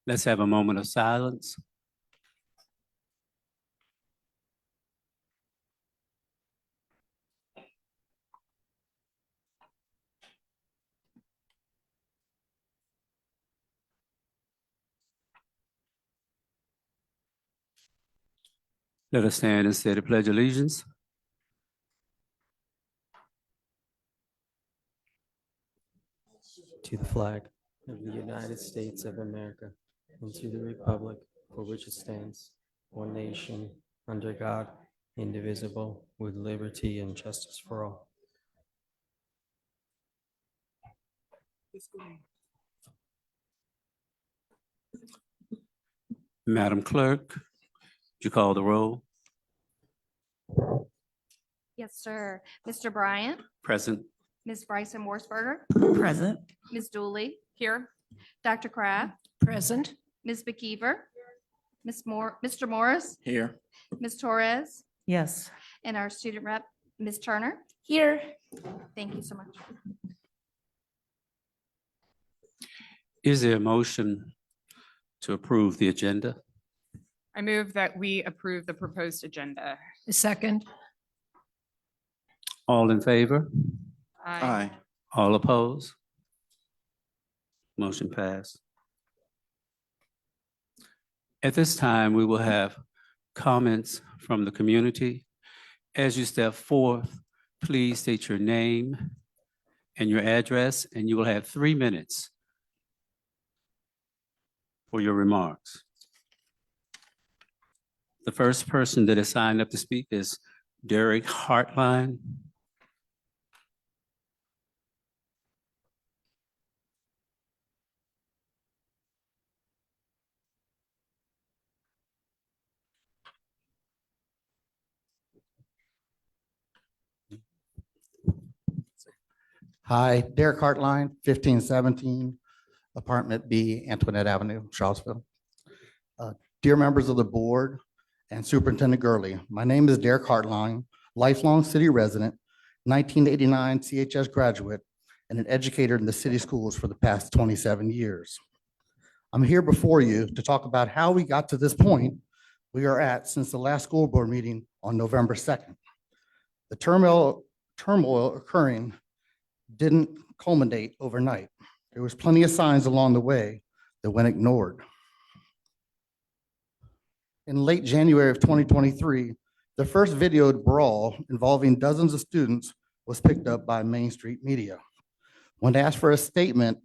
Let's have a moment of silence. Let us stand and say the Pledge of Allegiance. To the flag of the United States of America and to the republic for which it stands, one nation, under God, indivisible, with liberty and justice for all. Madam Clerk, would you call the roll? Yes, sir. Mr. Bryant, Present. Ms. Bryson Morsberger, Present. Ms. Dooley. Here. Dr. Kraft, Present. Ms. McKeever, Mr. Morris, Here. Ms. Torres, Yes. and our student rep, Ms. Turner. Here. Thank you so much. Is there a motion to approve the agenda? I move that we approve the proposed agenda. Second. All in favor? Aye. All opposed? Motion passed. At this time, we will have comments from the community. As you step forth, please state your name and your address, and you will have 3 minutes for your remarks. The first person that is signed up to speak is Derek Hartline. Hi, Derek Hartline, 1517, Apartment B, Antoinette Avenue, Charlottesville. Dear members of the board and Superintendent Gurley, my name is Derek Hartline, lifelong city resident, 1989 CHS graduate, and an educator in the city schools for the past 27 years. I'm here before you to talk about how we got to this point we are at since the last school board meeting on November 2nd. The turmoil occurring didn't culminate overnight. There was plenty of signs along the way that went ignored. In late January of 2023, the first videoed brawl involving dozens of students was picked up by Main Street media. When asked for a statement,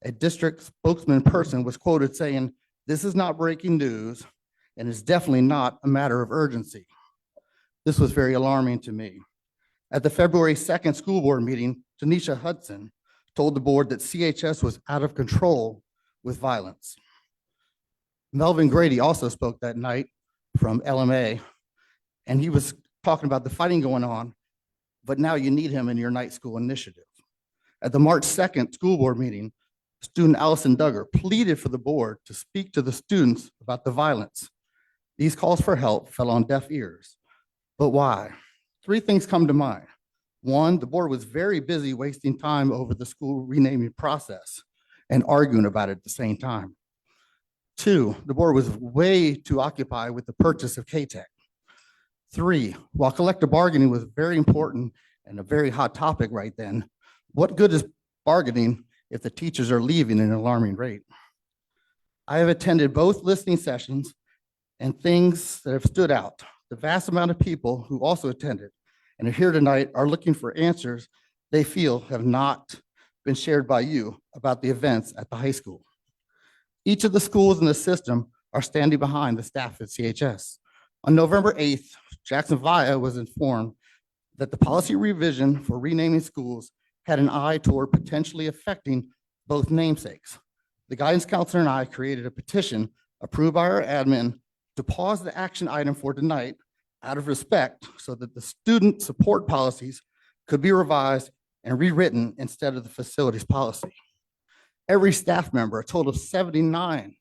a district spokesman person was quoted saying, "This is not breaking news and it's definitely not a matter of urgency." This was very alarming to me. At the February 2nd school board meeting, Tanisha Hudson told the board that CHS was out of control with violence. Melvin Grady also spoke that night from LMA, and he was talking about the fighting going on, but now you need him in your night school initiative. At the March 2nd school board meeting, student Allison Duggar pleaded for the board to speak to the students about the violence. These calls for help fell on deaf ears. But why? 3 things come to mind. 1, the board was very busy wasting time over the school renaming process and arguing about it at the same time. 2, the board was way too occupied with the purchase of K-Tech. 3, while collective bargaining was very important and a very hot topic right then, what good is bargaining if the teachers are leaving at an alarming rate? I have attended both listening sessions, and things that have stood out. The vast amount of people who also attended and are here tonight are looking for answers they feel have not been shared by you about the events at the high school. Each of the schools in the system are standing behind the staff at CHS. On November 8th, Jackson Via was informed that the policy revision for renaming schools had an eye toward potentially affecting both namesakes. The guidance counselor and I created a petition approved by our admin to pause the action item for tonight out of respect so that the student support policies could be revised and rewritten instead of the facilities policy. Every staff member, a total of 79,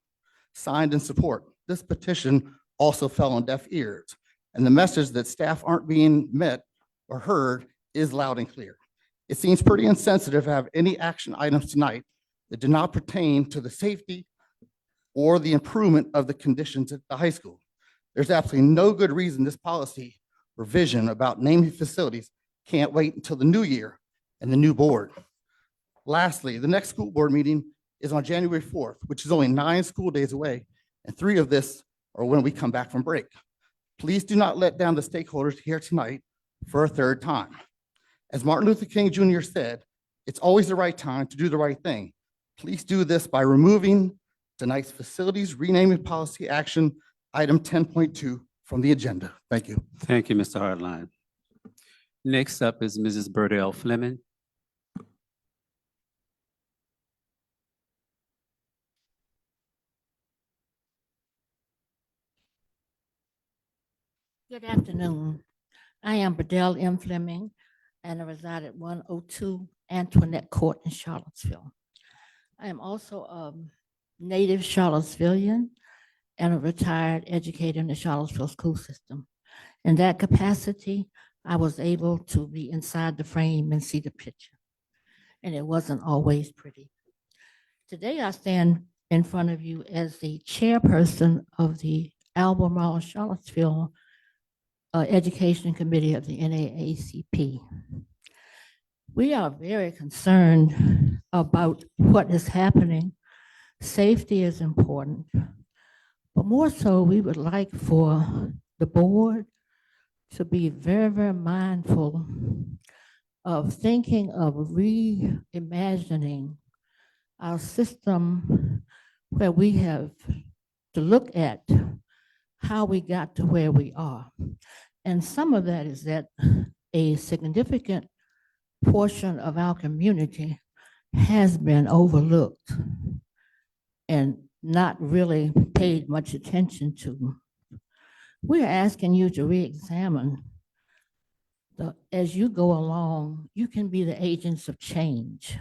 signed in support. This petition also fell on deaf ears, and the message that staff aren't being met or heard is loud and clear. It seems pretty insensitive to have any action items tonight that do not pertain to the safety or the improvement of the conditions at the high school. There's absolutely no good reason this policy revision about naming facilities can't wait until the new year and the new board. Lastly, the next school board meeting is on January 4th, which is only 9 school days away, and 3 of this are when we come back from break. Please do not let down the stakeholders here tonight for a third time. As Martin Luther King Jr. said, it's always the right time to do the right thing. Please do this by removing tonight's facilities renaming policy action item 10.2 from the agenda. Thank you. Thank you, Mr. Hardline. Next up is Mrs. Burdell Fleming. Good afternoon. I am Burdell M. Fleming, and I reside at 102 Antoinette Court in Charlottesville. I am also a native Charlottesvillian and a retired educator in the Charlottesville school system. In that capacity, I was able to be inside the frame and see the picture, and it wasn't always pretty. Today, I stand in front of you as the chairperson of the Albemarle Charlottesville Education Committee of the NAACP. We are very concerned about what is happening. Safety is important, but more so, we would like for the board to be very, very mindful of thinking of reimagining our system where we have to look at how we got to where we are. And some of that is that a significant portion of our community has been overlooked and not really paid much attention to. We're asking you to re-examine as you go along, you can be the agents of change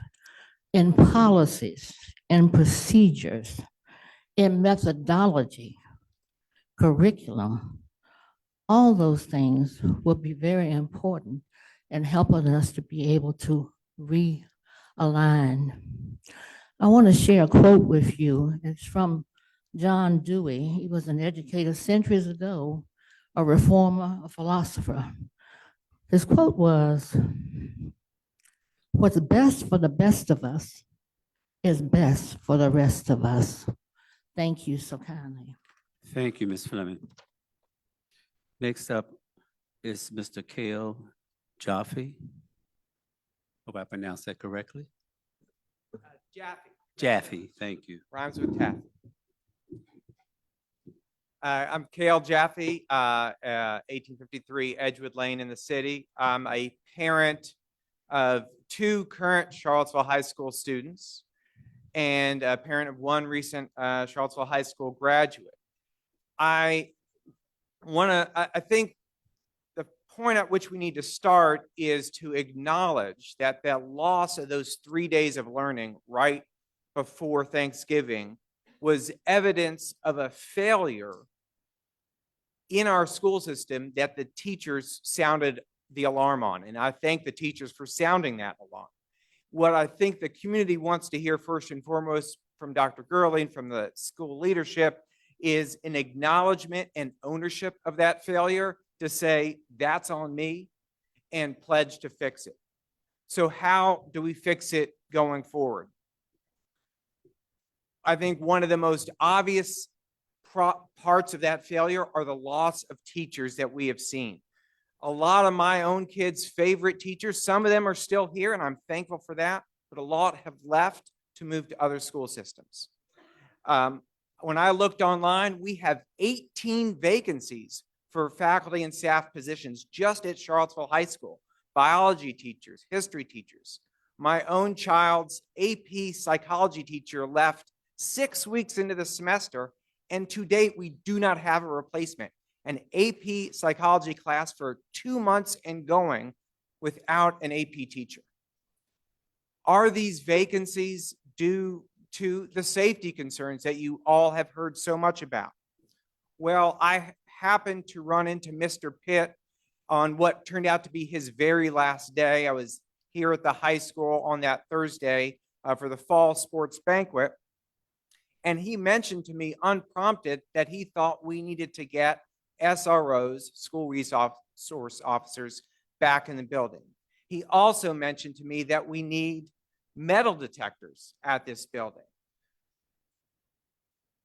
in policies, in procedures, in methodology, curriculum. All those things will be very important in helping us to be able to realign. I want to share a quote with you. It's from John Dewey. He was an educator centuries ago, a reformer, a philosopher. His quote was, "What's best for the best of us is best for the rest of us." Thank you so kindly. Thank you, Ms. Fleming. Next up is Mr. Cale Jaffe. Hope I pronounced that correctly. Jaffe. Jaffe, thank you. Rhymes with Taffy. I'm Cale Jaffe, 1853 Edgewood Lane in the city. I'm a parent of 2 current Charlottesville High School students and a parent of 1 recent Charlottesville High School graduate. I think the point at which we need to start is to acknowledge that that loss of those 3 days of learning right before Thanksgiving was evidence of a failure in our school system that the teachers sounded the alarm on. And I thank the teachers for sounding that alarm. What I think the community wants to hear first and foremost from Dr. Gurley, from the school leadership, is an acknowledgement and ownership of that failure to say, that's on me, and pledge to fix it. So how do we fix it going forward? I think one of the most obvious parts of that failure are the loss of teachers that we have seen. A lot of my own kids' favorite teachers, some of them are still here, and I'm thankful for that, but a lot have left to move to other school systems. When I looked online, we have 18 vacancies for faculty and staff positions just at Charlottesville High School. Biology teachers, history teachers. My own child's AP psychology teacher left 6 weeks into the semester, and to date, we do not have a replacement. An AP psychology class for 2 months and going without an AP teacher. Are these vacancies due to the safety concerns that you all have heard so much about? Well, I happened to run into Mr. Pitt on what turned out to be his very last day. I was here at the high school on that Thursday for the fall sports banquet. And he mentioned to me unprompted that he thought we needed to get SROs, school resource officers, back in the building. He also mentioned to me that we need metal detectors at this building.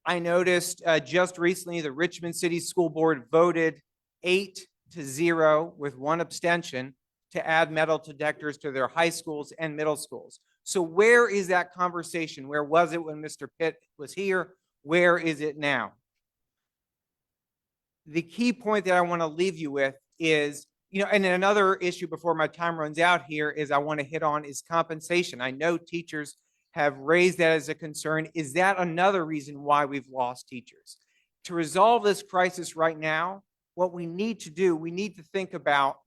I noticed just recently the Richmond City School Board voted 8-0 with one abstention to add metal detectors to their high schools and middle schools. So where is that conversation? Where was it when Mr. Pitt was here? Where is it now? The key point that I want to leave you with is, and another issue before my time runs out here is I want to hit on is compensation. I know teachers have raised that as a concern. Is that another reason why we've lost teachers? To resolve this crisis right now, what we need to do, we need to think about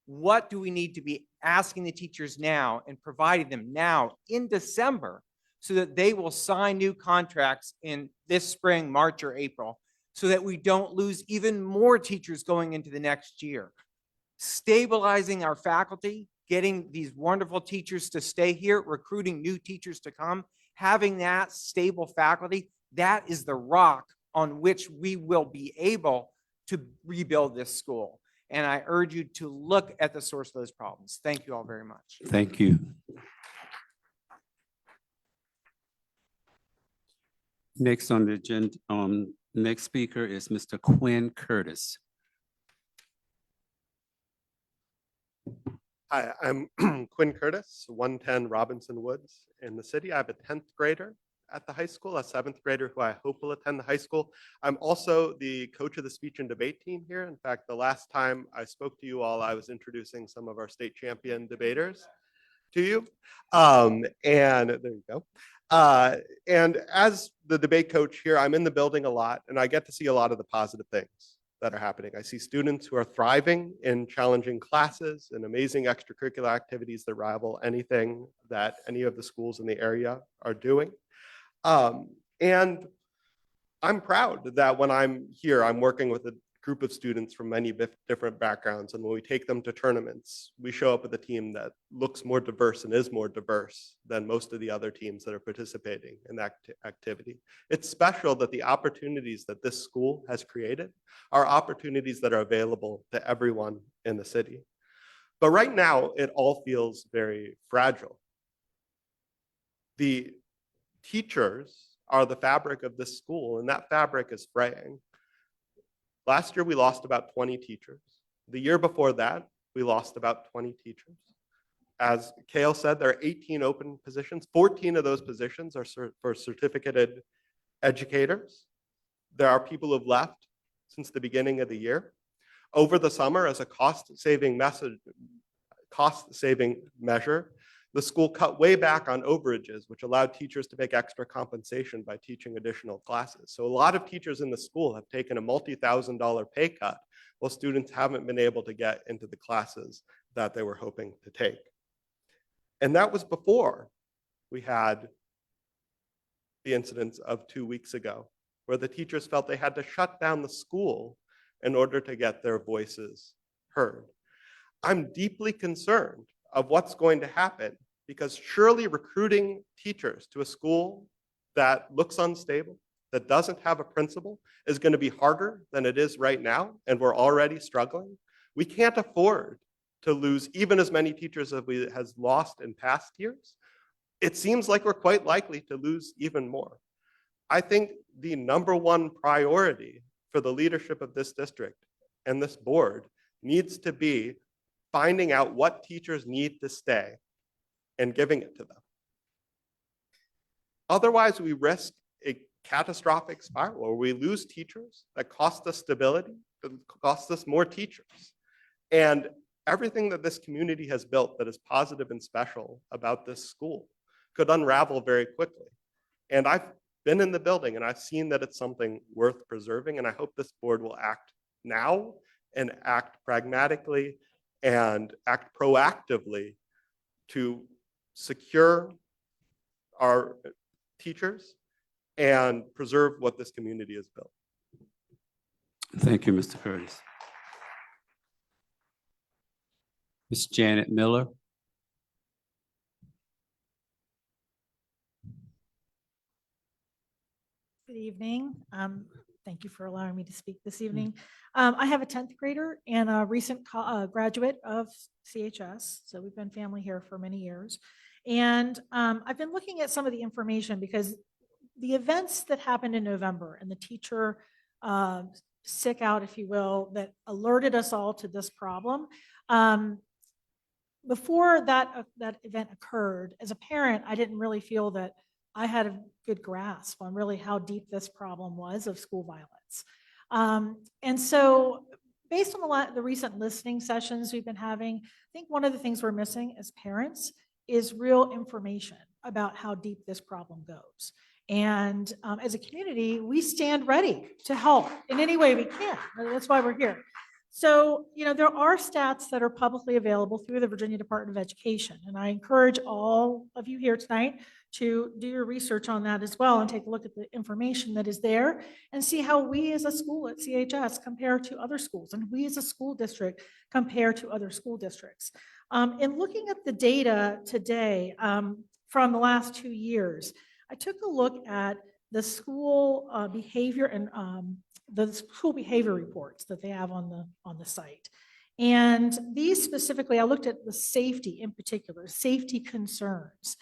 what do we need to be asking the teachers now and providing them now in December so that they will sign new contracts in this spring, March or April, so that we don't lose even more teachers going into the next year. Stabilizing our faculty, getting these wonderful teachers to stay here, recruiting new teachers to come, having that stable faculty, that is the rock on which we will be able to rebuild this school. And I urge you to look at the source of those problems. Thank you all very much. Thank you. Next on the agenda, next speaker is Mr. Quinn Curtis. Hi, I'm Quinn Curtis, 110 Robinson Woods in the city. I have a 10th grader at the high school, a 7th grader who I hope will attend the high school. I'm also the coach of the speech and debate team here. In fact, the last time I spoke to you all, I was introducing some of our state champion debaters to you. And there you go. And as the debate coach here, I'm in the building a lot, and I get to see a lot of the positive things that are happening. I see students who are thriving in challenging classes and amazing extracurricular activities that rival anything that any of the schools in the area are doing. And I'm proud that when I'm here, I'm working with a group of students from many different backgrounds. And when we take them to tournaments, we show up with a team that looks more diverse and is more diverse than most of the other teams that are participating in that activity. It's special that the opportunities that this school has created are opportunities that are available to everyone in the city. But right now, it all feels very fragile. The teachers are the fabric of this school, and that fabric is fraying. Last year, we lost about 20 teachers. The year before that, we lost about 20 teachers. As Kale said, there are 18 open positions. 14 of those positions are for certificated educators. There are people who have left since the beginning of the year. Over the summer, as a cost-saving measure, the school cut way back on overages, which allowed teachers to make extra compensation by teaching additional classes. So a lot of teachers in the school have taken a multi-$1,000 pay cut while students haven't been able to get into the classes that they were hoping to take. And that was before we had the incidents of 2 weeks ago, where the teachers felt they had to shut down the school in order to get their voices heard. I'm deeply concerned of what's going to happen, because surely recruiting teachers to a school that looks unstable, that doesn't have a principal, is going to be harder than it is right now, and we're already struggling. We can't afford to lose even as many teachers as we has lost in past years. It seems like we're quite likely to lose even more. I think the #1 priority for the leadership of this district and this board needs to be finding out what teachers need to stay and giving it to them. Otherwise, we risk a catastrophic spiral where we lose teachers that cost us stability, that cost us more teachers. And everything that this community has built that is positive and special about this school could unravel very quickly. And I've been in the building and I've seen that it's something worth preserving. And I hope this board will act now and act pragmatically and act proactively to secure our teachers and preserve what this community has built. Thank you, Mr. Curtis. Ms. Janet Miller. Good evening. Thank you for allowing me to speak this evening. I have a 10th grader and a recent graduate of CHS. So we've been family here for many years. And I've been looking at some of the information because the events that happened in November and the teacher sick out, if you will, that alerted us all to this problem. Before that event occurred, as a parent, I didn't really feel that I had a good grasp on really how deep this problem was of school violence. And so based on the recent listening sessions we've been having, I think one of the things we're missing as parents is real information about how deep this problem goes. And as a community, we stand ready to help in any way we can. That's why we're here. So, there are stats that are publicly available through the Virginia Department of Education. And I encourage all of you here tonight to do your research on that as well and take a look at the information that is there and see how we as a school at CHS compare to other schools and we as a school district compare to other school districts. In looking at the data today from the last 2 years, I took a look at the school behavior and the school behavior reports that they have on the site. And these specifically, I looked at the safety in particular, safety concerns.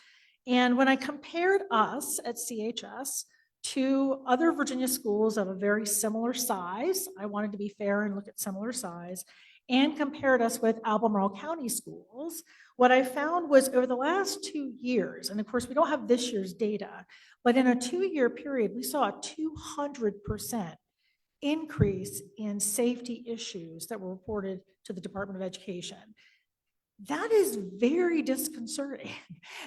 And when I compared us at CHS to other Virginia schools of a very similar size, I wanted to be fair and look at similar size, and compared us with Albemarle County schools, what I found was over the last 2 years, and of course we don't have this year's data, but in a 2-year period, we saw a 200% increase in safety issues that were reported to the Department of Education. That is very disconcerting.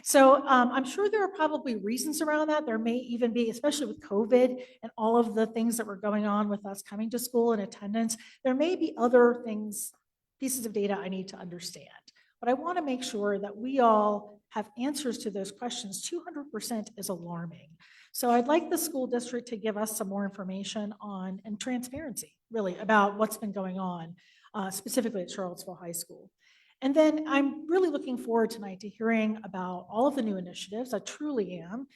So I'm sure there are probably reasons around that. There may even be, especially with COVID and all of the things that were going on with us coming to school and attendance, there may be other things, pieces of data I need to understand. But I want to make sure that we all have answers to those questions. 200% is alarming. So I'd like the school district to give us some more information on and transparency, really, about what's been going on, specifically at Charlottesville High School. And then I'm really looking forward tonight to hearing about all of the new initiatives. I truly am.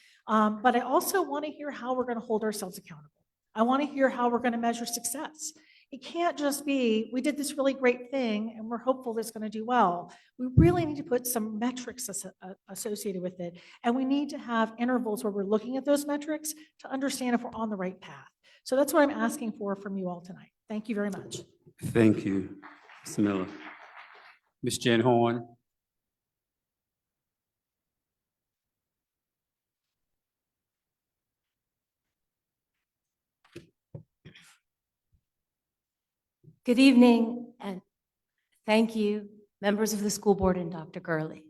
But I also want to hear how we're going to hold ourselves accountable. I want to hear how we're going to measure success. It can't just be, we did this really great thing and we're hopeful it's going to do well. We really need to put some metrics associated with it. And we need to have intervals where we're looking at those metrics to understand if we're on the right path. So that's what I'm asking for from you all tonight. Thank you very much. Thank you, Ms. Miller. Ms. Jen Horn. Good evening, and thank you, members of the school board and Dr. Gurley.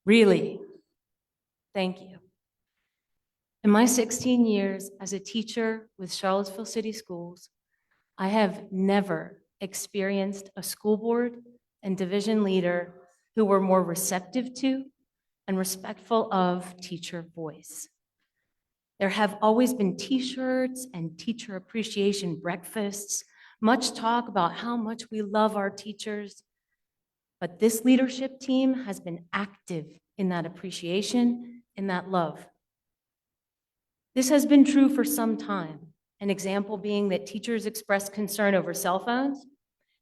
Really, thank you. In my 16 years as a teacher with Charlottesville City Schools, I have never experienced a school board and division leader who were more receptive to and respectful of teacher voice. There have always been t-shirts and teacher appreciation breakfasts, much talk about how much we love our teachers, but this leadership team has been active in that appreciation, in that love. This has been true for some time, an example being that teachers expressed concern over cell phones,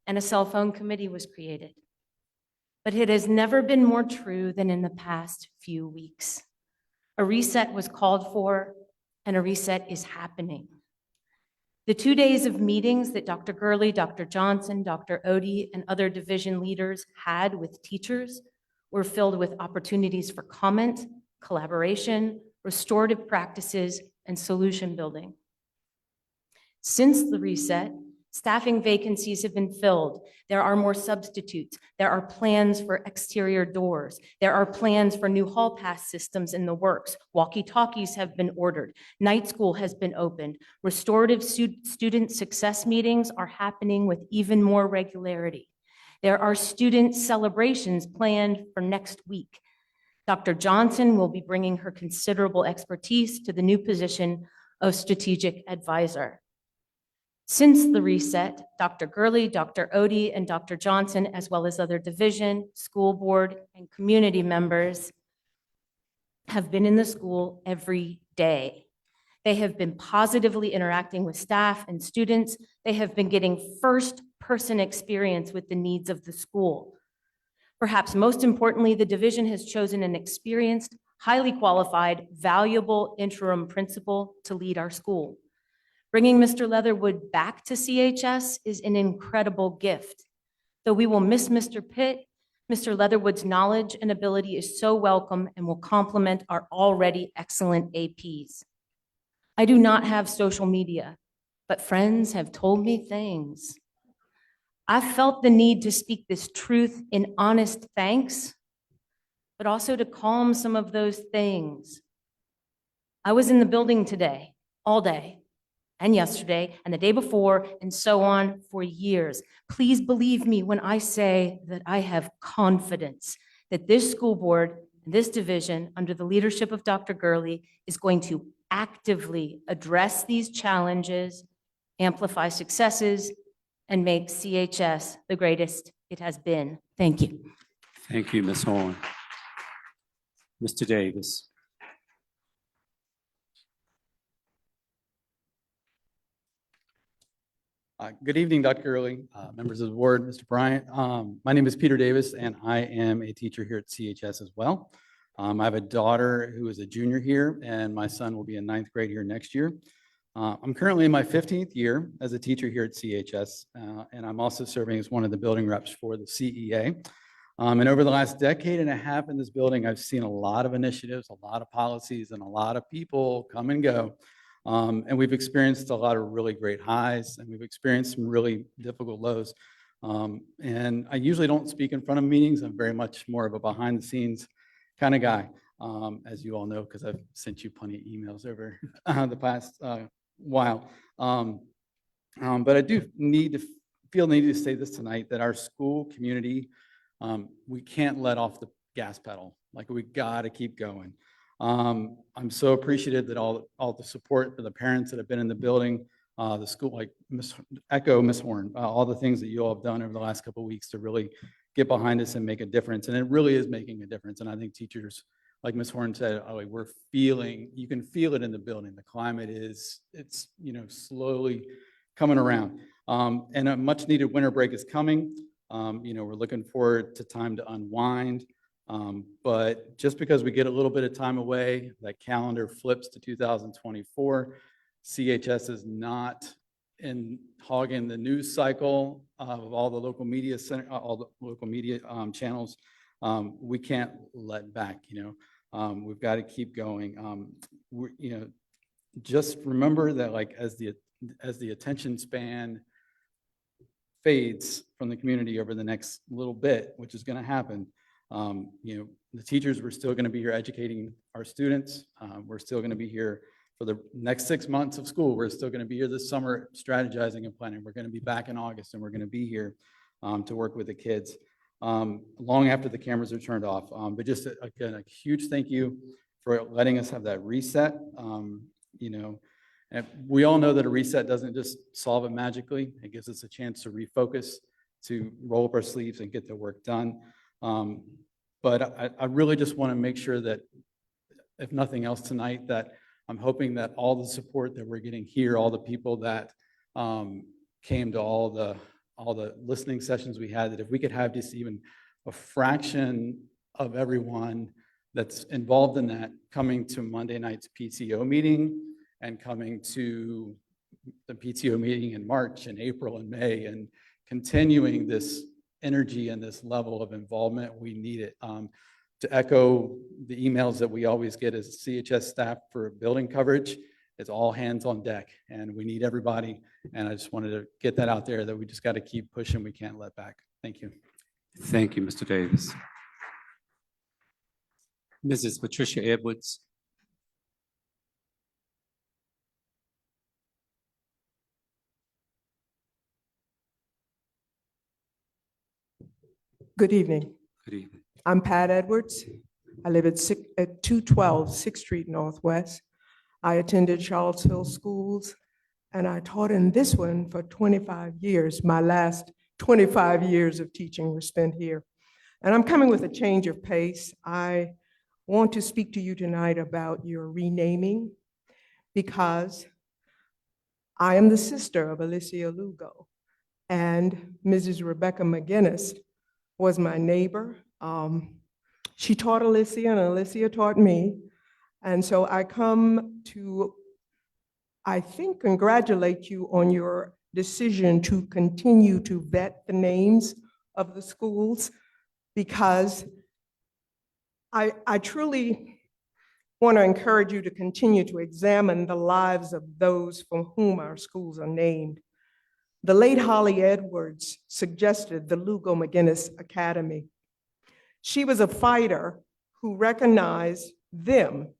and a cell phone committee was created. But it has never been more true than in the past few weeks. A reset was called for, and a reset is happening. The 2 days of meetings that Dr. Gurley, Dr. Johnson, Dr. Odie, and other division leaders had with teachers were filled with opportunities for comment, collaboration, restorative practices, and solution building. Since the reset, staffing vacancies have been filled. There are more substitutes. There are plans for exterior doors. There are plans for new hall pass systems in the works. Walkie-talkies have been ordered. Night school has been opened. Restorative student success meetings are happening with even more regularity. There are student celebrations planned for next week. Dr. Johnson will be bringing her considerable expertise to the new position of strategic advisor. Since the reset, Dr. Gurley, Dr. Odie, and Dr. Johnson, as well as other division, school board, and community members, have been in the school every day. They have been positively interacting with staff and students. They have been getting first-person experience with the needs of the school. Perhaps most importantly, the division has chosen an experienced, highly qualified, valuable interim principal to lead our school. Bringing Mr. Leatherwood back to CHS is an incredible gift. Though we will miss Mr. Pitt, Mr. Leatherwood's knowledge and ability is so welcome and will complement our already excellent APs. I do not have social media, but friends have told me things. I've felt the need to speak this truth in honest thanks, but also to calm some of those things. I was in the building today, all day, and yesterday, and the day before, and so on for years. Please believe me when I say that I have confidence that this school board, this division, under the leadership of Dr. Gurley, is going to actively address these challenges, amplify successes, and make CHS the greatest it has been. Thank you. Thank you, Ms. Horn. Mr. Davis. Good evening, Dr. Gurley, members of the board, Mr. Bryant. My name is Peter Davis, and I am a teacher here at CHS as well. I have a daughter who is a junior here, and my son will be in 9th grade here next year. I'm currently in my 15th year as a teacher here at CHS, and I'm also serving as one of the building reps for the CEA. And over the last decade and a half in this building, I've seen a lot of initiatives, a lot of policies, and a lot of people come and go. And we've experienced a lot of really great highs, and we've experienced some really difficult lows. And I usually don't speak in front of meetings. I'm very much more of a behind the scenes kind of guy, as you all know, because I've sent you plenty of emails over the past while. But I do feel the need to say this tonight, that our school community, we can't let off the gas pedal. Like, we got to keep going. I'm so appreciative that all the support for the parents that have been in the building, the school, like Ms. Horn, all the things that you all have done over the last couple of weeks to really get behind us and make a difference. And it really is making a difference. And I think teachers, like Ms. Horn said, we're feeling, you can feel it in the building. The climate it's slowly coming around. And a much needed winter break is coming. We're looking forward to time to unwind. But just because we get a little bit of time away, that calendar flips to 2024. CHS is not hogging the news cycle of all the local media channels. We can't let back. We've got to keep going. Just remember that, like, as the attention span fades from the community over the next little bit, which is going to happen. The teachers, we're still going to be here educating our students. We're still going to be here for the next 6 months of school. We're still going to be here this summer strategizing and planning. We're going to be back in August, and we're going to be here to work with the kids long after the cameras are turned off. But just again, a huge thank you for letting us have that reset. And we all know that a reset doesn't just solve it magically. It gives us a chance to refocus, to roll up our sleeves and get the work done. But I really just want to make sure that, if nothing else tonight, that I'm hoping that all the support that we're getting here, all the people that came to all the listening sessions we had, that if we could have just even a fraction of everyone that's involved in that coming to Monday night's PTO meeting and coming to the PTO meeting in March and April and May, and continuing this energy and this level of involvement, we need it. To echo the emails that we always get as CHS staff for building coverage, it's all hands on deck, and we need everybody. And I just wanted to get that out there, that we just got to keep pushing. We can't let back. Thank you. Thank you, Mr. Davis. Mrs. Patricia Edwards. Good evening. Good evening. I'm Pat Edwards. I live at 212 6th Street Northwest. I attended Charlottesville schools, and I taught in this one for 25 years. My last 25 years of teaching were spent here. And I'm coming with a change of pace. I want to speak to you tonight about your renaming, because I am the sister of Alicia Lugo, and Mrs. Rebecca McGinnis was my neighbor. She taught Alicia, and Alicia taught me. And so I come to, I think, congratulate you on your decision to continue to vet the names of the schools, because I truly want to encourage you to continue to examine the lives of those for whom our schools are named. The late Holly Edwards suggested the Lugo McGinnis Academy. She was a fighter who recognized them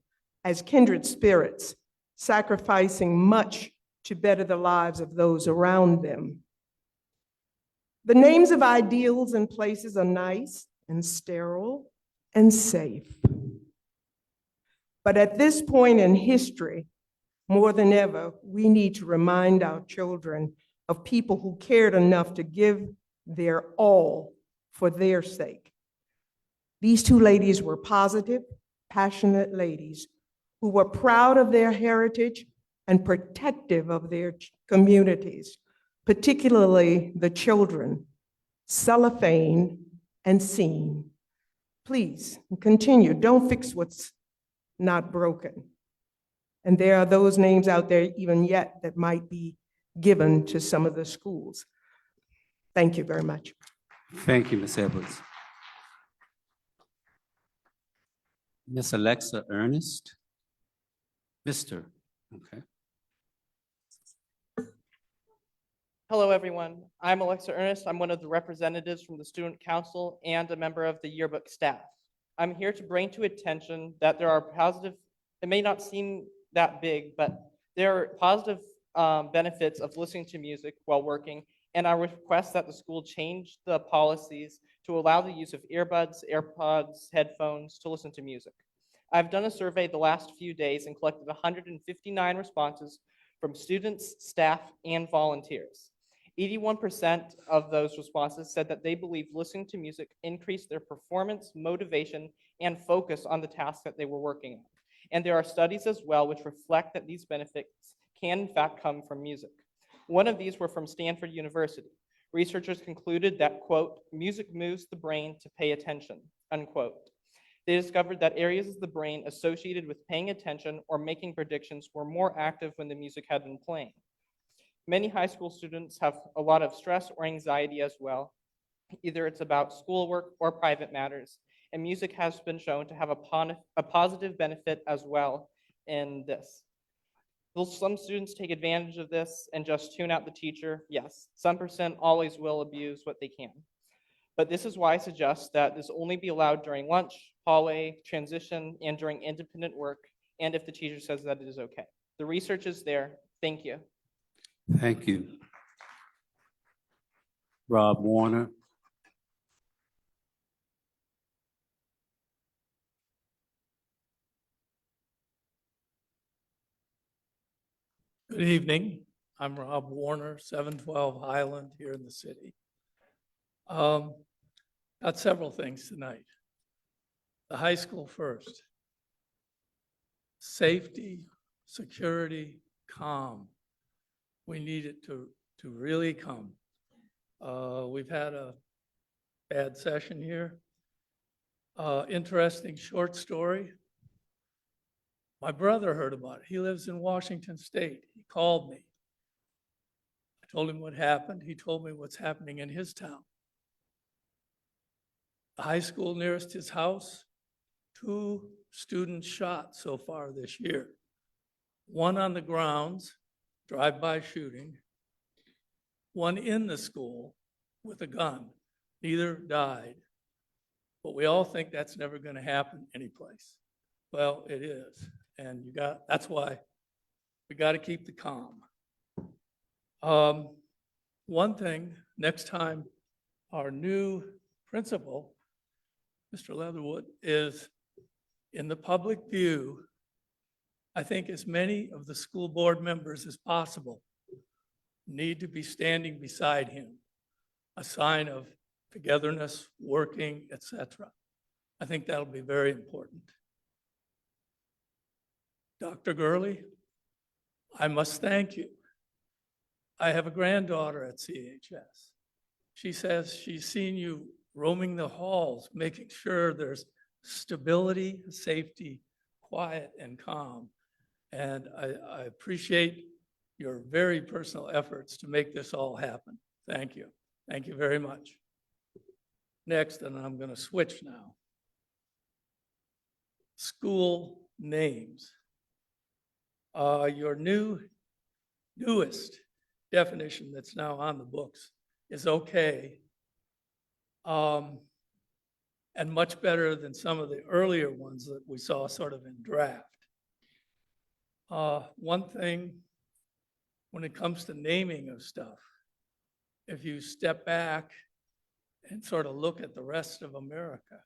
as kindred spirits, sacrificing much to better the lives of those around them. The names of ideals and places are nice and sterile and safe. But at this point in history, more than ever, we need to remind our children of people who cared enough to give their all for their sake. These two ladies were positive, passionate ladies who were proud of their heritage and protective of their communities, particularly the children, Cellophane and Scene. Please continue. Don't fix what's not broken. And there are those names out there even yet that might be given to some of the schools. Thank you very much. Thank you, Ms. Edwards. Miss Alexa Ernest? Mr. Okay. Hello, everyone. I'm Alexa Ernest. I'm one of the representatives from the Student Council and a member of the yearbook staff. I'm here to bring to attention that there are positive, it may not seem that big, but there are positive benefits of listening to music while working, and I request that the school change the policies to allow the use of earbuds, AirPods, headphones to listen to music. I've done a survey the last few days and collected 159 responses from students, staff, and volunteers. 81% of those responses said that they believe listening to music increased their performance, motivation, and focus on the task that they were working on. And there are studies as well which reflect that these benefits can in fact come from music. One of these were from Stanford University. Researchers concluded that, quote, music moves the brain to pay attention, unquote. They discovered that areas of the brain associated with paying attention or making predictions were more active when the music had been playing. Many high school students have a lot of stress or anxiety as well. Either it's about schoolwork or private matters, and music has been shown to have a positive benefit as well in this. Will some students take advantage of this and just tune out the teacher? Yes, some percent always will abuse what they can. But this is why I suggest that this only be allowed during lunch, hallway, transition, and during independent work, and if the teacher says that it is okay. The research is there. Thank you. Thank you. Rob Warner. Good evening. I'm Rob Warner, 712 Highland here in the city. Got several things tonight. The high school first. Safety, security, calm. We need it to really come. We've had a bad session here. Interesting short story. My brother heard about it. He lives in Washington State. He called me. I told him what happened. He told me what's happening in his town. The high school nearest his house, 2 students shot so far this year. One on the grounds, drive-by shooting. One in the school with a gun. Neither died. But we all think that's never going to happen anyplace. Well, it is. And that's why we got to keep the calm. One thing, next time our new principal, Mr. Leatherwood, is in the public view, I think as many of the school board members as possible need to be standing beside him, a sign of togetherness, working, etc. I think that'll be very important. Dr. Gurley, I must thank you. I have a granddaughter at CHS. She says she's seen you roaming the halls, making sure there's stability, safety, quiet, and calm. And I appreciate your very personal efforts to make this all happen. Thank you. Thank you very much. Next, and I'm going to switch now. School names. Your newest definition that's now on the books is okay, and much better than some of the earlier ones that we saw sort of in draft. One thing, when it comes to naming of stuff, if you step back and sort of look at the rest of America,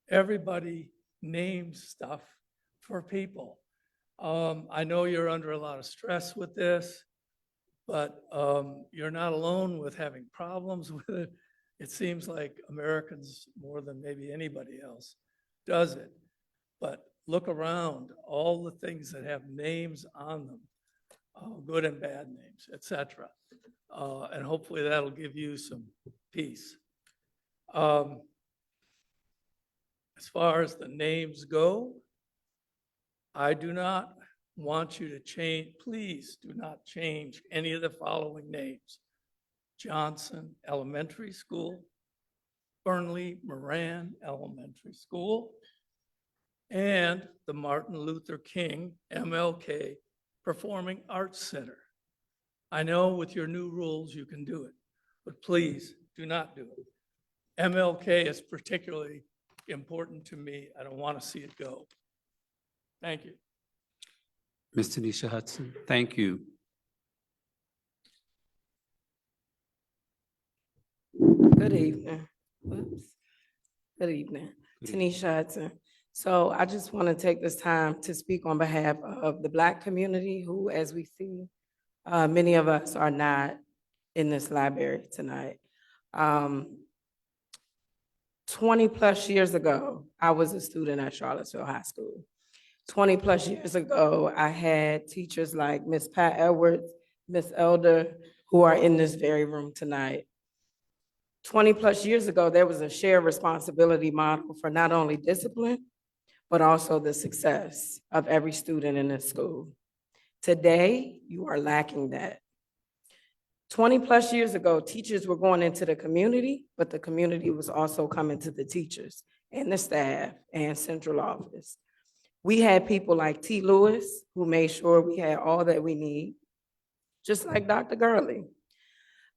everybody names stuff for people. I know you're under a lot of stress with this, but you're not alone with having problems with it. It seems like Americans, more than maybe anybody else, does it. But look around, all the things that have names on them, good and bad names, etc. And hopefully that'll give you some peace. As far as the names go, I do not want you to change, please do not change any of the following names: Johnson Elementary School, Burnley Moran Elementary School, and the Martin Luther King MLK Performing Arts Center. I know with your new rules you can do it, but please do not do it. MLK is particularly important to me. I don't want to see it go. Thank you. Ms. Tanisha Hudson, thank you. Good evening. Whoops. Good evening. Tanisha Hudson. So I just want to take this time to speak on behalf of the Black community who, as we see, many of us are not in this library tonight. 20 plus years ago, I was a student at Charlottesville High School. 20 plus years ago, I had teachers like Miss Pat Edwards, Miss Elder, who are in this very room tonight. 20 plus years ago, there was a shared responsibility model for not only discipline, but also the success of every student in this school. Today, you are lacking that. 20 plus years ago, teachers were going into the community, but the community was also coming to the teachers and the staff and central office. We had people like T. Lewis, who made sure we had all that we need, just like Dr. Gurley.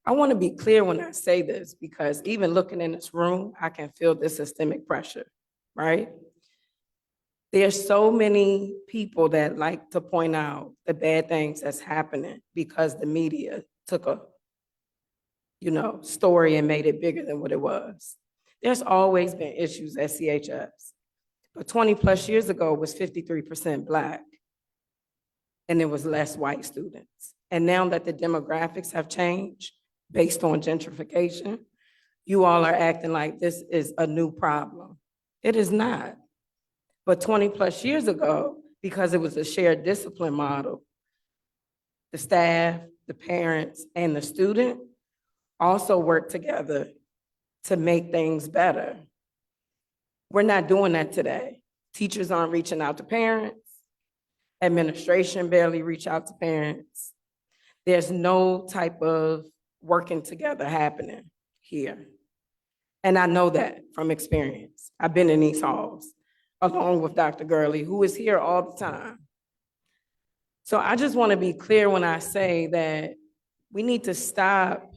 I want to be clear when I say this, because even looking in this room, I can feel the systemic pressure, right? There's so many people that like to point out the bad things that's happening because the media took a, story and made it bigger than what it was. There's always been issues at CHS, but 20 plus years ago was 53% Black, and there was less white students. And now that the demographics have changed based on gentrification, you all are acting like this is a new problem. It is not. But 20 plus years ago, because it was a shared discipline model, the staff, the parents, and the student also worked together to make things better. We're not doing that today. Teachers aren't reaching out to parents. Administration barely reach out to parents. There's no type of working together happening here. And I know that from experience. I've been in these halls along with Dr. Gurley, who is here all the time. So I just want to be clear when I say that we need to stop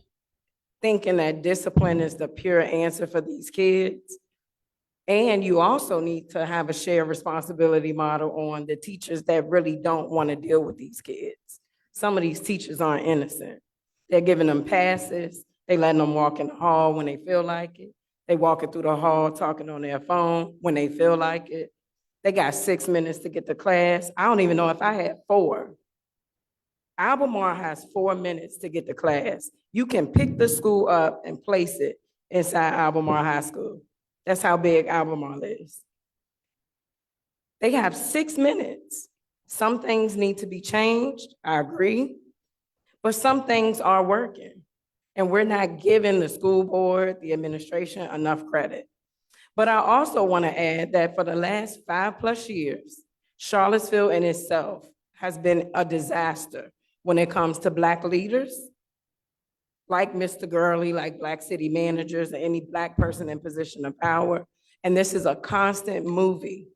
thinking that discipline is the pure answer for these kids. And you also need to have a shared responsibility model on the teachers that really don't want to deal with these kids. Some of these teachers aren't innocent. They're giving them passes. They letting them walk in the hall when they feel like it. They walking through the hall talking on their phone when they feel like it. They got 6 minutes to get to class. I don't even know if I had 4. Albemarle has 4 minutes to get to class. You can pick the school up and place it inside Albemarle High School. That's how big Albemarle is. They have 6 minutes. Some things need to be changed, I agree, but some things are working. And we're not giving the school board, the administration enough credit. But I also want to add that for the last 5+ years, Charlottesville in itself has been a disaster when it comes to Black leaders, like Mr. Gurley, like Black city managers, or any Black person in position of power. And this is a constant movie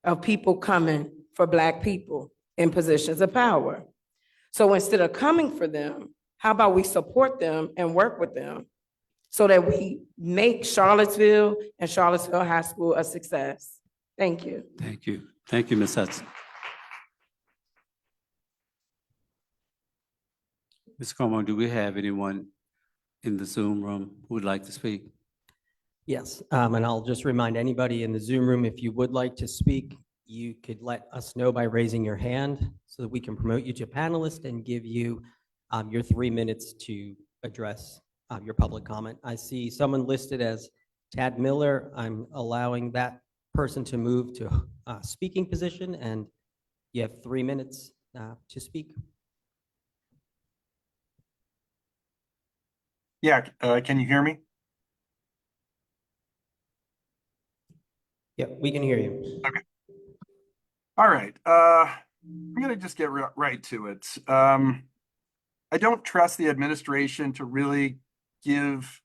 of people coming for Black people in positions of power. So instead of coming for them, how about we support them and work with them so that we make Charlottesville and Charlottesville High School a success? Thank you. Thank you. Thank you, Ms. Hudson. Ms. Como, do we have anyone in the Zoom room who would like to speak? Yes, and I'll just remind anybody in the Zoom room, if you would like to speak, you could let us know by raising your hand so that we can promote you to panelist and give you your 3 minutes to address your public comment. I see someone listed as Tad Miller. I'm allowing that person to move to a speaking position, and you have 3 minutes to speak. Yeah, can you hear me? Yeah, we can hear you. Okay. All right. I'm going to just get right to it. I don't trust the administration to really give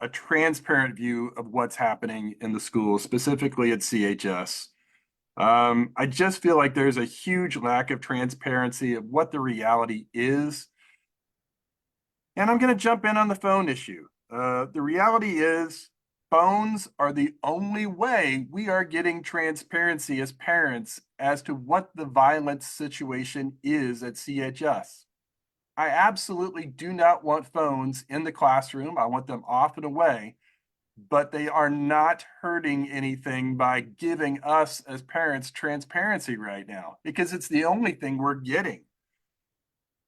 a transparent view of what's happening in the schools, specifically at CHS. I just feel like there's a huge lack of transparency of what the reality is. And I'm going to jump in on the phone issue. The reality is phones are the only way we are getting transparency as parents as to what the violence situation is at CHS. I absolutely do not want phones in the classroom. I want them off and away, but they are not hurting anything by giving us as parents transparency right now, because it's the only thing we're getting.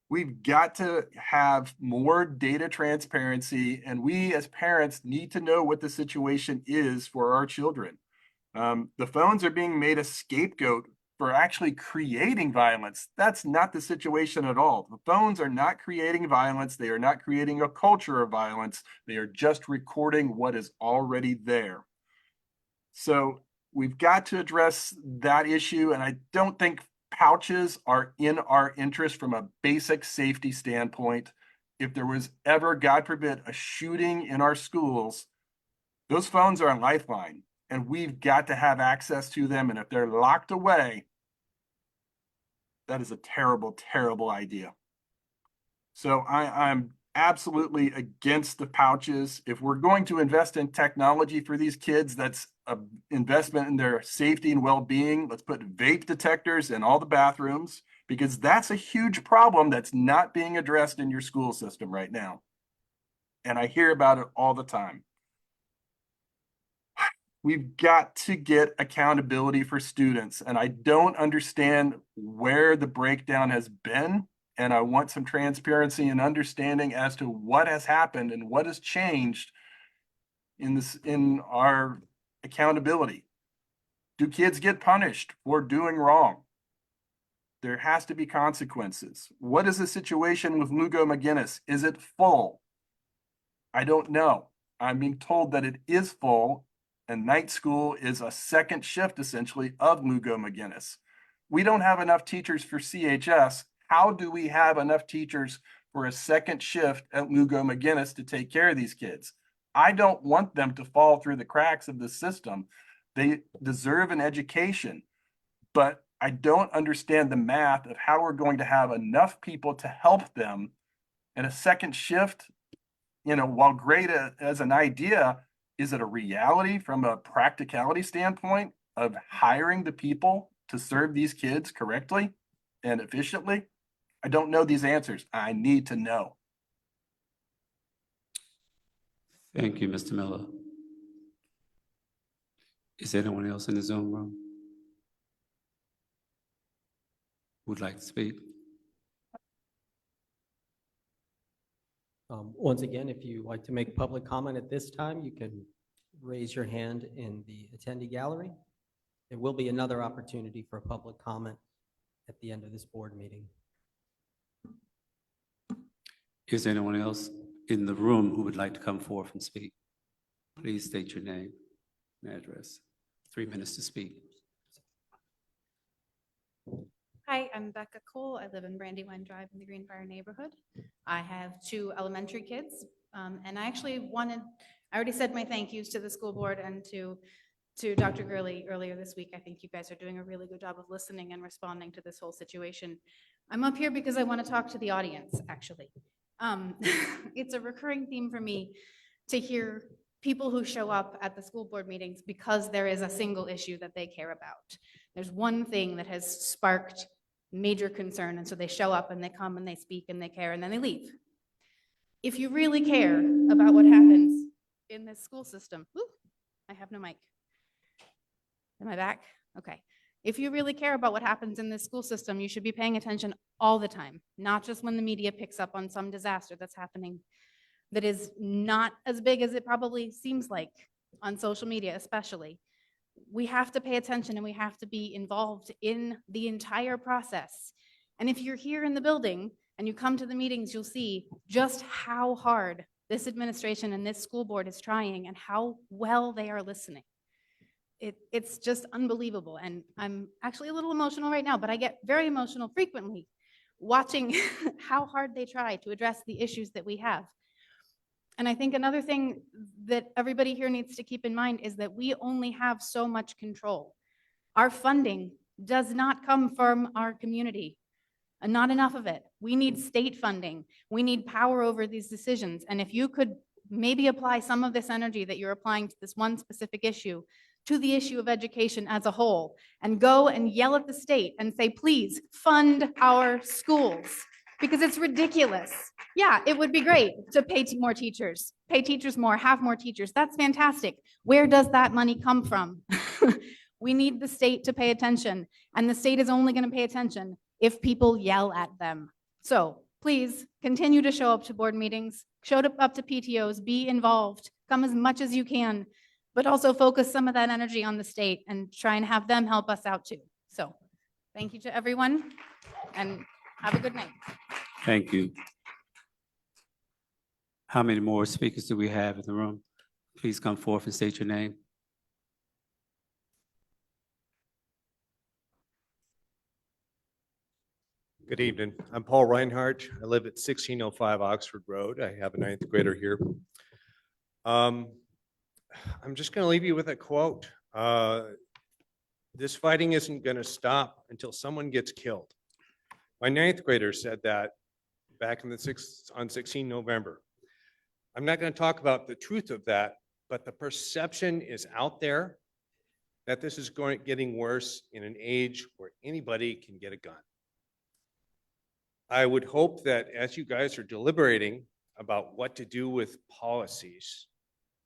We've got to have more data transparency, and we as parents need to know what the situation is for our children. The phones are being made a scapegoat for actually creating violence. That's not the situation at all. The phones are not creating violence. They are not creating a culture of violence. They are just recording what is already there. So we've got to address that issue, and I don't think pouches are in our interest from a basic safety standpoint. If there was ever, God forbid, a shooting in our schools, those phones are a lifeline, and we've got to have access to them. And if they're locked away, that is a terrible, terrible idea. So I'm absolutely against the pouches. If we're going to invest in technology for these kids, that's an investment in their safety and well-being. Let's put vape detectors in all the bathrooms, because that's a huge problem that's not being addressed in your school system right now. And I hear about it all the time. We've got to get accountability for students, and I don't understand where the breakdown has been. And I want some transparency and understanding as to what has happened and what has changed in our accountability. Do kids get punished for doing wrong? There has to be consequences. What is the situation with Lugo McGinnis? Is it full? I don't know. I'm being told that it is full, and night school is a second shift essentially of Lugo McGinnis. We don't have enough teachers for CHS. How do we have enough teachers for a second shift at Lugo McGinnis to take care of these kids? I don't want them to fall through the cracks of the system. They deserve an education, but I don't understand the math of how we're going to have enough people to help them. And a second shift, while great as an idea, is it a reality from a practicality standpoint of hiring the people to serve these kids correctly and efficiently? I don't know these answers. I need to know. Thank you, Mr. Miller. Is anyone else in the Zoom room who would like to speak? Once again, if you like to make public comment at this time, you can raise your hand in the attendee gallery. There will be another opportunity for public comment at the end of this board meeting. Is there anyone else in the room who would like to come forth and speak? Please state your name and address. 3 minutes to speak. Hi, I'm Becca Cole. I live in Brandywine Drive in the Greenbrier neighborhood. I have 2 elementary kids, and I actually I already said my thank yous to the school board and to Dr. Gurley earlier this week. I think you guys are doing a really good job of listening and responding to this whole situation. I'm up here because I want to talk to the audience, actually. It's a recurring theme for me to hear people who show up at the school board meetings because there is a single issue that they care about. There's one thing that has sparked major concern, and so they show up and they come and they speak and they care and then they leave. If you really care about what happens in this school system, I have no mic. Am I back? Okay. If you really care about what happens in this school system, you should be paying attention all the time, not just when the media picks up on some disaster that's happening that is not as big as it probably seems like on social media, especially. We have to pay attention and we have to be involved in the entire process. And if you're here in the building and you come to the meetings, you'll see just how hard this administration and this school board is trying and how well they are listening. It's just unbelievable. And I'm actually a little emotional right now, but I get very emotional frequently watching how hard they try to address the issues that we have. And I think another thing that everybody here needs to keep in mind is that we only have so much control. Our funding does not come from our community, and not enough of it. We need state funding. We need power over these decisions. And if you could maybe apply some of this energy that you're applying to this one specific issue to the issue of education as a whole, and go and yell at the state and say, please fund our schools, because it's ridiculous. Yeah, it would be great to pay more teachers, pay teachers more, have more teachers. That's fantastic. Where does that money come from? We need the state to pay attention, and the state is only going to pay attention if people yell at them. So please continue to show up to board meetings, show up to PTOs, be involved, come as much as you can, but also focus some of that energy on the state and try and have them help us out too. So thank you to everyone and have a good night. Thank you. How many more speakers do we have in the room? Please come forth and state your name. Good evening. I'm Paul Reinhardt. I live at 1605 Oxford Road. I have a 9th grader here. I'm just going to leave you with a quote. This fighting isn't going to stop until someone gets killed. My 9th grader said that back on 16 November. I'm not going to talk about the truth of that, but the perception is out there that this is getting worse in an age where anybody can get a gun. I would hope that as you guys are deliberating about what to do with policies,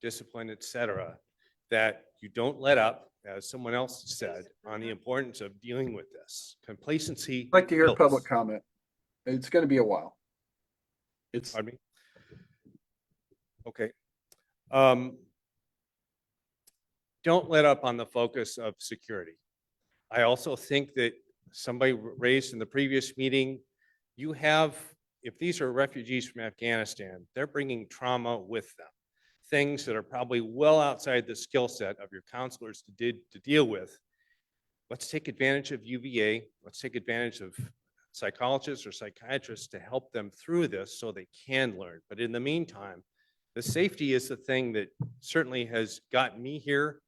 discipline, et cetera, that you don't let up, as someone else said, on the importance of dealing with this. Complacency. I'd like to hear kills. public comment. It's going to be a while. Pardon me? Okay. Don't let up on the focus of security. I also think that somebody raised in the previous meeting, you have, if these are refugees from Afghanistan, they're bringing trauma with them. Things that are probably well outside the skill set of your counselors to deal with. Let's take advantage of UVA. Let's take advantage of psychologists or psychiatrists to help them through this so they can learn. But in the meantime, the safety is the thing that certainly has gotten me here.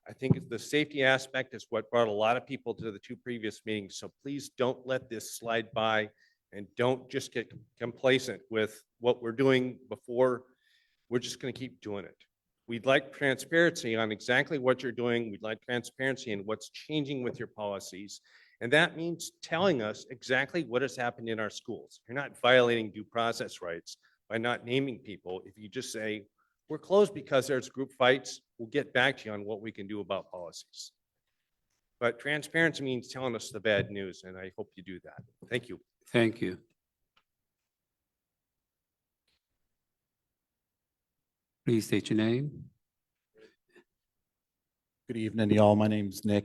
I think the safety aspect is what brought a lot of people to the 2 previous meetings. So please don't let this slide by and don't just get complacent with what we're doing before. We're just going to keep doing it. We'd like transparency on exactly what you're doing. We'd like transparency in what's changing with your policies. And that means telling us exactly what has happened in our schools. You're not violating due process rights by not naming people. If you just say, we're closed because there's group fights, we'll get back to you on what we can do about policies. But transparency means telling us the bad news, and I hope you do that. Thank you. Thank you. Please state your name. Good evening, y'all. My name's Nick.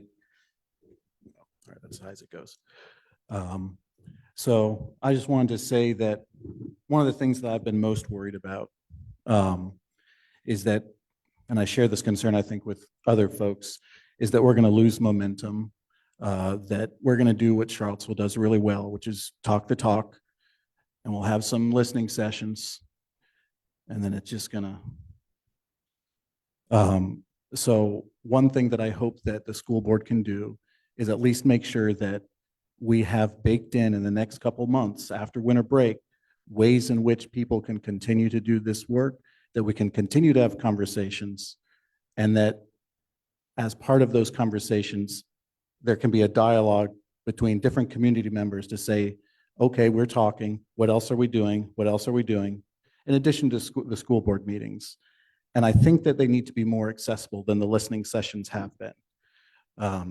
All right, that's as high as it goes. So I just wanted to say that one of the things that I've been most worried about is that, and I share this concern, I think, with other folks, is that we're going to lose momentum, that we're going to do what Charlottesville does really well, which is talk the talk, and we'll have some listening sessions, and then it's just going to. So one thing that I hope that the school board can do is at least make sure that we have baked in the next couple months after winter break, ways in which people can continue to do this work, that we can continue to have conversations, and that as part of those conversations, there can be a dialogue between different community members to say, okay, we're talking, what else are we doing? What else are we doing? In addition to the school board meetings. And I think that they need to be more accessible than the listening sessions have been.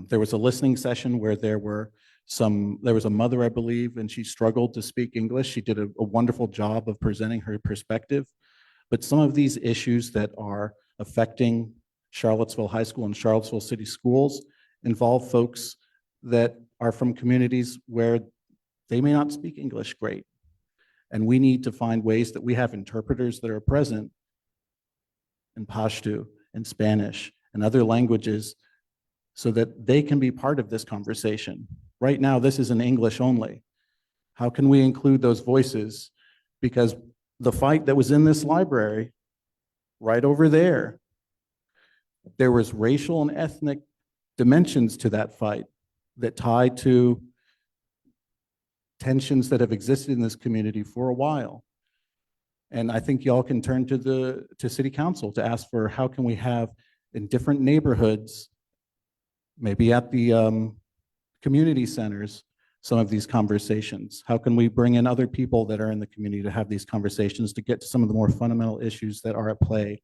There was a listening session where there was a mother, I believe, and she struggled to speak English. She did a wonderful job of presenting her perspective. But some of these issues that are affecting Charlottesville High School and Charlottesville City Schools involve folks that are from communities where they may not speak English great. And we need to find ways that we have interpreters that are present in Pashto and Spanish and other languages so that they can be part of this conversation. Right now, this is in English only. How can we include those voices? Because the fight that was in this library, right over there, there was racial and ethnic dimensions to that fight that tie to tensions that have existed in this community for a while. And I think y'all can turn to city council to ask for how can we have in different neighborhoods, maybe at the community centers, some of these conversations. How can we bring in other people that are in the community to have these conversations to get to some of the more fundamental issues that are at play,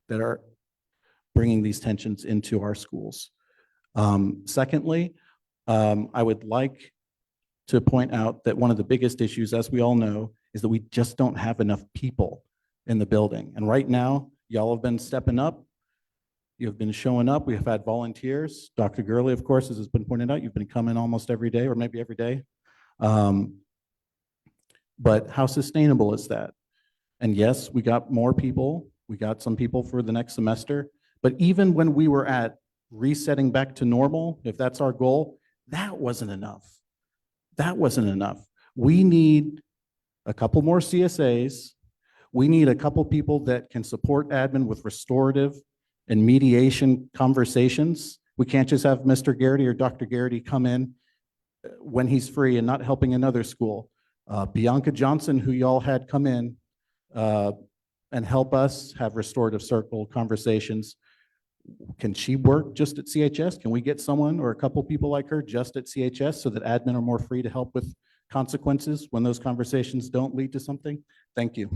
that are bringing these tensions into our schools. Secondly, I would like to point out that one of the biggest issues, as we all know, is that we just don't have enough people in the building. And right now, y'all have been stepping up. You've been showing up. We have had volunteers. Dr. Gurley, of course, as has been pointed out, you've been coming almost every day or maybe every day. But how sustainable is that? And yes, we got more people. We got some people for the next semester. But even when we were at resetting back to normal, if that's our goal, that wasn't enough. That wasn't enough. We need a couple more CSAs. We need a couple people that can support admin with restorative and mediation conversations. We can't just have Mr. Garrity or Dr. Garrity come in when he's free and not helping another school. Bianca Johnson, who y'all had come in and help us have restorative circle conversations. Can she work just at CHS? Can we get someone or a couple people like her just at CHS so that admin are more free to help with consequences when those conversations don't lead to something? Thank you.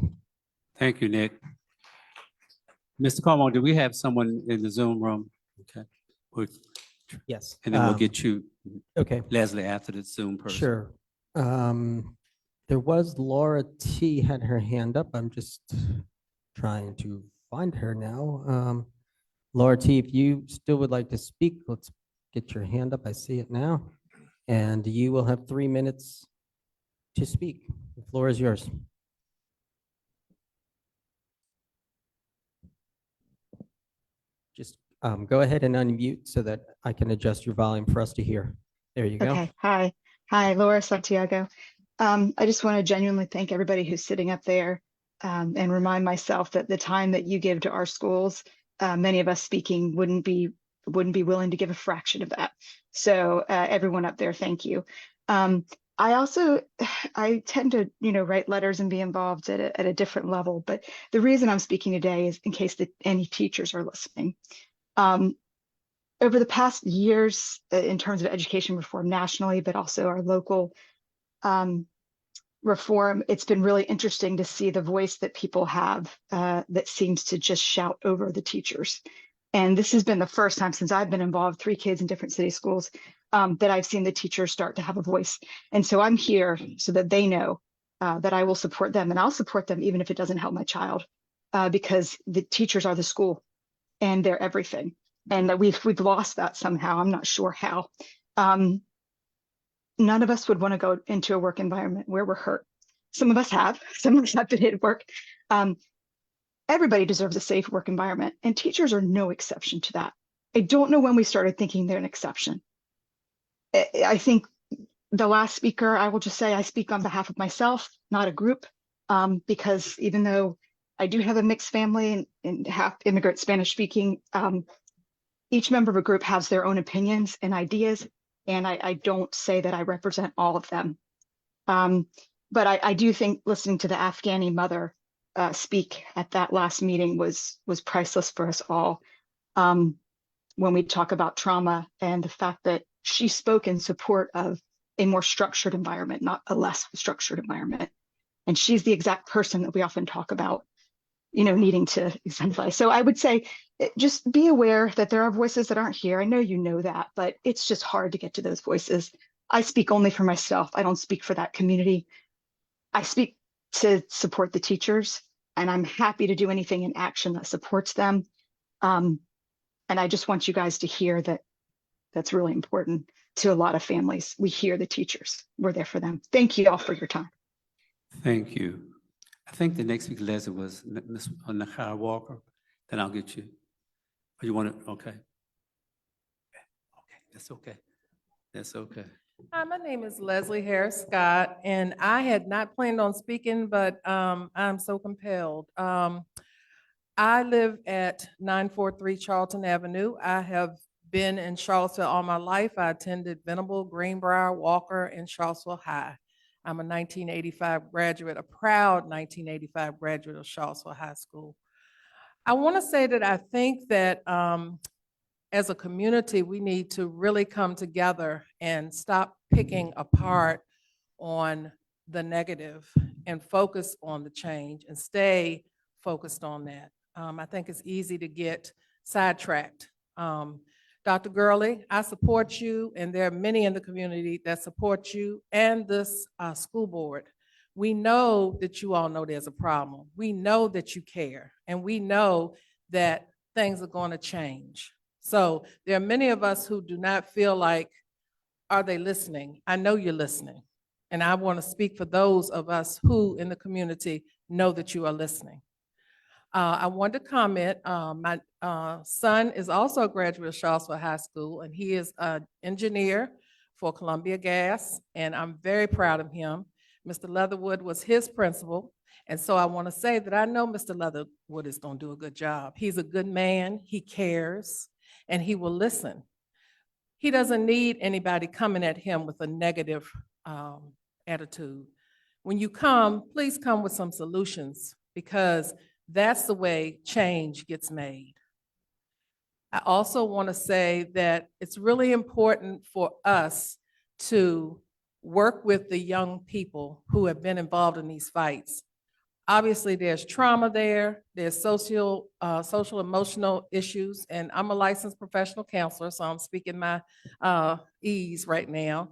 Thank you, Nick. Mr. Como, do we have someone in the Zoom room? Okay. Yes. And then we'll get you, Okay. Leslie, after the Zoom person. Sure. There was Laura T had her hand up. I'm just trying to find her now. Laura T, if you still would like to speak, let's get your hand up. I see it now. And you will have 3 minutes to speak. The floor is yours. Just go ahead and unmute so that I can adjust your volume for us to hear. There you go. Okay. Hi, Laura Santiago. I just want to genuinely thank everybody who's sitting up there and remind myself that the time that you give to our schools, many of us speaking wouldn't be willing to give a fraction of that. So everyone up there, thank you. I tend to, write letters and be involved at a different level. But the reason I'm speaking today is in case any teachers are listening. Over the past years, in terms of education reform nationally, but also our local reform, it's been really interesting to see the voice that people have that seems to just shout over the teachers. And this has been the first time since I've been involved, 3 kids in different city schools, that I've seen the teachers start to have a voice. And so I'm here so that they know that I will support them, and I'll support them even if it doesn't help my child, because the teachers are the school and they're everything. And that we've lost that somehow. I'm not sure how. none of us would want to go into a work environment where we're hurt. Some of us have, some of us have been at work. Everybody deserves a safe work environment, and teachers are no exception to that. I don't know when we started thinking they're an exception. I think the last speaker, I will just say I speak on behalf of myself, not a group, because even though I do have a mixed family and half immigrant Spanish speaking, each member of a group has their own opinions and ideas, and I don't say that I represent all of them. But I do think listening to the Afghani mother speak at that last meeting was priceless for us all. When we talk about trauma and the fact that she spoke in support of a more structured environment, not a less structured environment. And she's the exact person that we often talk about, needing to exemplify. So I would say, just be aware that there are voices that aren't here. I know you know that, but it's just hard to get to those voices. I speak only for myself. I don't speak for that community. I speak to support the teachers, and I'm happy to do anything in action that supports them. And I just want you guys to hear that that's really important to a lot of families. We hear the teachers. We're there for them. Thank you all for your time. Thank you. I think the next speaker, Leslie, was Ms. Nakar Walker. Then I'll get you. Oh, you want to? Okay. Okay, that's okay. That's okay. Hi, my name is Leslie Harris Scott, and I had not planned on speaking, but I'm so compelled. I live at 943 Charlton Avenue. I have been in Charlottesville all my life. I attended Venable, Greenbrier, Walker, and Charlottesville High. I'm a 1985 graduate, a proud 1985 graduate of Charlottesville High School. I want to say that I think that as a community, we need to really come together and stop picking apart on the negative and focus on the change and stay focused on that. I think it's easy to get sidetracked. Dr. Gurley, I support you, and there are many in the community that support you and this school board. We know that you all know there's a problem. We know that you care, and we know that things are going to change. So there are many of us who do not feel like, are they listening? I know you're listening. And I want to speak for those of us who in the community know that you are listening. I want to comment, my son is also a graduate of Charlottesville High School, and he is an engineer for Columbia Gas, and I'm very proud of him. Mr. Leatherwood was his principal, and so I want to say that I know Mr. Leatherwood is going to do a good job. He's a good man, he cares, and he will listen. He doesn't need anybody coming at him with a negative attitude. When you come, please come with some solutions, because that's the way change gets made. I also want to say that it's really important for us to work with the young people who have been involved in these fights. Obviously, there's trauma there, there's social emotional issues, and I'm a licensed professional counselor, so I'm speaking my ease right now.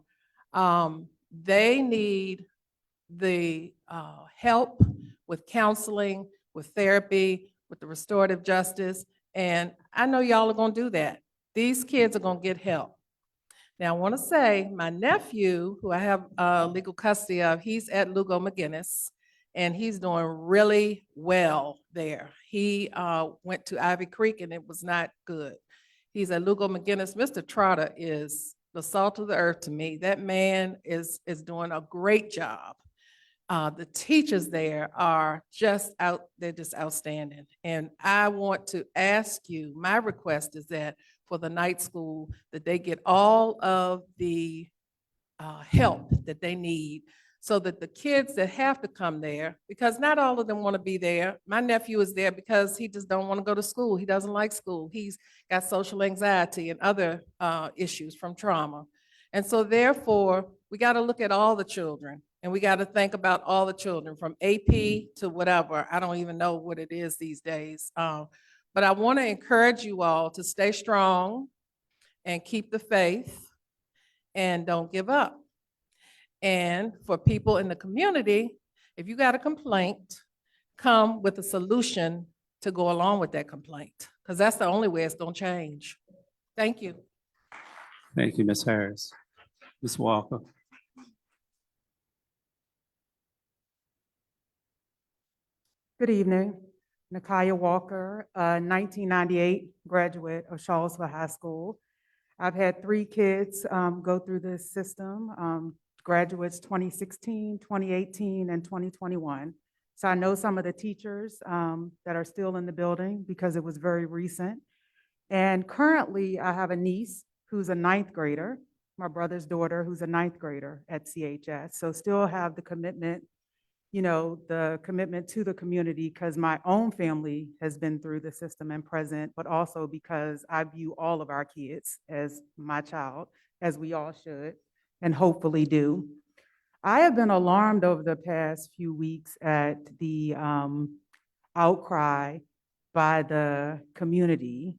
They need the help with counseling, with therapy, with the restorative justice, and I know y'all are gonna do that. These kids are gonna get help. Now, I wanna say, my nephew, who I have legal custody of, he's at Lugo McGinnis, and he's doing really well there. He went to Ivy Creek, and it was not good. He's at Lugo McGinnis. Mr. Trotter is the salt of the earth to me. That man is doing a great job. The teachers there are just they're just outstanding. And I want to ask you, my request is that for the night school, that they get all of the help that they need, so that the kids that have to come there, because not all of them want to be there. My nephew is there because he just don't want to go to school. He doesn't like school. He's got social anxiety and other issues from trauma. And so therefore, we got to look at all the children. And we got to think about all the children from AP to whatever. I don't even know what it is these days. But I want to encourage you all to stay strong and keep the faith and don't give up. And for people in the community, if you got a complaint, come with a solution to go along with that complaint, because that's the only way it's going to change. Thank you. Thank you, Ms. Harris. Ms. Walker. Good evening. Nakaya Walker, 1998 graduate of Charlottesville High School. I've had 3 kids go through this system, graduates 2016, 2018, and 2021. So I know some of the teachers that are still in the building because it was very recent. And currently, I have a niece who's a 9th grader, my brother's daughter who's a 9th grader at CHS. So still have the commitment, the commitment to the community because my own family has been through the system and present, but also because I view all of our kids as my child, as we all should, and hopefully do. I have been alarmed over the past few weeks at the outcry by the community.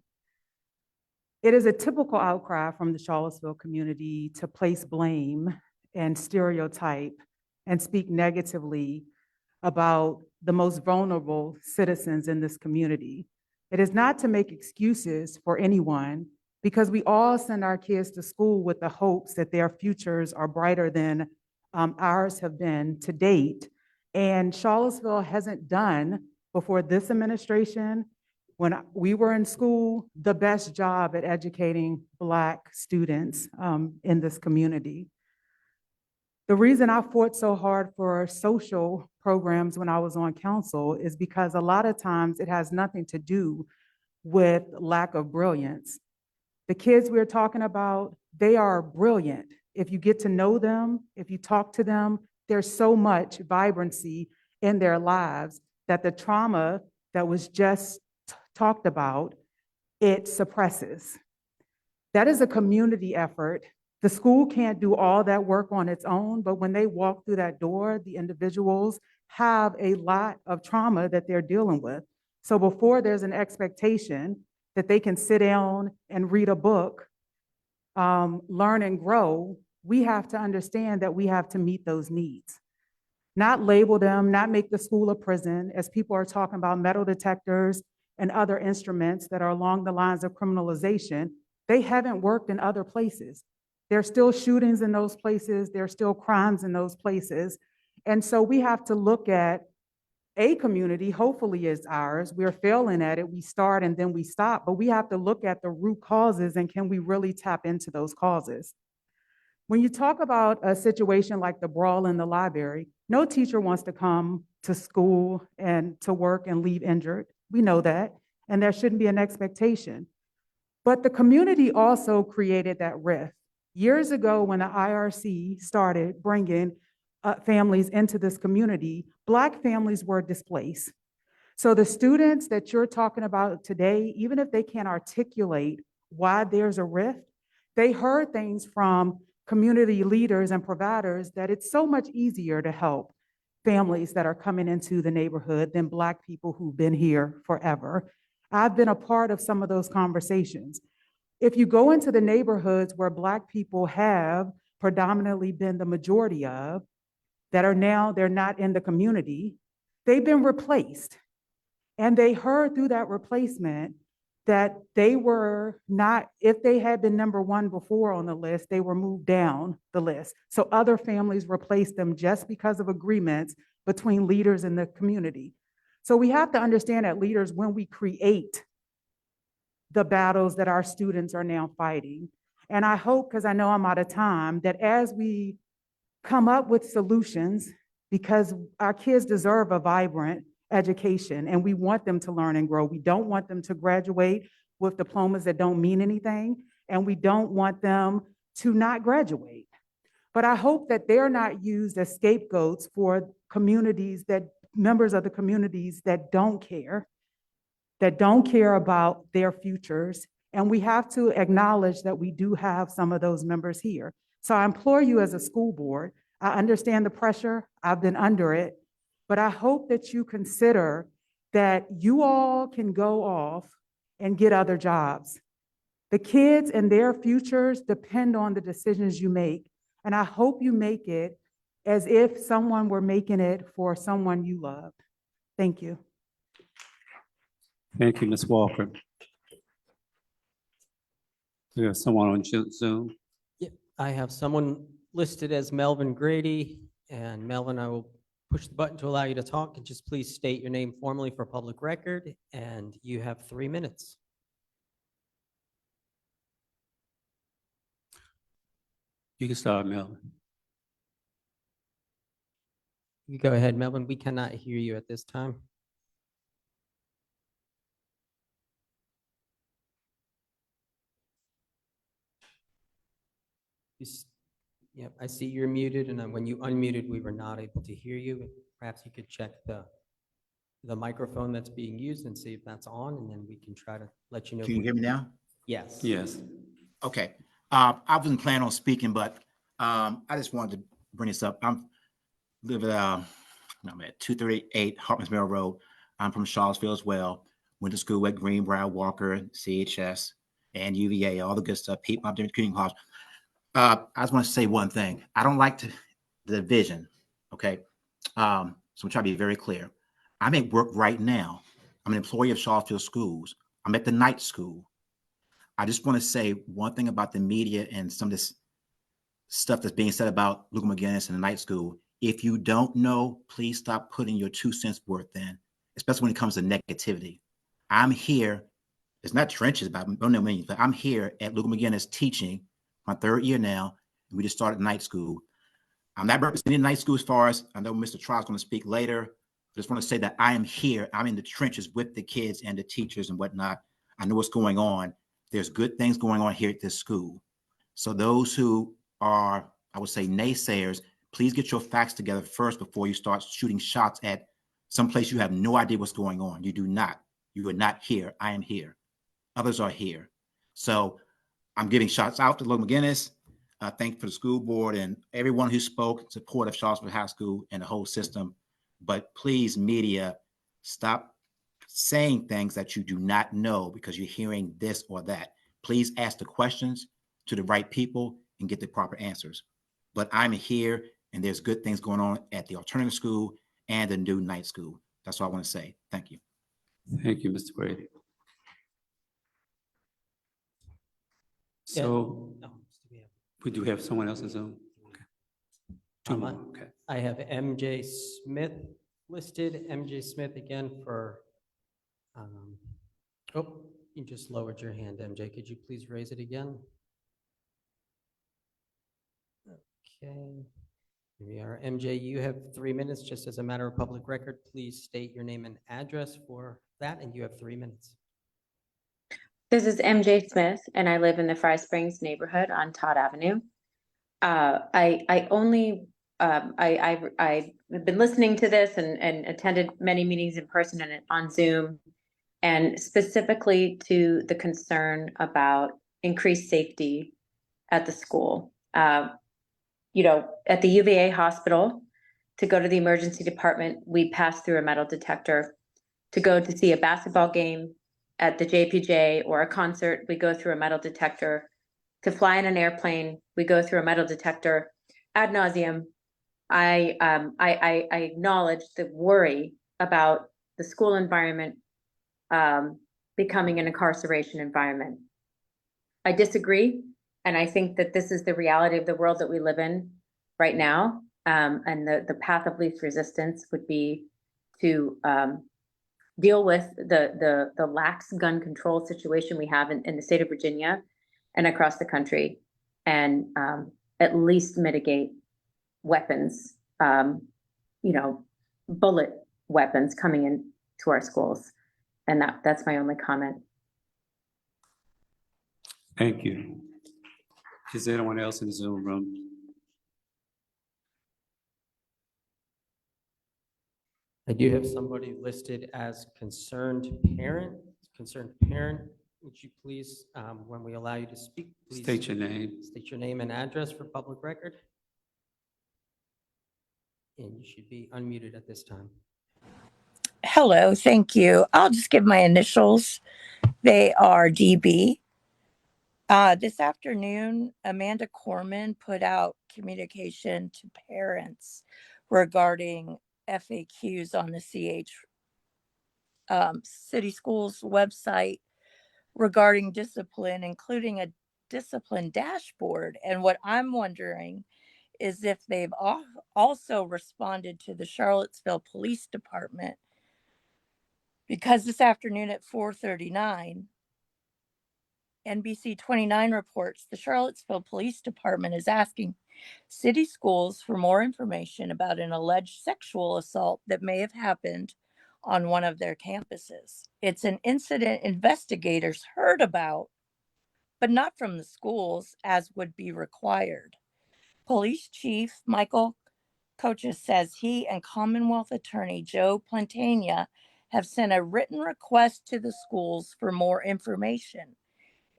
It is a typical outcry from the Charlottesville community to place blame and stereotype and speak negatively about the most vulnerable citizens in this community. It is not to make excuses for anyone because we all send our kids to school with the hopes that their futures are brighter than ours have been to date. And Charlottesville hasn't done, before this administration, when we were in school, the best job at educating Black students in this community. The reason I fought so hard for social programs when I was on council is because a lot of times it has nothing to do with lack of brilliance. The kids we're talking about, they are brilliant. If you get to know them, if you talk to them, there's so much vibrancy in their lives that the trauma that was just talked about, it suppresses. That is a community effort. The school can't do all that work on its own, but when they walk through that door, the individuals have a lot of trauma that they're dealing with. So before there's an expectation that they can sit down and read a book, learn and grow, we have to understand that we have to meet those needs. Not label them, not make the school a prison, as people are talking about metal detectors and other instruments that are along the lines of criminalization. They haven't worked in other places. There's still shootings in those places. There's still crimes in those places. And so we have to look at a community, hopefully is ours. We're failing at it. We start and then we stop, but we have to look at the root causes and can we really tap into those causes? When you talk about a situation like the brawl in the library, no teacher wants to come to school and to work and leave injured. We know that, and there shouldn't be an expectation. But the community also created that rift. Years ago, when the IRC started bringing families into this community, Black families were displaced. So the students that you're talking about today, even if they can't articulate why there's a rift, they heard things from community leaders and providers that it's so much easier to help families that are coming into the neighborhood than Black people who've been here forever. I've been a part of some of those conversations. If you go into the neighborhoods where Black people have predominantly been the majority of, that are now, they're not in the community, they've been replaced. And they heard through that replacement that they were not, if they had been number 1 before on the list, they were moved down the list. So other families replaced them just because of agreements between leaders in the community. So we have to understand that leaders, when we create the battles that our students are now fighting. And I hope, because I know I'm out of time, that as we come up with solutions, because our kids deserve a vibrant education and we want them to learn and grow. We don't want them to graduate with diplomas that don't mean anything, and we don't want them to not graduate. But I hope that they're not used as scapegoats for communities that, members of the communities that don't care about their futures. And we have to acknowledge that we do have some of those members here. So I implore you as a school board, I understand the pressure, I've been under it, but I hope that you consider that you all can go off and get other jobs. The kids and their futures depend on the decisions you make. And I hope you make it as if someone were making it for someone you love. Thank you. Thank you, Ms. Walker. We have someone on Zoom. Yeah, I have someone listed as Melvin Grady, and Melvin, I will push the button to allow you to talk, and just please state your name formally for public record, and you have 3 minutes. You can start, Melvin. You go ahead, Melvin. We cannot hear you at this time. Yep, I see you're muted, and then when you unmuted, we were not able to hear you. Perhaps you could check the microphone that's being used and see if that's on, and then we can try to let you know. Can you hear me now? Yes. Yes. Okay. I wasn't planning on speaking, but I just wanted to bring this up. I'm at 238 Hartman's Mill Road. I'm from Charlottesville as well. Went to school at Greenbrier, Walker, CHS, and UVA, all the good stuff. Pete, my different community college. I just want to say one thing. I don't like the division. Okay. So I'm trying to be very clear. I'm at work right now. I'm an employee of Charlottesville Schools. I'm at the night school. I just want to say one thing about the media and some of this stuff that's being said about Luke McGinnis and the night school. If you don't know, please stop putting your 2 cents worth in, especially when it comes to negativity. I'm here. It's not trenches about, don't know me, but I'm here at Luke McGinnis teaching my 3rd year now, and we just started night school. I'm not representing night school as far as, I know Mr. Trott's going to speak later. I just want to say that I am here. I'm in the trenches with the kids and the teachers and whatnot. I know what's going on. There's good things going on here at this school. So those who are, I would say, naysayers, please get your facts together first before you start shooting shots at some place you have no idea what's going on. You do not. You are not here. I am here. Others are here. So I'm giving shots out to Luke McGinnis. Thank you for the school board and everyone who spoke in support of Charlottesville High School and the whole system. But please, media, stop saying things that you do not know because you're hearing this or that. Please ask the questions to the right people and get the proper answers. But I'm here, and there's good things going on at the alternative school and the new night school. That's all I want to say. Thank you. Thank you, Mr. Brady. So we do have someone else in Zoom. Okay. Two more. Okay. I have MJ Smith listed. MJ Smith again for, you just lowered your hand, MJ. Could you please raise it again? Okay. Here we are. MJ, you have 3 minutes. Just as a matter of public record, please state your name and address for that, and you have 3 minutes. This is MJ Smith, and I live in the Fry Springs neighborhood on Todd Avenue. I've been listening to this and attended many meetings in person and on Zoom, and specifically to the concern about increased safety at the school. At the UVA hospital, to go to the emergency department, we pass through a metal detector. To go to see a basketball game at the JPJ or a concert, we go through a metal detector. To fly in an airplane, we go through a metal detector ad nauseum. I acknowledge the worry about the school environment becoming an incarceration environment. I disagree, and I think that this is the reality of the world that we live in right now. And the path of least resistance would be to deal with the lax gun control situation we have in the state of Virginia and across the country, and at least mitigate weapons, bullet weapons coming into our schools. And that's my only comment. Thank you. Is there anyone else in the Zoom room? I do have somebody listed as concerned parent. Concerned parent, would you please, when we allow you to speak, please State your name. State your name and address for public record. And you should be unmuted at this time. Hello, thank you. I'll just give my initials. They are DB. This afternoon, Amanda Corman put out communication to parents regarding FAQs on the CH City Schools website regarding discipline, including a discipline dashboard. And what I'm wondering is if they've also responded to the Charlottesville Police Department, because this afternoon at 4:39, NBC 29 reports the Charlottesville Police Department is asking city schools for more information about an alleged sexual assault that may have happened on one of their campuses. It's an incident investigators heard about, but not from the schools as would be required. Police Chief Michael Coaches says he and Commonwealth Attorney Joe Plantania have sent a written request to the schools for more information.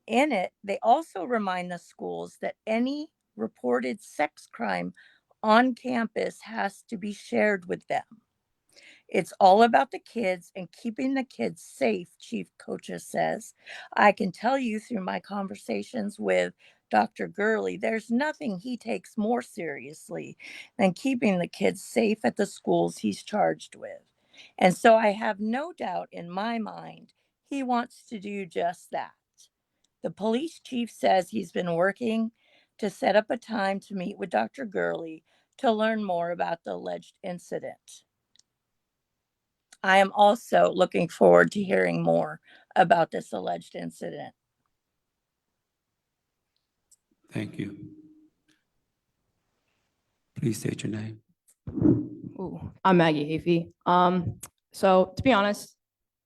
In it, they also remind the schools that any reported sex crime on campus has to be shared with them. It's all about the kids and keeping the kids safe, Chief Coaches says. I can tell you through my conversations with Dr. Gurley, there's nothing he takes more seriously than keeping the kids safe at the schools he's charged with. And so I have no doubt in my mind he wants to do just that. The police chief says he's been working to set up a time to meet with Dr. Gurley to learn more about the alleged incident. I am also looking forward to hearing more about this alleged incident. Thank you. Please state your name. Ooh, I'm Maggie Hafey. So to be honest,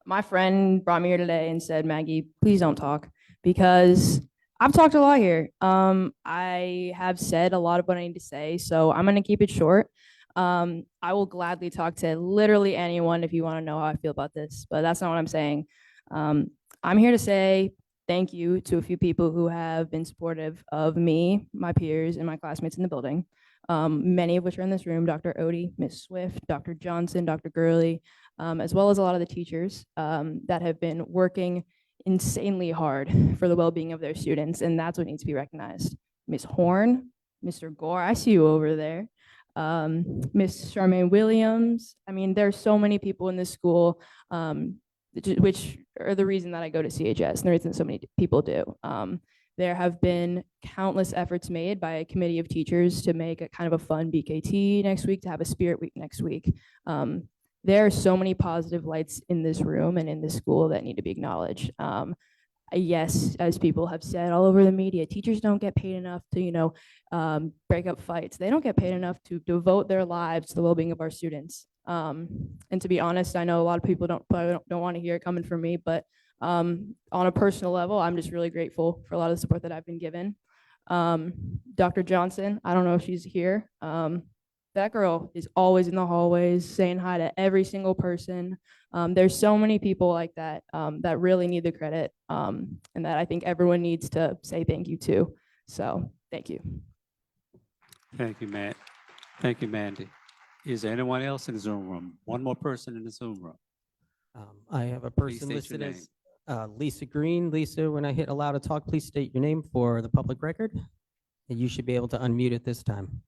my friend brought me here today and said, Maggie, please don't talk, because I've talked a lot here. I have said a lot of what I need to say, so I'm going to keep it short. I will gladly talk to literally anyone if you want to know how I feel about this, but that's not what I'm saying. I'm here to say thank you to a few people who have been supportive of me, my peers, and my classmates in the building. Many of which are in this room: Dr. Odie, Ms. Swift, Dr. Johnson, Dr. Gurley, as well as a lot of the teachers that have been working insanely hard for the well-being of their students, and that's what needs to be recognized. Ms. Horn, Mr. Gore, I see you over there. Miss Charmaine Williams. I mean, there's so many people in this school, which are the reason that I go to CHS and the reason so many people do. There have been countless efforts made by a committee of teachers to make a kind of a fun BKT next week, to have a spirit week next week. There are so many positive lights in this room and in this school that need to be acknowledged. Yes, as people have said all over the media, teachers don't get paid enough to, break up fights. They don't get paid enough to devote their lives to the well-being of our students. And to be honest, I know a lot of people don't want to hear it coming from me, but on a personal level, I'm just really grateful for a lot of the support that I've been given. Dr. Johnson, I don't know if she's here. That girl is always in the hallways saying hi to every single person. There's so many people like that that really need the credit, and that I think everyone needs to say thank you to. So thank you. Thank you, Matt. Thank you, Mandy. Is there anyone else in the Zoom room? One more person in the Zoom room. I have a Please person state your listed as Lisa Green. Lisa, when I hit allow to talk, please state your name for the public record. And you should be able to unmute at this time.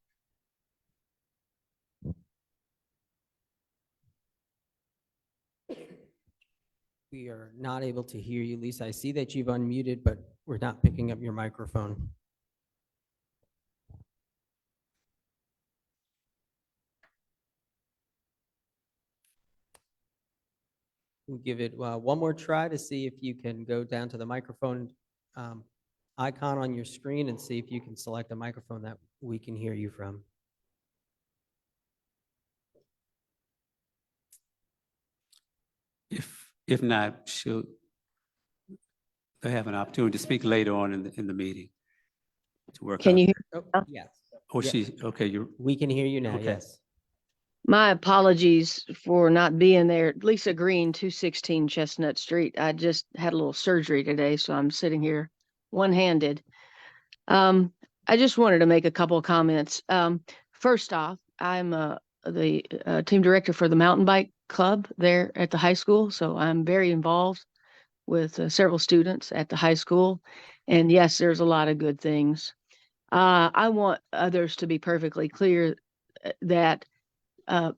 We are not able to hear you, Lisa. I see that you've unmuted, but we're not picking up your microphone. We'll give it one more try to see if you can go down to the microphone icon on your screen and see if you can select a microphone that we can hear you from. If not, they have an opportunity to speak later on in the meeting to work. Can you out. hear? Yes. Oh, Yes. okay. We can hear you now, Okay. yes. My apologies for not being there. Lisa Green, 216 Chestnut Street. I just had a little surgery today, so I'm sitting here one-handed. I just wanted to make a couple of comments. First off, I'm the team director for the mountain bike club there at the high school, so I'm very involved with several students at the high school. And yes, there's a lot of good things. I want others to be perfectly clear that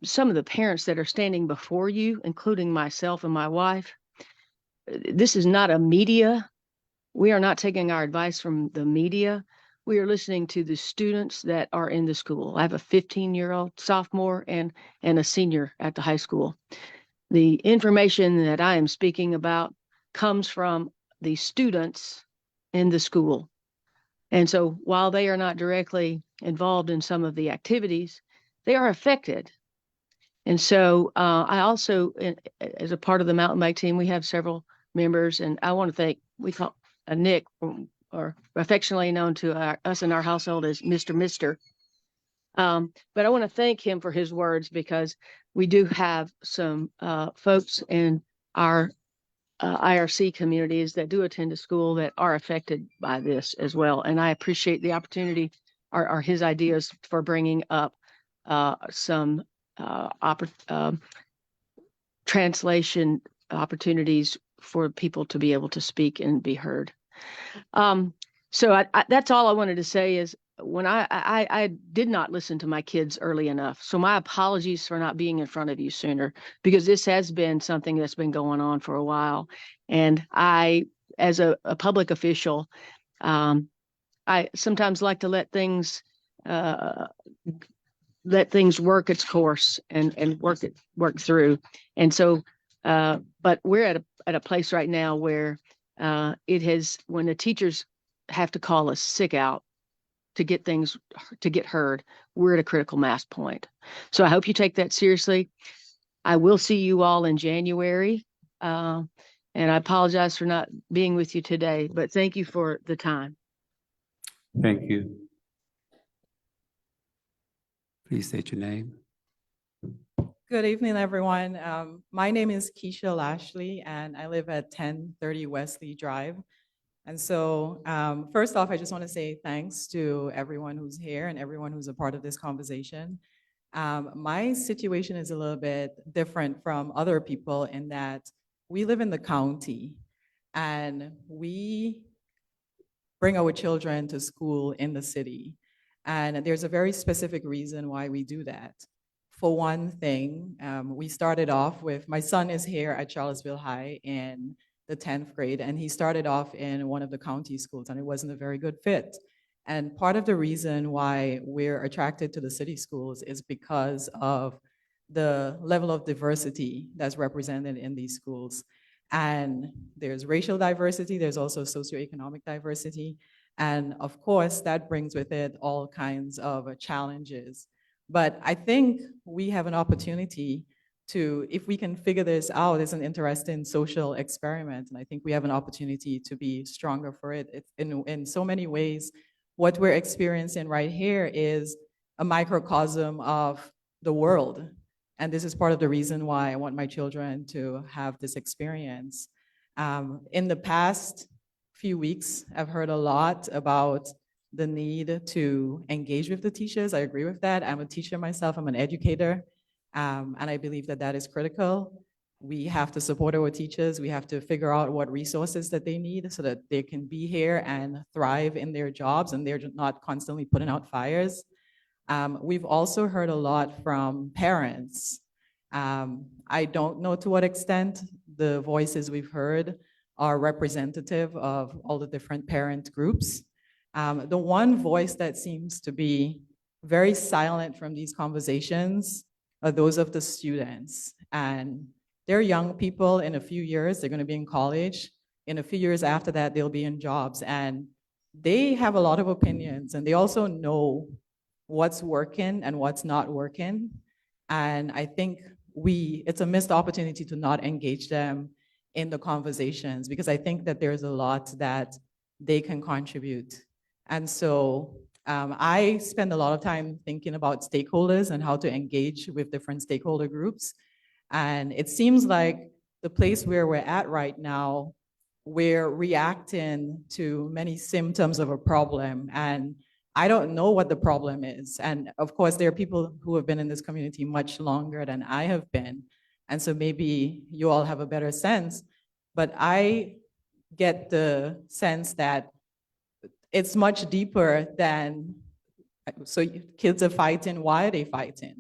some of the parents that are standing before you, including myself and my wife, this is not a media. We are not taking our advice from the media. we are listening to the students that are in the school. I have a 15-year-old sophomore and a senior at the high school. The information that I am speaking about comes from the students in the school. And so while they are not directly involved in some of the activities, they are affected. And so I also, as a part of the mountain bike team, we have several members, and I want to thank, we call Nick, or affectionately known to us in our household as Mr. Mister. But I want to thank him for his words, because we do have some folks in our IRC communities that do attend a school that are affected by this as well. And I appreciate the opportunity, or his ideas for bringing up some translation opportunities for people to be able to speak and be heard. So that's all I wanted to say is, when I did not listen to my kids early enough. So my apologies for not being in front of you sooner, because this has been something that's been going on for a while. And I, as a public official, I sometimes like to let things work its course and work through. And so, but we're at a place right now where when the teachers have to call us sick out to get heard, we're at a critical mass point. So I hope you take that seriously. I will see you all in January. And I apologize for not being with you today, but thank you for the time. Thank you. Please state your name. Good evening, everyone. My name is Keisha Lashley, and I live at 1030 Wesley Drive. And so first off, I just want to say thanks to everyone who's here and everyone who's a part of this conversation. My situation is a little bit different from other people in that we live in the county and we bring our children to school in the city. And there's a very specific reason why we do that. For one thing, we started off with, my son is here at Charlottesville High in the 10th grade, and he started off in one of the county schools, and it wasn't a very good fit. And part of the reason why we're attracted to the city schools is because of the level of diversity that's represented in these schools. And there's racial diversity, there's also socioeconomic diversity. And of course, that brings with it all kinds of challenges. But I think we have an opportunity to, if we can figure this out, it's an interesting social experiment. And I think we have an opportunity to be stronger for it. It's in so many ways, what we're experiencing right here is a microcosm of the world. And this is part of the reason why I want my children to have this experience. In the past few weeks, I've heard a lot about the need to engage with the teachers. I agree with that. I'm a teacher myself, I'm an educator. And I believe that that is critical. We have to support our teachers. We have to figure out what resources that they need so that they can be here and thrive in their jobs and they're not constantly putting out fires. We've also heard a lot from parents. I don't know to what extent the voices we've heard are representative of all the different parent groups. The one voice that seems to be very silent from these conversations are those of the students. And they're young people. In a few years, they're going to be in college. In a few years after that, they'll be in jobs. And they have a lot of opinions, and they also know what's working and what's not working. And I think it's a missed opportunity to not engage them in the conversations, because I think that there's a lot that they can contribute. And so I spend a lot of time thinking about stakeholders and how to engage with different stakeholder groups. And it seems like the place where we're at right now, we're reacting to many symptoms of a problem. And I don't know what the problem is. And of course, there are people who have been in this community much longer than I have been. And so maybe you all have a better sense. But I get the sense that it's much deeper than, so kids are fighting, why are they fighting?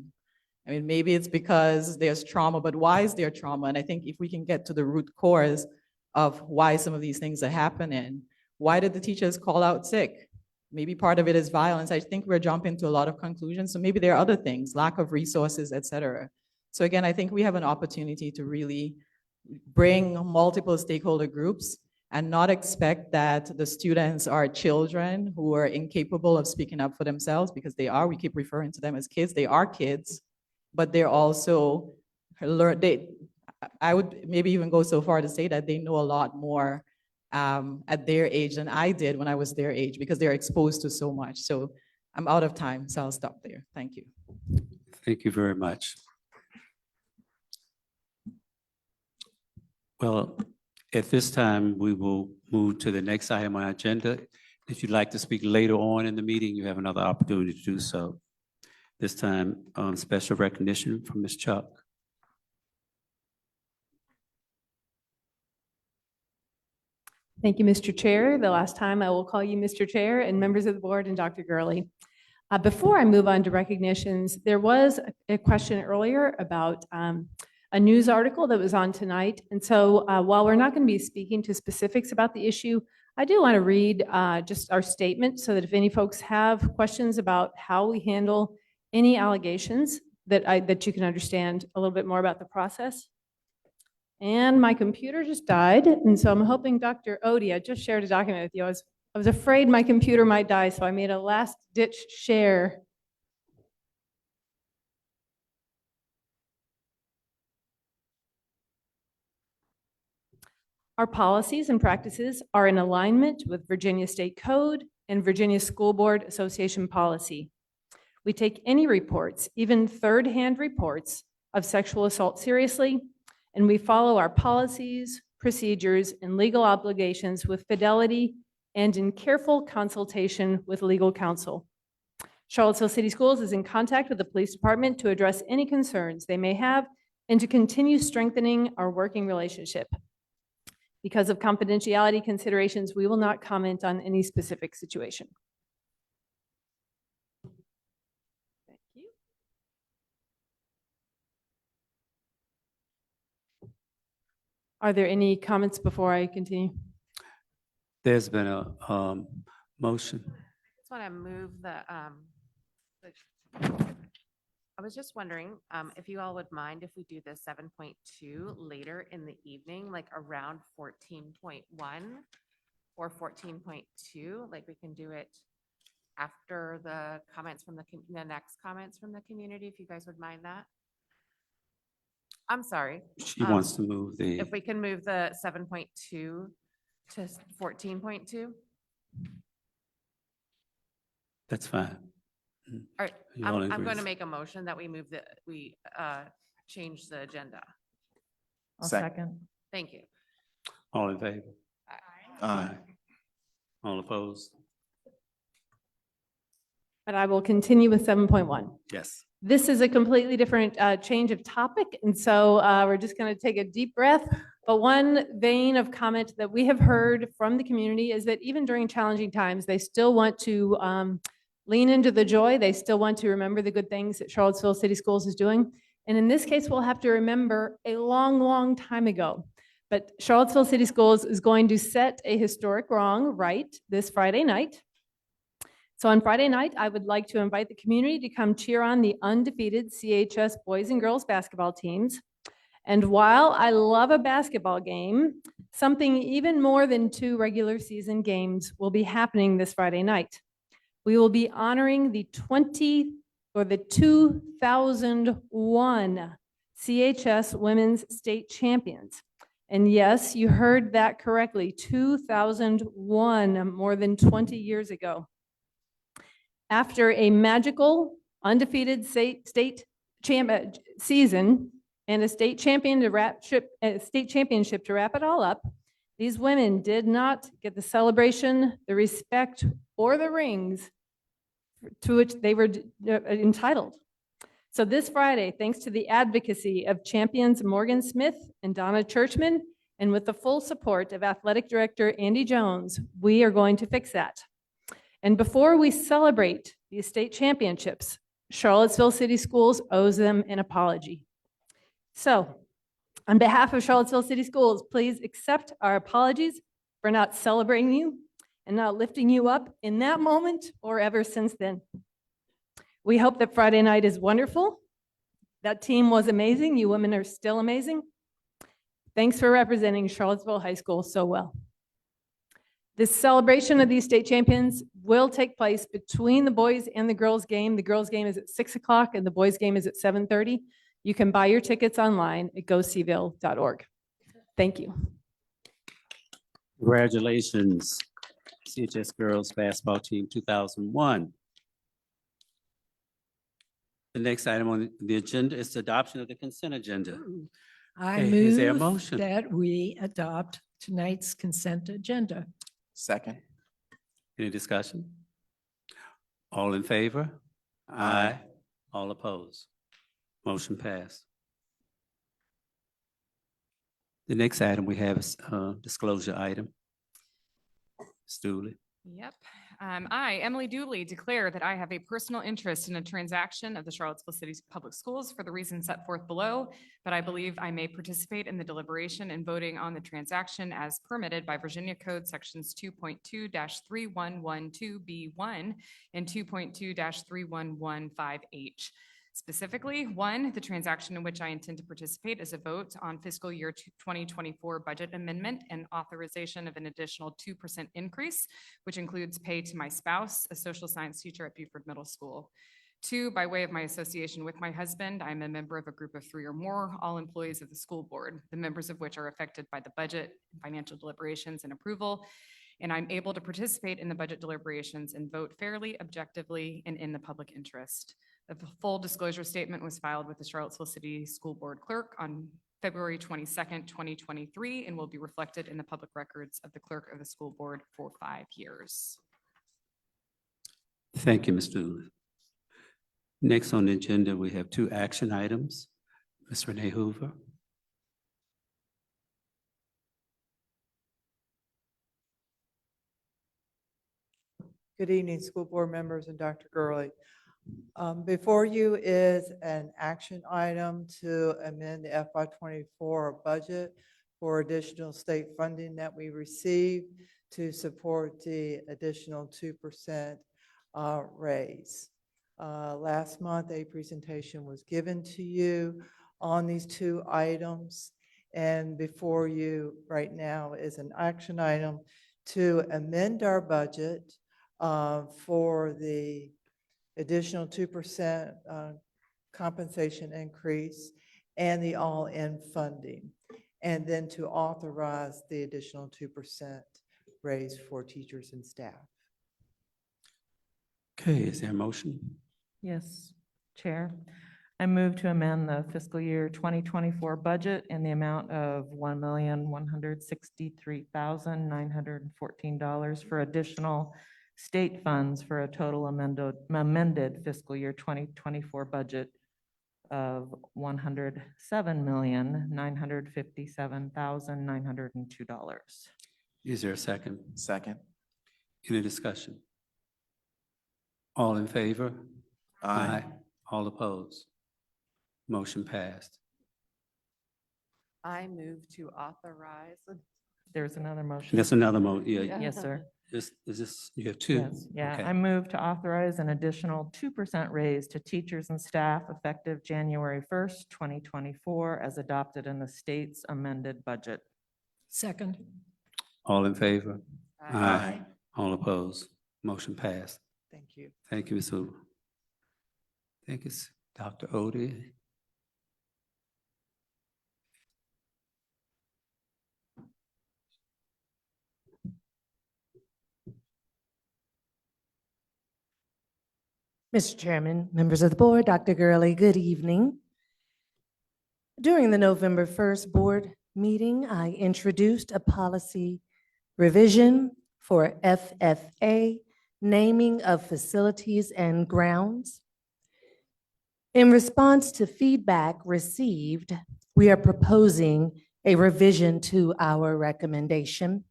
I mean, maybe it's because there's trauma, but why is there trauma? And I think if we can get to the root cause of why some of these things are happening, why did the teachers call out sick? Maybe part of it is violence. I think we're jumping to a lot of conclusions. So maybe there are other things, lack of resources, et cetera. So again, I think we have an opportunity to really bring multiple stakeholder groups and not expect that the students are children who are incapable of speaking up for themselves, because they are. We keep referring to them as kids. They are kids, but they're also I would maybe even go so far to say that they know a lot more at their age than I did when I was their age, because they're exposed to so much. So I'm out of time, so I'll stop there. Thank you. Thank you very much. Well, at this time, we will move to the next item on our agenda. If you'd like to speak later on in the meeting, you have another opportunity to do so. This time, special recognition from Ms. Chuck. Thank you, Mr. Chair. The last time I will call you Mr. Chair and members of the board and Dr. Gurley. Before I move on to recognitions, there was a question earlier about a news article that was on tonight. And so while we're not going to be speaking to specifics about the issue, I do want to read just our statement so that if any folks have questions about how we handle any allegations, that you can understand a little bit more about the process. And my computer just died, and so I'm hoping Dr. Odie, I just shared a document with you. I was afraid my computer might die, so I made a last-ditch share. Our policies and practices are in alignment with Virginia State Code and Virginia School Board Association policy. We take any reports, even third-hand reports, of sexual assault seriously, and we follow our policies, procedures, and legal obligations with fidelity and in careful consultation with legal counsel. Charlottesville City Schools is in contact with the police department to address any concerns they may have and to continue strengthening our working relationship. Because of confidentiality considerations, we will not comment on any specific situation. Thank you. Are there any comments before I continue? There's been a motion. I just want to move I was just wondering if you all would mind if we do the 7.2 later in the evening, like around 14.1 or 14.2, like we can do it after the comments from the next comments from the community, if you guys would mind that. I'm sorry. She wants to move the. If we can move the 7.2 to 14.2. That's fine. All right, You all I'm agree? going to make a motion that we change the agenda. I'll Second. second. Thank you. All in favor? Aye. All opposed? But I will continue with 7.1. Yes. This is a completely different change of topic, and so we're just going to take a deep breath. But one vein of comment that we have heard from the community is that even during challenging times, they still want to lean into the joy. They still want to remember the good things that Charlottesville City Schools is doing. And in this case, we'll have to remember a long, long time ago. But Charlottesville City Schools is going to set a historic wrong right this Friday night. So on Friday night, I would like to invite the community to come cheer on the undefeated CHS boys and girls basketball teams. And while I love a basketball game, something even more than 2 regular season games will be happening this Friday night. We will be honoring the 2001 CHS Women's State Champions. And yes, you heard that correctly, 2001, more than 20 years ago. After a magical, undefeated state season and a state championship to wrap it all up, these women did not get the celebration, the respect, or the rings to which they were entitled. So this Friday, thanks to the advocacy of champions Morgan Smith and Donna Churchman, and with the full support of Athletic Director Andy Jones, we are going to fix that. And before we celebrate the state championships, Charlottesville City Schools owes them an apology. So, on behalf of Charlottesville City Schools, please accept our apologies for not celebrating you and not lifting you up in that moment or ever since then. We hope that Friday night is wonderful. That team was amazing. You women are still amazing. Thanks for representing Charlottesville High School so well. This celebration of these state champions will take place between the boys and the girls game. The girls game is at 6 o'clock and the boys game is at 7:30. You can buy your tickets online at gocville.org. Thank you. Congratulations, CHS Girls Basketball Team 2001. The next item on the agenda is the adoption of the consent agenda. I Okay, is there a move motion? that we adopt tonight's consent agenda. Second. Any discussion? All in favor? Aye. All opposed? Motion passed. The next item we have is disclosure item. Ms. Dooley. Yep. I, Emily Dooley, declare that I have a personal interest in a transaction of the Charlottesville City Public Schools for the reasons set forth below, but I believe I may participate in the deliberation and voting on the transaction as permitted by Virginia Code Sections 2.2-3112B1 and 2.2-3115H. Specifically, 1, the transaction in which I intend to participate is a vote on fiscal year 2024 budget amendment and authorization of an additional 2% increase, which includes pay to my spouse, a social science teacher at Buford Middle School. 2, by way of my association with my husband, I'm a member of a group of 3 or more, all employees of the school board, the members of which are affected by the budget, financial deliberations, and approval. And I'm able to participate in the budget deliberations and vote fairly, objectively, and in the public interest. A full disclosure statement was filed with the Charlottesville City School Board Clerk on February 22nd, 2023, and will be reflected in the public records of the Clerk of the School Board for 5 years. Thank you, Ms. Dooley. Next on the agenda, we have 2 action items. Ms. Renee Hoover. Good evening, school board members and Dr. Gurley. Before you is an action item to amend the FY24 budget for additional state funding that we received to support the additional 2% raise. Last month, a presentation was given to you on these 2 items. And before you right now is an action item to amend our budget for the additional 2% compensation increase and the all-in funding, and then to authorize the additional 2% raise for teachers and staff. Okay, is there a motion? Yes, Chair. I move to amend the fiscal year 2024 budget in the amount of $1,163,914 for additional state funds for a total amended fiscal year 2024 budget of $107,957,902. Is there a second? Second. Any discussion? All in favor? Aye. All opposed? Motion passed. I move to authorize. There's another motion. That's another yeah. Yes, sir. Is this, you have 2? Yes, yeah, Okay. I move to authorize an additional 2% raise to teachers and staff effective January 1st, 2024, as adopted in the state's amended budget. Second. All in favor? Aye. All opposed? Motion passed. Thank you. Thank you, Ms. Hoover. I think it's Dr. Odie. Mr. Chairman, members of the board, Dr. Gurley, good evening. During the November 1st board meeting, I introduced a policy revision for FFA, naming of facilities and grounds. In response to feedback received, we are proposing a revision to our recommendation.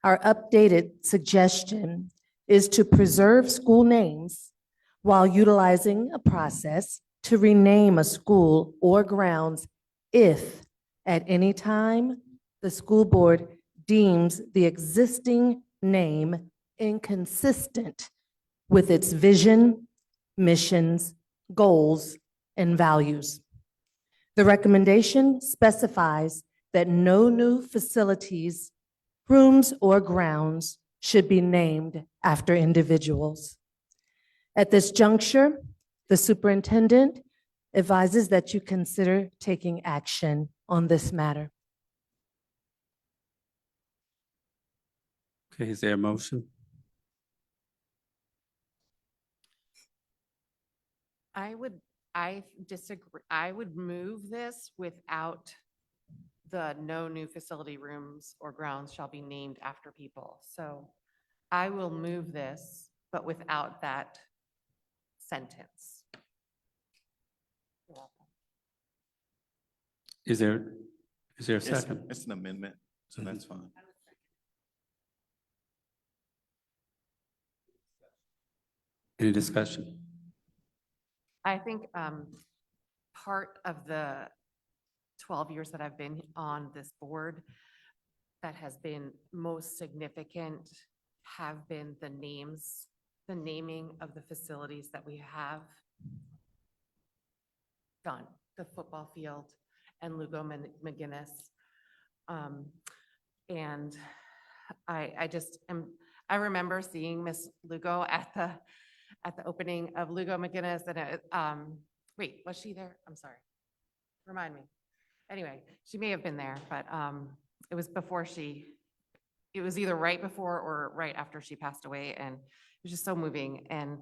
Our updated suggestion is to preserve school names while utilizing a process to rename a school or grounds if at any time the school board deems the existing name and consistent with its vision, missions, goals, and values. The recommendation specifies that no new facilities, rooms, or grounds should be named after individuals. At this juncture, the superintendent advises that you consider taking action on this matter. Okay, is there a motion? I disagree. I would move this without the no new facility, rooms, or grounds shall be named after people. So I will move this, but without that sentence. You're welcome. Is there a second? It's an amendment, so that's fine. Any discussion? I think part of the 12 years that I've been on this board that has been most significant have been the naming of the facilities that we have done, the football field and Lugo McGinnis. And I remember seeing Miss Lugo at the opening of Lugo McGinnis, and wait, was she there? I'm sorry. Remind me. Anyway, she may have been there, but it was before it was either right before or right after she passed away, and it was just so moving. And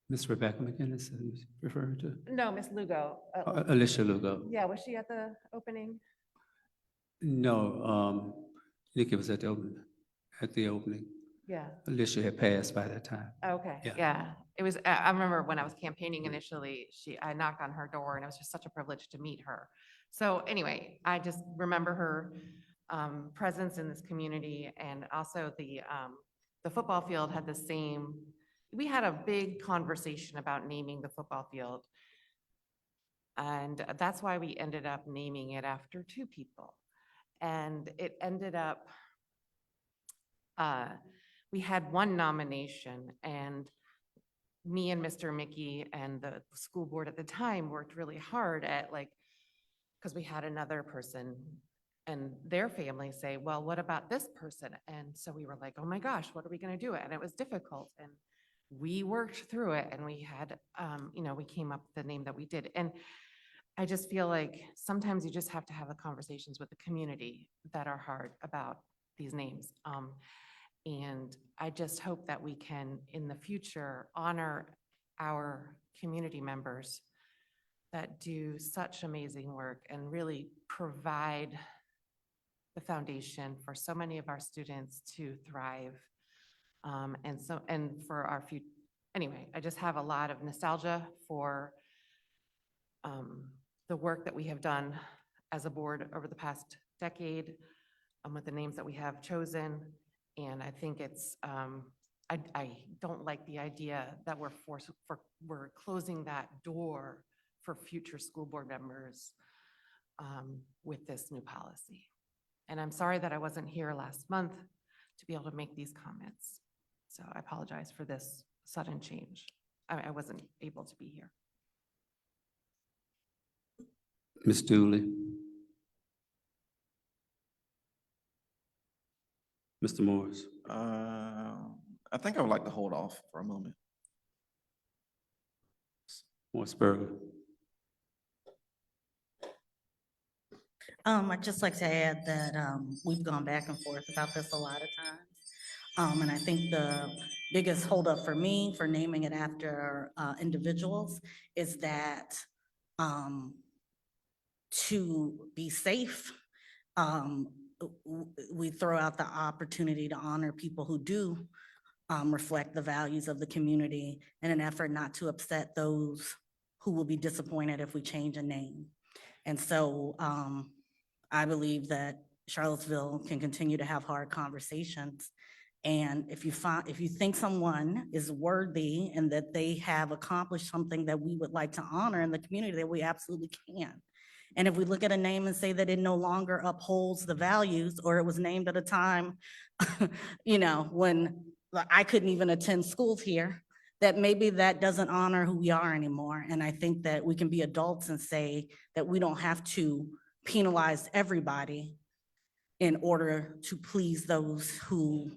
Miss Rebecca McGinnis is referring to? no, Miss Lugo. Alicia Lugo. Yeah, was she at the opening? No, Nikki was at the opening. Yeah. Alicia had passed by that time. Okay, Yeah. yeah. It was, I remember when I was campaigning initially, I knocked on her door and it was just such a privilege to meet her. So anyway, I just remember her presence in this community, and also the football field had the same, we had a big conversation about naming the football field. And that's why we ended up naming it after two people. And it ended up, we had one nomination, and me and Mr. Mickey and the school board at the time worked really hard at because we had another person and their family say, well, what about this person? And so we were like, oh my gosh, what are we going to do? And it was difficult. And we worked through it, and we had, we came up with the name that we did. And I just feel like sometimes you just have to have the conversations with the community that are hard about these names. And I just hope that we can, in the future, honor our community members that do such amazing work and really provide the foundation for so many of our students to thrive. And for our future, anyway, I just have a lot of nostalgia for the work that we have done as a board over the past decade with the names that we have chosen. And I think it's, I don't like the idea that we're closing that door for future school board members with this new policy. And I'm sorry that I wasn't here last month to be able to make these comments. So I apologize for this sudden change. I wasn't able to be here. Ms. Dooley. Mr. Morris. I think I would like to hold off for a moment. Morrisburger. I'd just like to add that we've gone back and forth about this a lot of times. And I think the biggest holdup for me for naming it after individuals is that to be safe, we throw out the opportunity to honor people who do reflect the values of the community in an effort not to upset those who will be disappointed if we change a name. And so I believe that Charlottesville can continue to have hard conversations. And if you think someone is worthy and that they have accomplished something that we would like to honor in the community, that we absolutely can. And if we look at a name and say that it no longer upholds the values, or it was named at a time, when I couldn't even attend schools here, that maybe that doesn't honor who we are anymore. And I think that we can be adults and say that we don't have to penalize everybody in order to please those who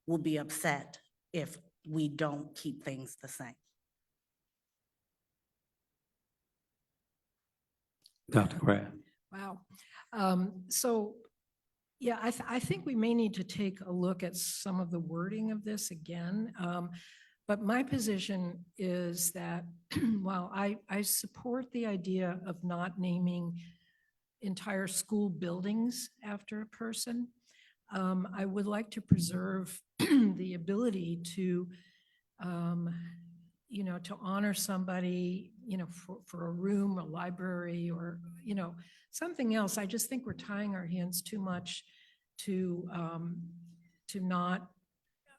will be upset if we don't keep things the same. Dr. Kraft. Wow. So, yeah, I think we may need to take a look at some of the wording of this again. But my position is that while I support the idea of not naming entire school buildings after a person, I would like to preserve the ability to, to honor somebody, for a room, a library, or, something else. I just think we're tying our hands too much to not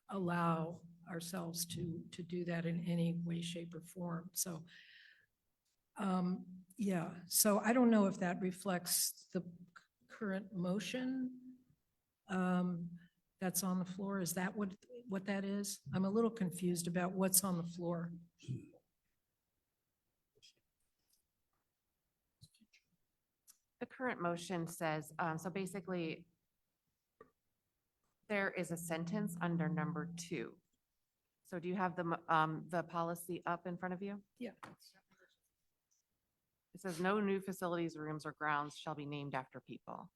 allow ourselves to do that in any way, shape, or form. So, yeah, so I don't know if that reflects the current motion that's on the floor. Is that what that is? I'm a little confused about what's on the floor. The current motion says, so basically, there is a sentence under number 2. So do you have the policy up in front of you? Yeah. It says no new facilities, rooms, or grounds shall be named after people.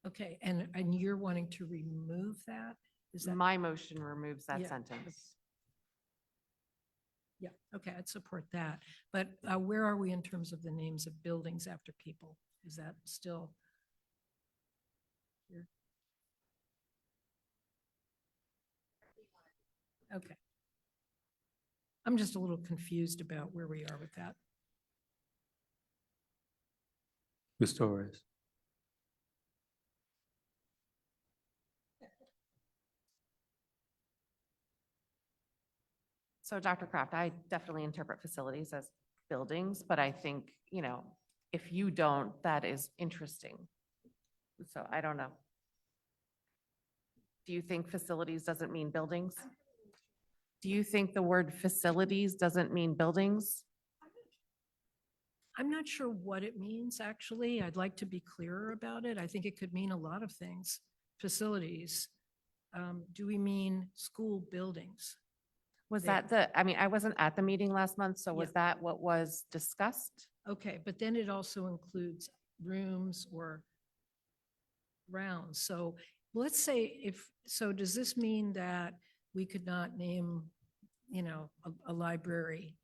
Okay, and you're wanting to remove that? Is that? My motion removes that Yeah. sentence. Yeah, okay, I'd support that. But where are we in terms of the names of buildings after people? Is that still here? Okay. I'm just a little confused about where we are with that. Ms. Torres. So Dr. Kraft, I definitely interpret facilities as buildings, but I think, if you don't, that is interesting. So I don't know. Do you think facilities doesn't mean buildings? Do you think the word facilities doesn't mean buildings? I'm not sure what it means, actually. I'd like to be clearer about it. I think it could mean a lot of things. Facilities. Do we mean school buildings? Was There. that I wasn't at the meeting last month, so was Yeah. that what was discussed? Okay, but then it also includes rooms or grounds. So let's say so does this mean that we could not name, a library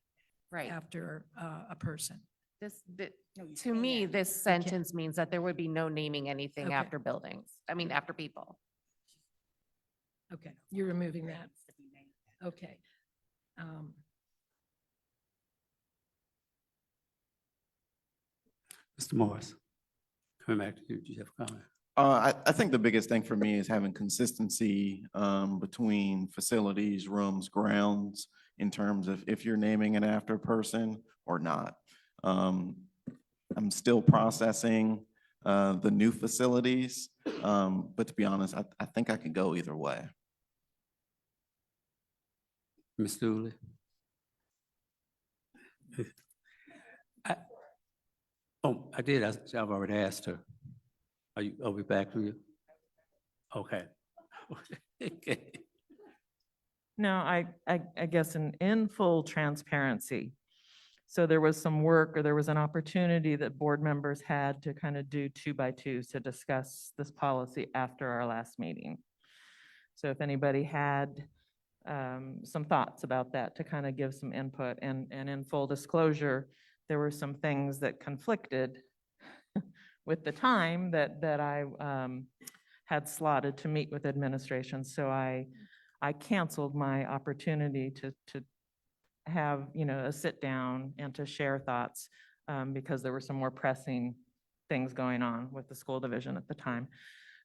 Right. after a person? To me, this sentence means that there would be no naming anything Okay. after buildings. After people. Okay, you're removing that. Okay. Mr. Morris, coming back to you, do you have a comment? I think the biggest thing for me is having consistency between facilities, rooms, grounds, in terms of if you're naming it after a person or not. I'm still processing the new facilities, but to be honest, I think I could go either way. Ms. Dooley? I did. I've already asked her. Are we back to you? Okay. Okay. No, I guess in full transparency. So there was some work, or there was an opportunity that board members had to kind of do 2x2s to discuss this policy after our last meeting. So if anybody had some thoughts about that, to kind of give some input, and in full disclosure, there were some things that conflicted with the time that I had slotted to meet with administration. So I canceled my opportunity to have, a sit down and to share thoughts because there were some more pressing things going on with the school division at the time.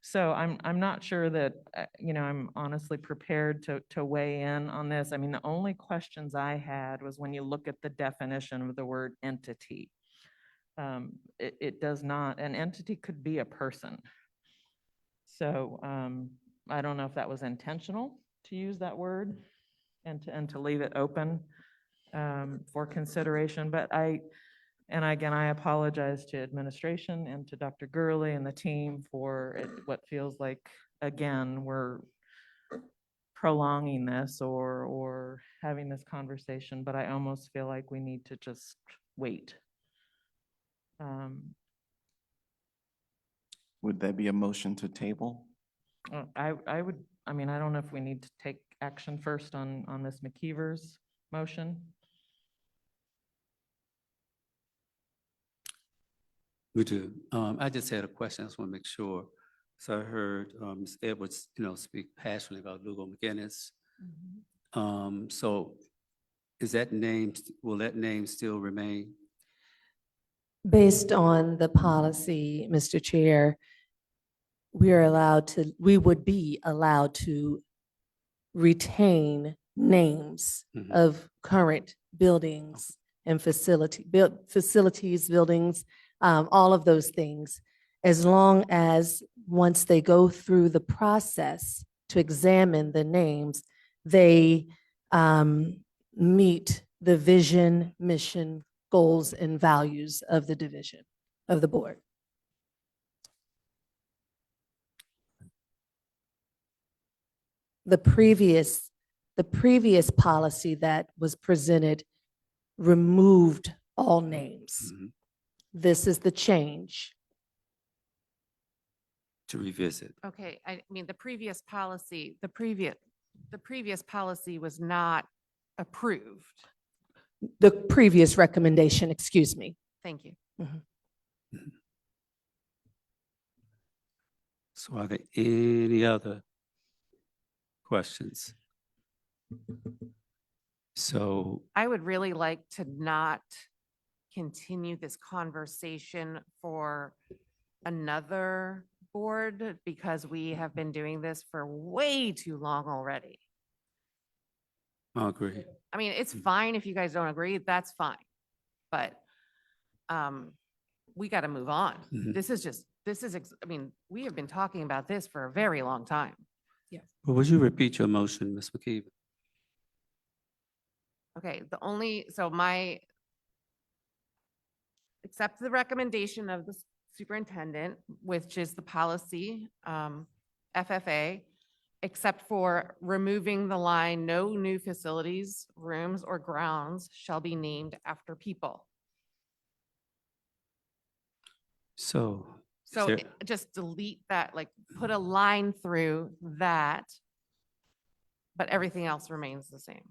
So I'm not sure that, I'm honestly prepared to weigh in on this. I mean, the only questions I had was when you look at the definition of the word entity. It does not, an entity could be a person. So I don't know if that was intentional to use that word and to leave it open for consideration, but again, I apologize to administration and to Dr. Gurley and the team for what feels like, again, we're prolonging this or having this conversation, but I almost feel like we need to just wait. Would that be a motion to table? I would, I mean, I don't know if we need to take action first on Ms. McKeever's motion. We do. I just had a question. I just want to make sure. So I heard Ms. Edwards, speak passionately about Lugo McGinnis. So is that name, will that name still remain? Based on the policy, Mr. Chair, we would be allowed to retain names of current buildings and facilities, buildings, all of those things, as long as once they go through the process to examine the names, they meet the vision, mission, goals, and values of the division, of the board. The previous policy that was presented removed all names. This is the change. To revisit. Okay, I mean, the previous policy was not approved. The previous recommendation, excuse me. Thank you. So are there any other questions? So I would really like to not continue this conversation for another board because we have been doing this for way too long already. I agree. I mean, it's fine if you guys don't agree, that's fine. But we got to move on. I mean, we have been talking about this for a very long time. Well, would you repeat your motion, Ms. McKeever? Okay, accept the recommendation of the superintendent, which is the policy, FFA, except for removing the line, no new facilities, rooms, or grounds shall be named after people. So. So just delete that, like put a line through that, but everything else remains the same.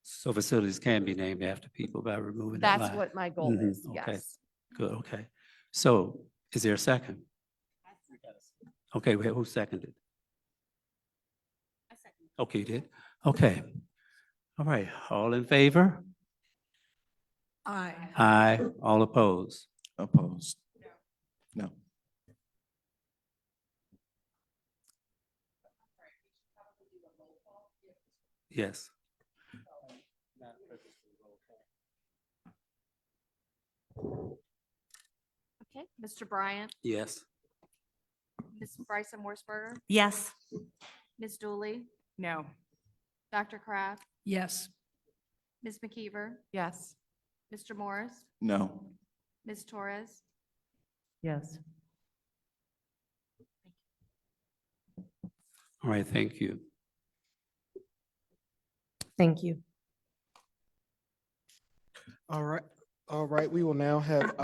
So facilities can be named after people by removing that line. That's what my goal is, Okay, yes. good, okay. So is there a second? Okay, who seconded? Okay, you did? Okay. All right, all in favor? Aye. Aye, all opposed? Opposed? No. Yes. Okay, Mr. Bryant, Yes. Ms. Bryson Morseberger, Yes. Ms. Dooley, No. Dr. Kraft, Yes. Ms. McKeever, Yes. Mr. Morris, No. Ms. Torres. Yes. All right, thank you. Thank you. All right, we will now have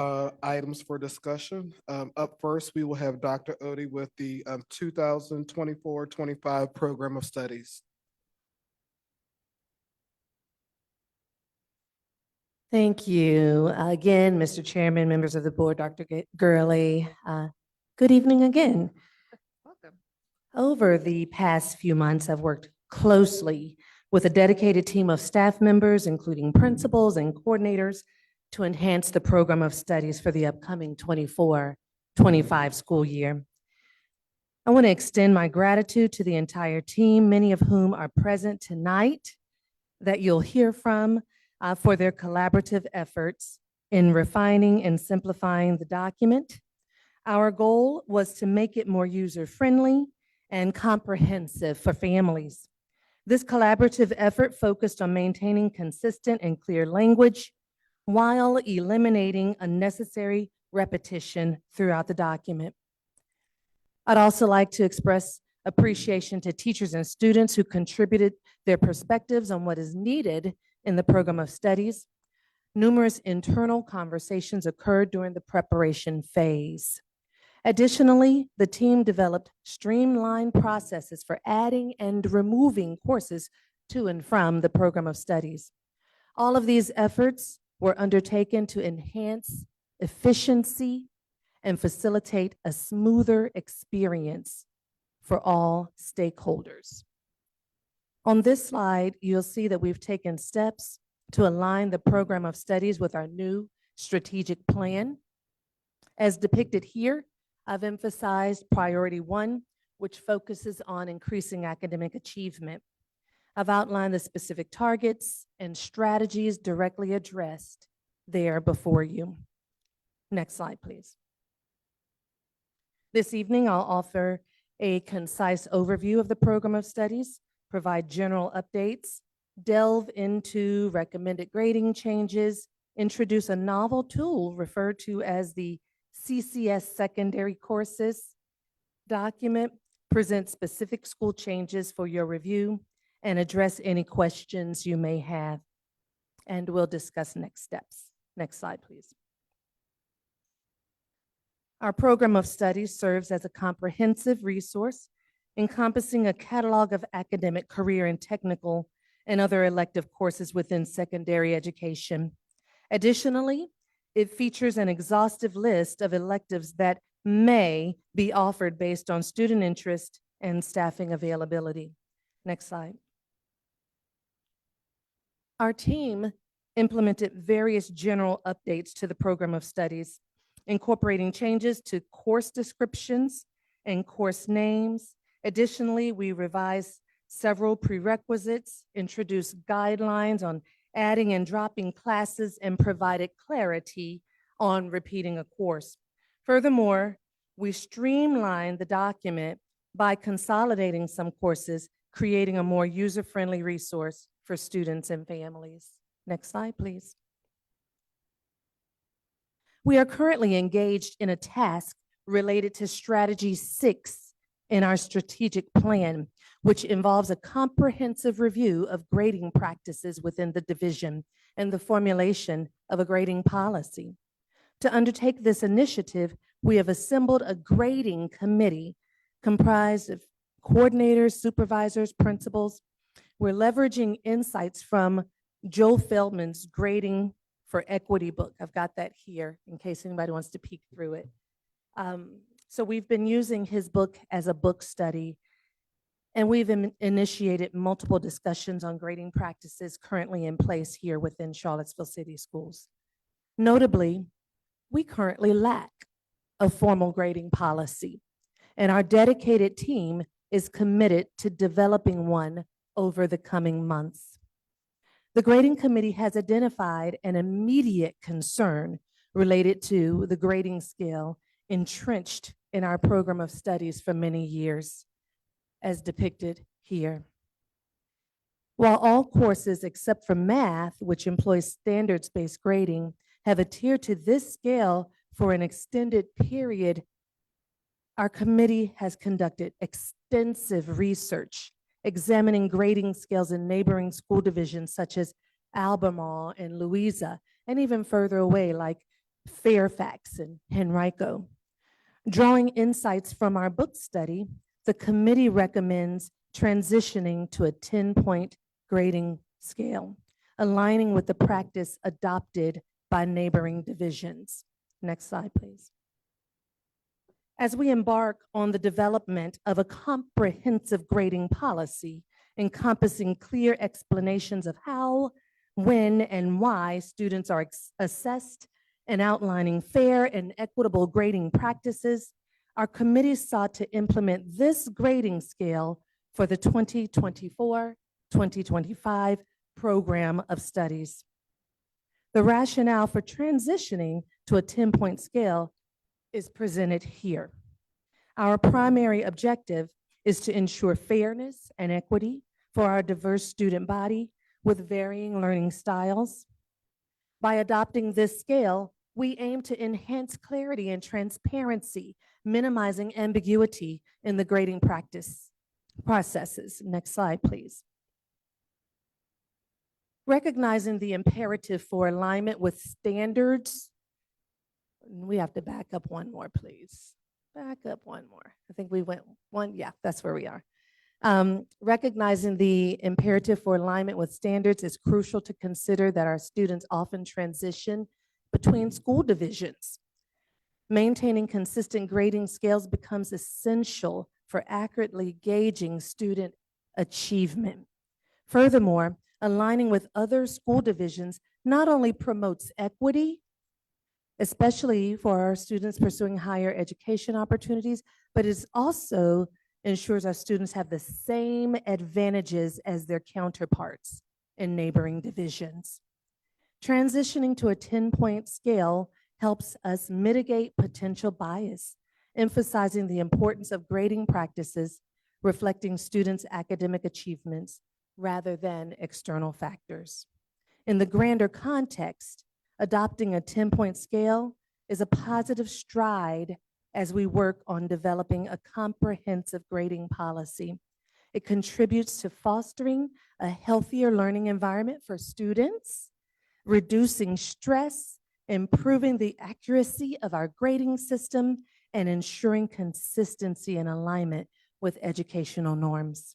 items for discussion. Up first, we will have Dr. Odie with the 2024-25 Program of Studies. Thank you. Again, Mr. Chairman, members of the board, Dr. Gurley. Good evening again. Welcome. Over the past few months, I've worked closely with a dedicated team of staff members, including principals and coordinators, to enhance the program of studies for the upcoming 24-25 school year. I want to extend my gratitude to the entire team, many of whom are present tonight, that you'll hear from for their collaborative efforts in refining and simplifying the document. Our goal was to make it more user-friendly and comprehensive for families. This collaborative effort focused on maintaining consistent and clear language while eliminating unnecessary repetition throughout the document. I'd also like to express appreciation to teachers and students who contributed their perspectives on what is needed in the program of studies. Numerous internal conversations occurred during the preparation phase. Additionally, the team developed streamlined processes for adding and removing courses to and from the program of studies. All of these efforts were undertaken to enhance efficiency and facilitate a smoother experience for all stakeholders. On this slide, you'll see that we've taken steps to align the program of studies with our new strategic plan. As depicted here, I've emphasized priority 1, which focuses on increasing academic achievement. I've outlined the specific targets and strategies directly addressed there before you. Next slide, please. This evening, I'll offer a concise overview of the program of studies, provide general updates, delve into recommended grading changes, introduce a novel tool referred to as the CCS secondary courses document, present specific school changes for your review, and address any questions you may have. And we'll discuss next steps. Next slide, please. Our program of studies serves as a comprehensive resource encompassing a catalog of academic, career, and technical and other elective courses within secondary education. Additionally, it features an exhaustive list of electives that may be offered based on student interest and staffing availability. Next slide. Our team implemented various general updates to the program of studies, incorporating changes to course descriptions and course names. Additionally, we revised several prerequisites, introduced guidelines on adding and dropping classes, and provided clarity on repeating a course. Furthermore, we streamlined the document by consolidating some courses, creating a more user-friendly resource for students and families. Next slide, please. We are currently engaged in a task related to strategy 6 in our strategic plan, which involves a comprehensive review of grading practices within the division and the formulation of a grading policy. To undertake this initiative, we have assembled a grading committee comprised of coordinators, supervisors, principals. We're leveraging insights from Joe Feldman's Grading for Equity book. I've got that here in case anybody wants to peek through it. So we've been using his book as a book study, and we've initiated multiple discussions on grading practices currently in place here within Charlottesville City Schools. Notably, we currently lack a formal grading policy, and our dedicated team is committed to developing one over the coming months. The grading committee has identified an immediate concern related to the grading scale entrenched in our program of studies for many years, as depicted here. While all courses except for math, which employs standards-based grading, have adhered to this scale for an extended period, our committee has conducted extensive research examining grading scales in neighboring school divisions such as Albemarle and Louisa, and even further away like Fairfax and Henrico. Drawing insights from our book study, the committee recommends transitioning to a 10-point grading scale, aligning with the practice adopted by neighboring divisions. Next slide, please. As we embark on the development of a comprehensive grading policy encompassing clear explanations of how, when, and why students are assessed and outlining fair and equitable grading practices, our committee sought to implement this grading scale for the 2024-2025 program of studies. The rationale for transitioning to a 10-point scale is presented here. Our primary objective is to ensure fairness and equity for our diverse student body with varying learning styles. By adopting this scale, we aim to enhance clarity and transparency, minimizing ambiguity in the grading processes. Next slide, please. Recognizing the imperative for alignment with standards, we have to back up one more, please. Back up one more. I think we went one. Yeah, that's where we are. Recognizing the imperative for alignment with standards, is crucial to consider that our students often transition between school divisions. Maintaining consistent grading scales becomes essential for accurately gauging student achievement. Furthermore, aligning with other school divisions not only promotes equity, especially for our students pursuing higher education opportunities, but it also ensures our students have the same advantages as their counterparts in neighboring divisions. Transitioning to a 10-point scale helps us mitigate potential bias, emphasizing the importance of grading practices reflecting students' academic achievements rather than external factors. In the grander context, adopting a 10-point scale is a positive stride as we work on developing a comprehensive grading policy. It contributes to fostering a healthier learning environment for students, reducing stress, improving the accuracy of our grading system, and ensuring consistency and alignment with educational norms.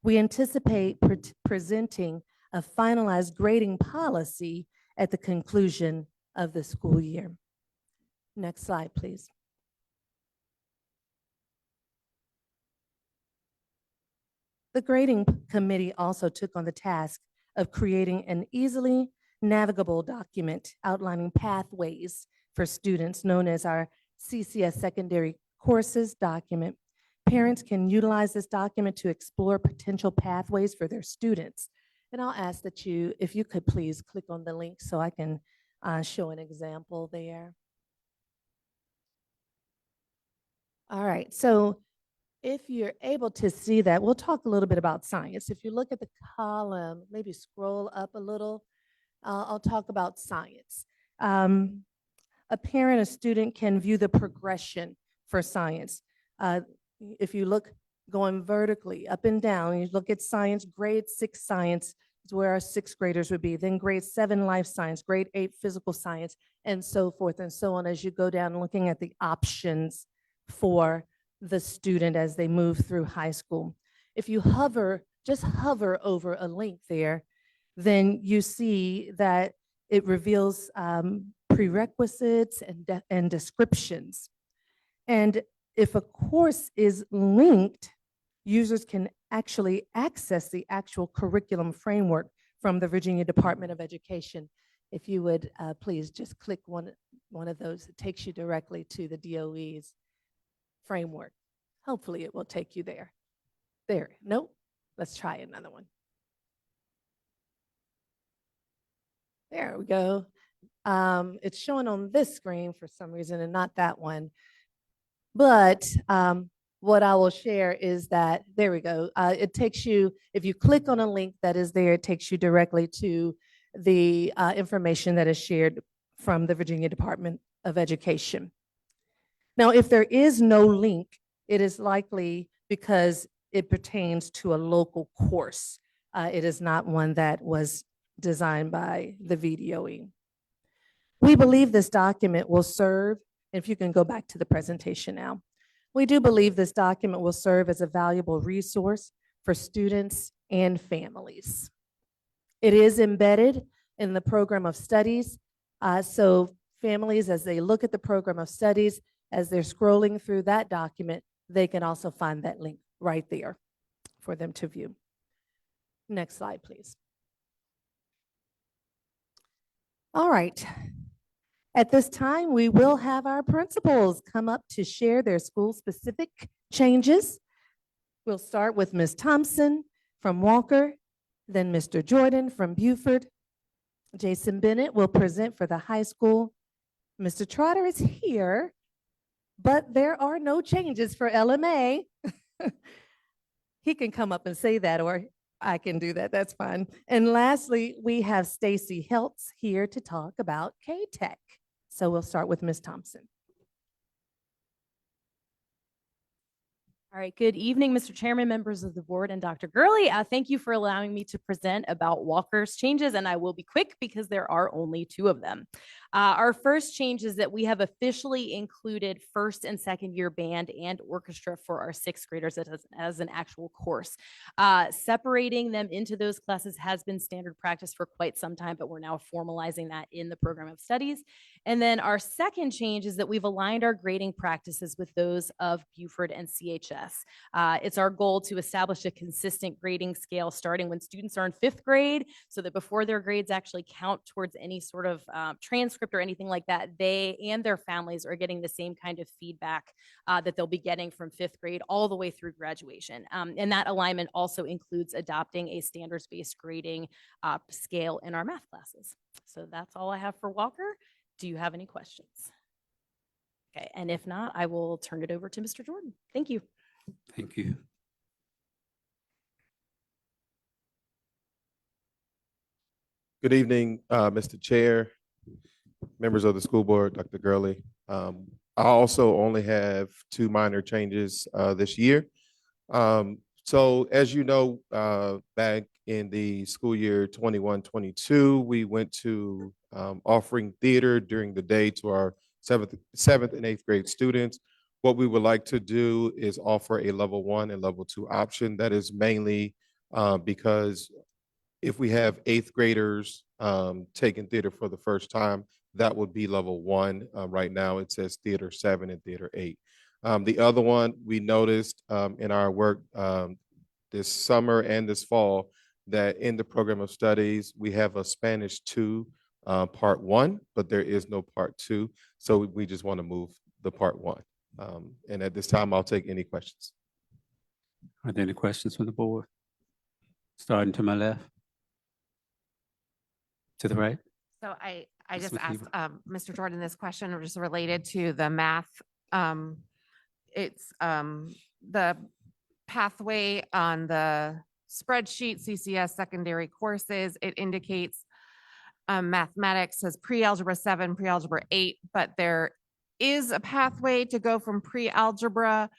We anticipate presenting a finalized grading policy at the conclusion of the school year. Next slide, please. The grading committee also took on the task of creating an easily navigable document outlining pathways for students, known as our CCS Secondary Courses document. Parents can utilize this document to explore potential pathways for their students. And I'll ask that you, if you could please click on the link so I can show an example there. All right, so if you're able to see that, we'll talk a little bit about science. If you look at the column, maybe scroll up a little, I'll talk about science. A parent, a student can view the progression for science. If you look going vertically up and down, you look at science, grade 6 science is where our 6th graders would be, then grade 7 life science, grade 8 physical science, and so forth and so on as you go down looking at the options for the student as they move through high school. If you just hover over a link there, then you see that it reveals prerequisites and descriptions. And if a course is linked, users can actually access the actual curriculum framework from the Virginia Department of Education. If you would please just click one of those, it takes you directly to the DOE's framework. Hopefully it will take you there. There, nope, let's try another one. There we go. It's showing on this screen for some reason and not that one. But what I will share is that, there we go. It takes you, if you click on a link that is there, it takes you directly to the information that is shared from the Virginia Department of Education. Now, if there is no link, it is likely because it pertains to a local course. It is not one that was designed by the VDOE. We believe this document will serve, if you can go back to the presentation now, we do believe this document will serve as a valuable resource for students and families. It is embedded in the program of studies, so families, as they look at the program of studies, as they're scrolling through that document, they can also find that link right there for them to view. Next slide, please. All right. At this time, we will have our principals come up to share their school-specific changes. We'll start with Ms. Thompson from Walker, then Mr. Jordan from Beaufort, Jason Bennett will present for the high school. Mr. Trotter is here, but there are no changes for LMA. He can come up and say that, or I can do that. That's fine. And lastly, we have Stacy Heltz here to talk about K-Tech. So we'll start with Ms. Thompson. All right, good evening, Mr. Chairman, members of the board, and Dr. Gurley. Thank you for allowing me to present about Walker's changes, and I will be quick because there are only 2 of them. Our first change is that we have officially included first and second year band and orchestra for our 6th graders as an actual course. Separating them into those classes has been standard practice for quite some time, but we're now formalizing that in the program of studies. And then our second change is that we've aligned our grading practices with those of Buford and CHS. It's our goal to establish a consistent grading scale starting when students are in 5th grade, so that before their grades actually count towards any sort of transcript or anything like that, they and their families are getting the same kind of feedback that they'll be getting from 5th grade all the way through graduation. And that alignment also includes adopting a standards-based grading scale in our math classes. So that's all I have for Walker. Do you have any questions? Okay, and if not, I will turn it over to Mr. Jordan. Thank you. Thank you. Good evening, Mr. Chair, members of the school board, Dr. Gurley. I also only have 2 minor changes this year. So as you know, back in the school year 21-22, we went to offering theater during the day to our 7th and 8th grade students. What we would like to do is offer a level 1 and level 2 option. That is mainly because if we have 8th graders taking theater for the first time, that would be level 1. Right now, it says theater 7 and theater 8. The other one, we noticed in our work this summer and this fall that in the program of studies, we have a Spanish 2 part 1, but there is no part 2. So we just want to move the part 1. And at this time, I'll take any questions. Are there any questions from the board? Starting to my left. To the right. So I Ms. just McKeever. asked Mr. Jordan this question just related to the math. It's the pathway on the spreadsheet, CCS secondary courses. It indicates mathematics says pre-algebra 7, pre-algebra 8, but there is a pathway to go from pre-algebra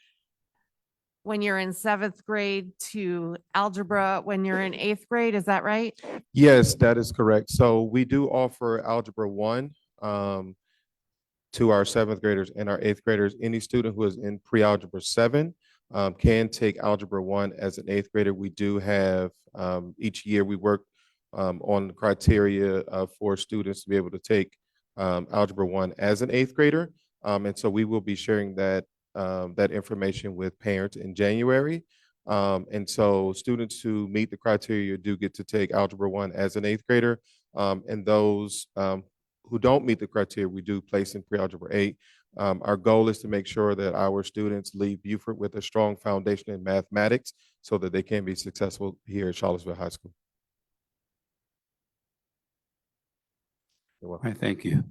when you're in 7th grade to algebra when you're in 8th grade. Is that right? Yes, that is correct. So we do offer Algebra 1 to our 7th graders and our 8th graders. Any student who is in pre-algebra 7 can take Algebra 1 as an 8th grader. We do have, each year we work on the criteria for students to be able to take Algebra 1 as an 8th grader. And so we will be sharing that information with parents in January. And so students who meet the criteria do get to take Algebra 1 as an 8th grader. And those who don't meet the criteria, we do place in pre-algebra 8. Our goal is to make sure that our students leave Buford with a strong foundation in mathematics so that they can be successful here at Charlottesville High School. All right, thank you.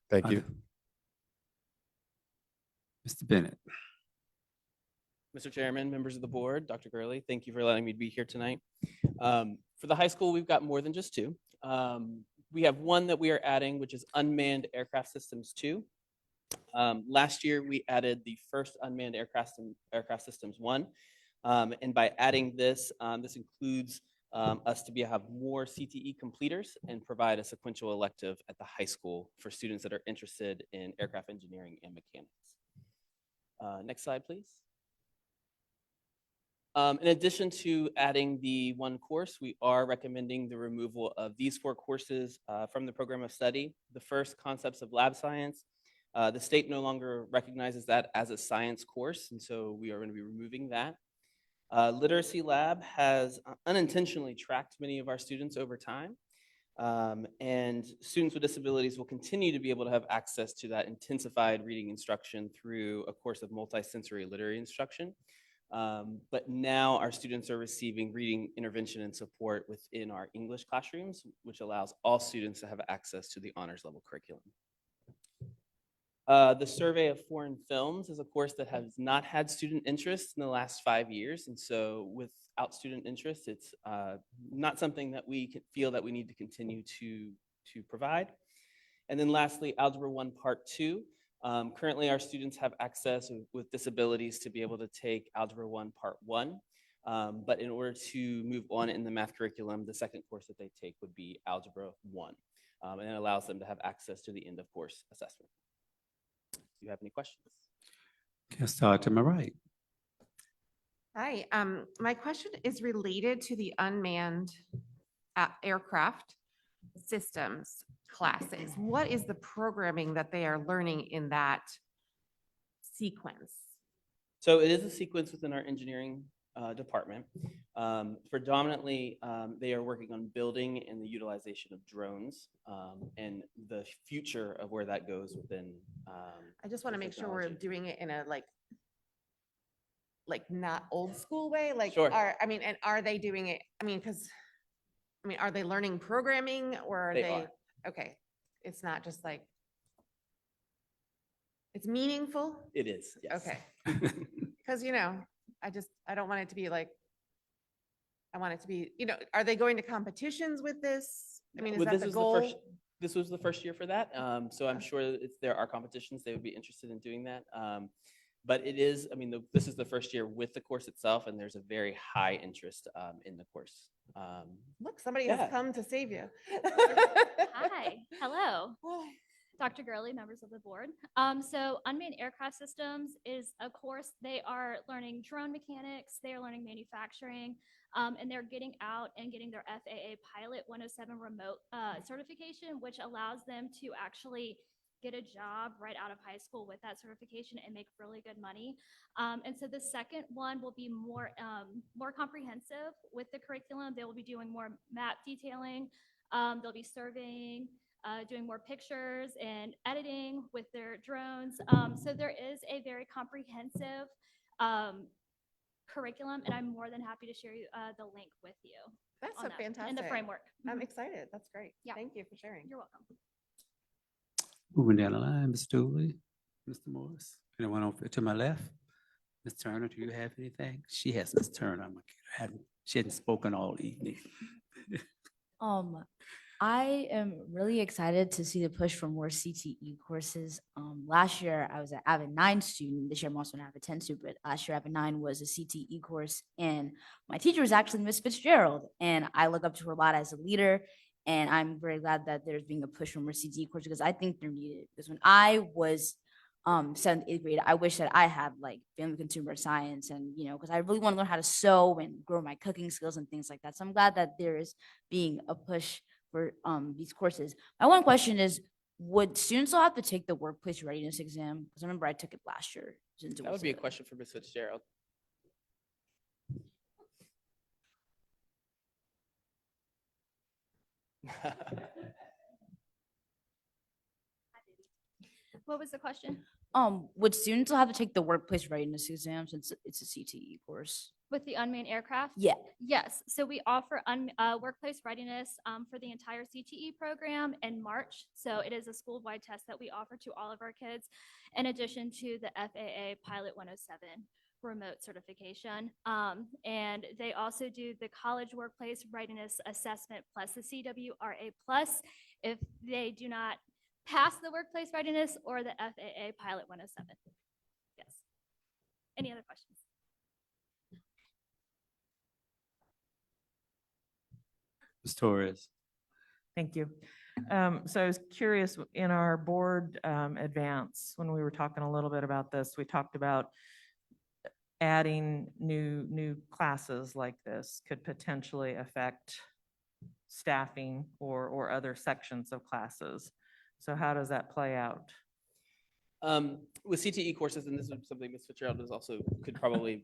Thank you. Mr. Bennett. Mr. Chairman, members of the board, Dr. Gurley, thank you for allowing me to be here tonight. For the high school, we've got more than just 2. We have one that we are adding, which is Unmanned Aircraft Systems 2. Last year, we added the first Unmanned Aircraft Systems 1. And by adding this, this includes us to have more CTE completers and provide a sequential elective at the high school for students that are interested in aircraft engineering and mechanics. Next slide, please. In addition to adding the 1 course, we are recommending the removal of these 4 courses from the program of study. The first, Concepts of Lab Science. The state no longer recognizes that as a science course, and so we are going to be removing that. Literacy Lab has unintentionally tracked many of our students over time, and students with disabilities will continue to be able to have access to that intensified reading instruction through a course of multisensory literary instruction. But now our students are receiving reading intervention and support within our English classrooms, which allows all students to have access to the honors level curriculum. The survey of foreign films is a course that has not had student interest in the last 5 years. And so without student interest, it's not something that we feel that we need to continue to provide. And then lastly, Algebra 1 Part 2. Currently, our students have access with disabilities to be able to take Algebra 1 Part 1. But in order to move on in the math curriculum, the second course that they take would be Algebra 1. And it allows them to have access to the end of course assessment. Do you have any questions? Okay, start to my right. Hi, my question is related to the unmanned aircraft systems classes. What is the programming that they are learning in that sequence? So it is a sequence within our engineering department. Predominantly, they are working on building and the utilization of drones and the future of where that goes within. I just want to with make sure we're technology. doing it in a like not old school way, like, Sure. and are they doing it, are they learning programming or are They they? are. Okay, it's not just like, it's meaningful? It is, yes. Okay. Because, I don't want it to be like, I want it to be, are they going to competitions with this? Is Well, that the goal? This was the first year for that. So I'm sure that if there are competitions, they would be interested in doing that. But it is, this is the first year with the course itself, and there's a very high interest in the course. Look, somebody Yeah. has come to save you. Hi, hello. Dr. Gurley, members of the board. So unmanned aircraft systems is a course. They are learning drone mechanics, they are learning manufacturing, and they're getting out and getting their FAA Pilot 107 remote certification, which allows them to actually get a job right out of high school with that certification and make really good money. And so the second one will be more comprehensive with the curriculum. They will be doing more map detailing. They'll be surveying, doing more pictures and editing with their drones. So there is a very comprehensive curriculum, and I'm more than happy to share the link with you. That's on so that, fantastic. and the framework. I'm Mhm. excited. That's great. Yeah. Thank you for sharing. You're welcome. Moving down the line, Ms. Dooley, Mr. Morris, anyone over to my left? Ms. Turner, do you have anything? She has Ms. Turner. She hadn't spoken all evening. I am really excited to see the push for more CTE courses. Last year I was an Avid 9 student. This year I'm also an Avid 10 student, but last year Avid 9 was a CTE course, and my teacher was actually Miss Fitzgerald, and I look up to her a lot as a leader. And I'm very glad that there's being a push for more CTE courses because I think they're needed. Because when I was 7th, 8th grade, I wish that I had like family consumer science, and because I really want to learn how to sew and grow my cooking skills and things like that. So I'm glad that there is being a push for these courses. My one question is, would students still have to take the workplace readiness exam? Because I remember I took it last year. Since it That was would be a question for Ms. Fitzgerald. What was the question? Would students still have to take the workplace readiness exam since it's a CTE course? With the unmanned aircraft? Yeah. Yes. So we offer workplace readiness for the entire CTE program in March. So it is a school-wide test that we offer to all of our kids, in addition to the FAA Pilot 107 remote certification. And they also do the college workplace readiness assessment plus the CWRA plus if they do not pass the workplace readiness or the FAA Pilot 107. Yes. Any other questions? Ms. Torres. Thank you. So I was curious, in our board advance, when we were talking a little bit about this, we talked about adding new classes like this could potentially affect staffing or other sections of classes. So how does that play out? With CTE courses, and this is something Ms. Fitzgerald is also could probably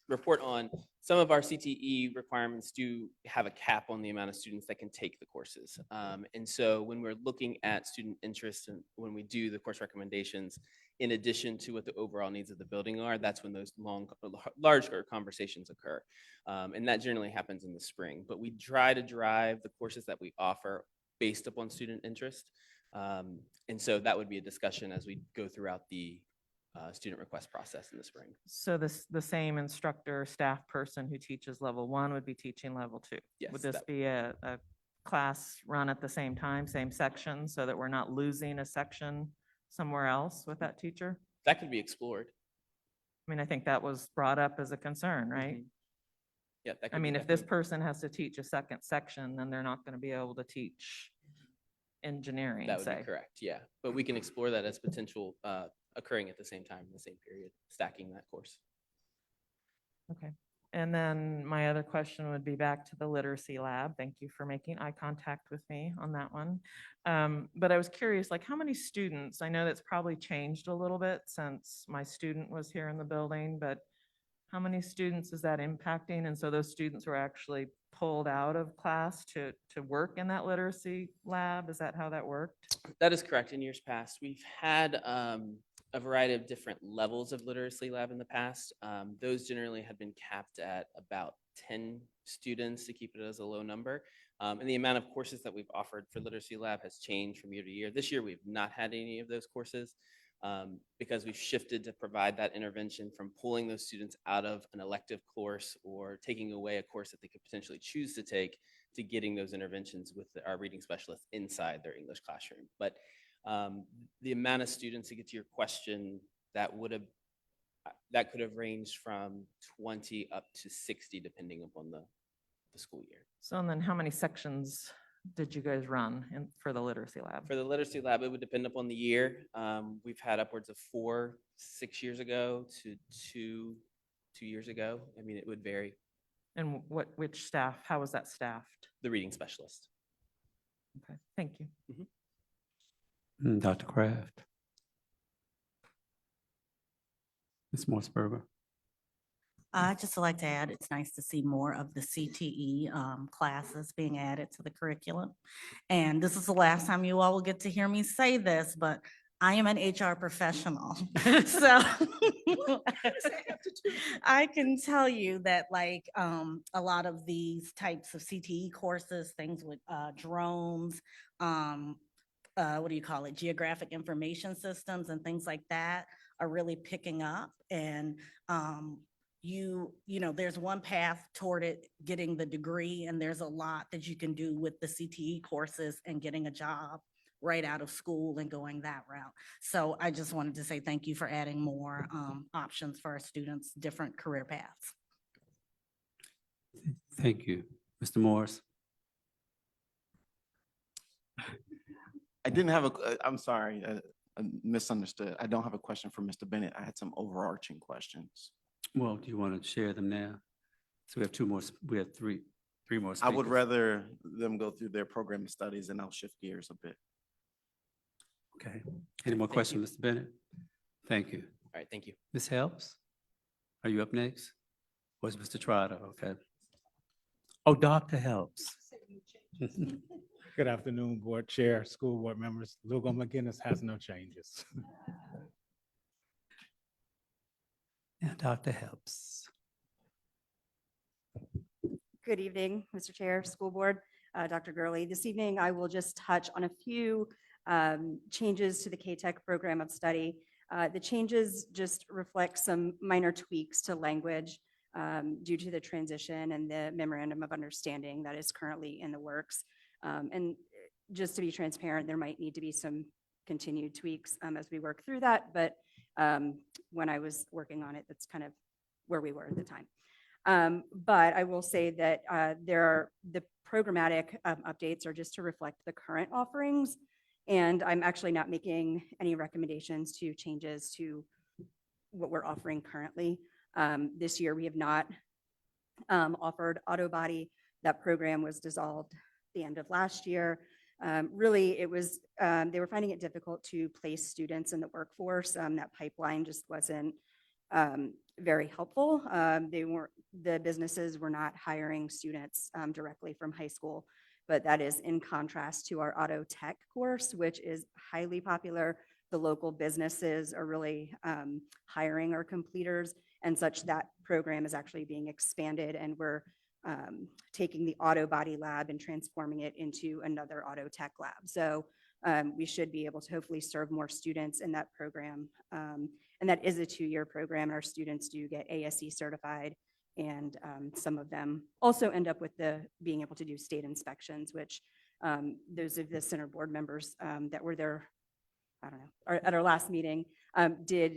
report on, some of our CTE requirements do have a cap on the amount of students that can take the courses. And so when we're looking at student interest and when we do the course recommendations, in addition to what the overall needs of the building are, that's when those larger conversations occur. And that generally happens in the spring. But we try to drive the courses that we offer based upon student interest. And so that would be a discussion as we go throughout the student request process in the spring. So the same instructor, staff person who teaches level 1 would be teaching level 2? Yes, Would this that- be a class run at the same time, same section, so that we're not losing a section somewhere else with that teacher? That could be explored. I mean, I think that was brought up as a concern, right? Yeah, that could I be mean, if this definitely- person has to teach a second section, then they're not going to be able to teach engineering, That would say. be correct, yeah. But we can explore that as potential occurring at the same time in the same period, stacking that course. Okay. And then my other question would be back to the literacy lab. Thank you for making eye contact with me on that one. But I was curious, like how many students, I know that's probably changed a little bit since my student was here in the building, but how many students is that impacting? And so those students were actually pulled out of class to work in that literacy lab? Is that how that worked? That is correct. In years past, we've had a variety of different levels of literacy lab in the past. Those generally had been capped at about 10 students to keep it as a low number. And the amount of courses that we've offered for literacy lab has changed from year to year. This year, we've not had any of those courses because we've shifted to provide that intervention from pulling those students out of an elective course or taking away a course that they could potentially choose to take to getting those interventions with our reading specialists inside their English classroom. But the amount of students, to get to your question, that could have ranged from 20 up to 60 depending upon the school year. So and then how many sections did you guys run for the literacy lab? For the literacy lab, it would depend upon the year. We've had upwards of 4, 6 years ago to 2 years ago. I mean, it would vary. And which staff, how was that staffed? The reading specialist. Okay, thank you. Dr. Kraft. Ms. Morseberger. I'd just like to add, it's nice to see more of the CTE classes being added to the curriculum. And this is the last time you all will get to hear me say this, but I am an HR professional. So I can tell you that like a lot of these types of CTE courses, things with drones, what do you call it, geographic information systems and things like that are really picking up. And you know, there's one path toward it, getting the degree, and there's a lot that you can do with the CTE courses and getting a job right out of school and going that route. So I just wanted to say thank you for adding more options for our students, different career paths. Thank you. Mr. Morris. I didn't have I'm sorry, I misunderstood. I don't have a question for Mr. Bennett. I had some overarching questions. Well, do you want to share them now? So we have two more, we have three more I would speakers. rather them go through their program studies and I'll shift gears a bit. Okay. Any more questions, Mr. Bennett? Thank you. All right, thank you. Ms. Helps, are you up next? Was Mr. Trotter? Okay. Oh, Dr. Helps. Good afternoon, Board Chair, School Board members. Lugo McGinnis has no changes. Yeah, Dr. Helps. Good evening, Mr. Chair, School Board, Dr. Gurley. This evening, I will just touch on a few changes to the K-Tech program of study. The changes just reflect some minor tweaks to language due to the transition and the memorandum of understanding that is currently in the works. And just to be transparent, there might need to be some continued tweaks as we work through that. But when I was working on it, that's kind of where we were at the time. But I will say that the programmatic updates are just to reflect the current offerings. And I'm actually not making any recommendations to changes to what we're offering currently. This year, we have not offered auto body. That program was dissolved the end of last year. Really, it was, they were finding it difficult to place students in the workforce. That pipeline just wasn't very helpful. The businesses were not hiring students directly from high school, but that is in contrast to our auto tech course, which is highly popular. The local businesses are really hiring our completers and such. That program is actually being expanded, and we're taking the auto body lab and transforming it into another auto tech lab. So we should be able to hopefully serve more students in that program. And that is a 2-year program. Our students do get ASE certified, and some of them also end up with being able to do state inspections, which those of the center board members that were there, I don't know, at our last meeting, did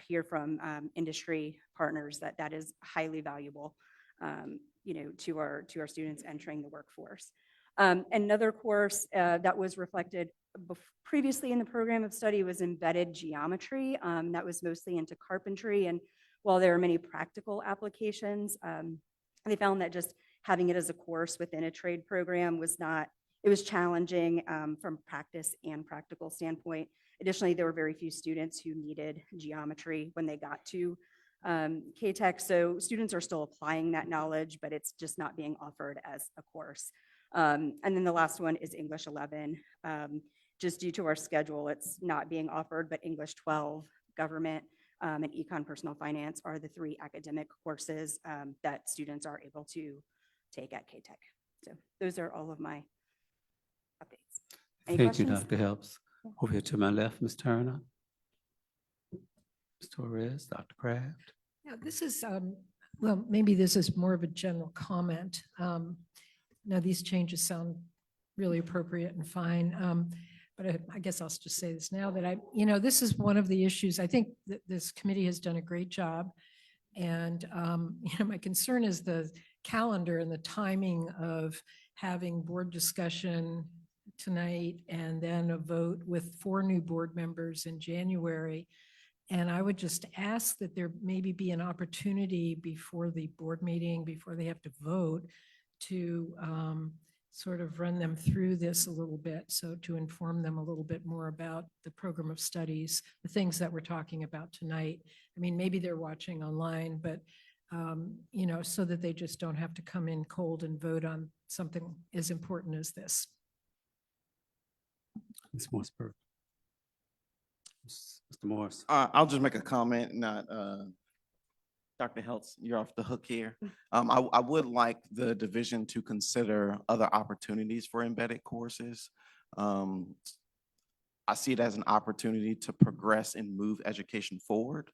hear from industry partners that that is highly valuable, to our students entering the workforce. Another course that was reflected previously in the program of study was embedded geometry. That was mostly into carpentry, and while there are many practical applications, they found that just having it as a course within a trade program was not, it was challenging from practice and practical standpoint. Additionally, there were very few students who needed geometry when they got to K-Tech. So students are still applying that knowledge, but it's just not being offered as a course. And then the last one is English 11. Just due to our schedule, it's not being offered, but English 12, government, and econ personal finance are the 3 academic courses that students are able to take at K-Tech. So those are all of my updates. Any Thank you, questions? Dr. Helps. Over here to my left, Ms. Turner. Ms. Torres, Dr. Kraft. Yeah, this is, well, maybe this is more of a general comment. Now, these changes sound really appropriate and fine. But I guess I'll just say this now that this is one of the issues. I think that this committee has done a great job. And, my concern is the calendar and the timing of having board discussion tonight and then a vote with 4 new board members in January. And I would just ask that there maybe be an opportunity before the board meeting, before they have to vote, to sort of run them through this a little bit. So to inform them a little bit more about the program of studies, the things that we're talking about tonight. I mean, maybe they're watching online, but so that they just don't have to come in cold and vote on something as important as this. Ms. Morrisburg. Mr. Morris. I'll just make a comment, not, Dr. Heltz, you're off the hook here. I would like the division to consider other opportunities for embedded courses. I see it as an opportunity to progress and move education forward.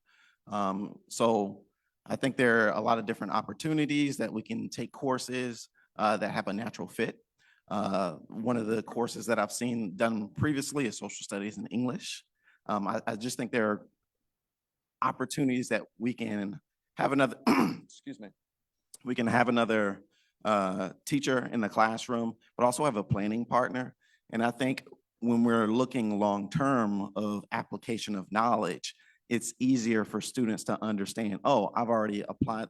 So I think there are a lot of different opportunities that we can take courses that have a natural fit. One of the courses that I've seen done previously is social studies and English. I just think there are opportunities that we can have another, excuse me, we can have another teacher in the classroom, but also have a planning partner. And I think when we're looking long-term of application of knowledge, it's easier for students to understand, oh, I've already applied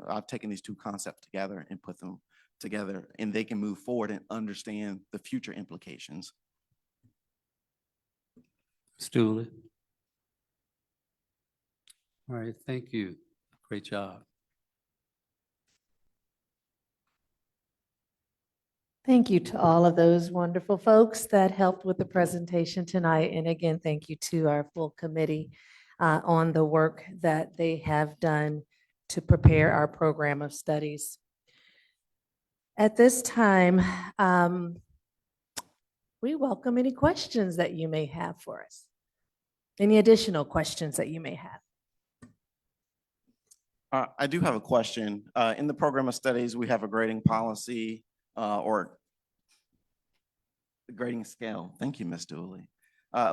I've taken these 2 concepts together and put them together, and they can move forward and understand the future implications. Ms. Dooley. All right, thank you. Great job. Thank you to all of those wonderful folks that helped with the presentation tonight. And again, thank you to our full committee on the work that they have done to prepare our program of studies. At this time, we welcome any questions that you may have for us. Any additional questions that you may have. I do have a question. In the program of studies, we have a grading policy or grading scale. Thank you, Ms. Dooley.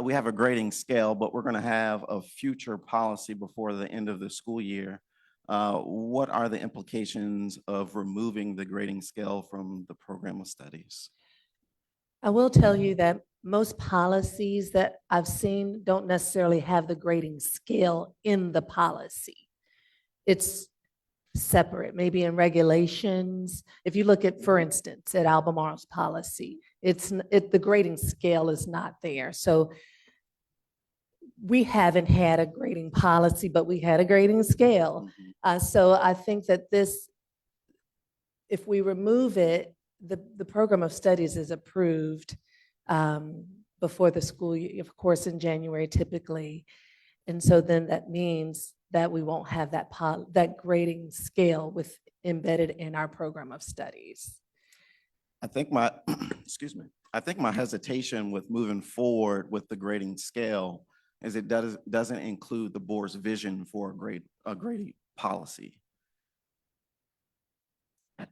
We have a grading scale, but we're going to have a future policy before the end of the school year. What are the implications of removing the grading scale from the program of studies? I will tell you that most policies that I've seen don't necessarily have the grading scale in the policy. It's separate, maybe in regulations. If you look at, for instance, at Albemarle's policy, the grading scale is not there. So we haven't had a grading policy, but we had a grading scale. So I think that this, if we remove it, the program of studies is approved before the school year, of course, in January typically. And so then that means that we won't have that grading scale embedded in our program of studies. I think my, excuse me, I think my hesitation with moving forward with the grading scale is it doesn't include the board's vision for a grading policy. So you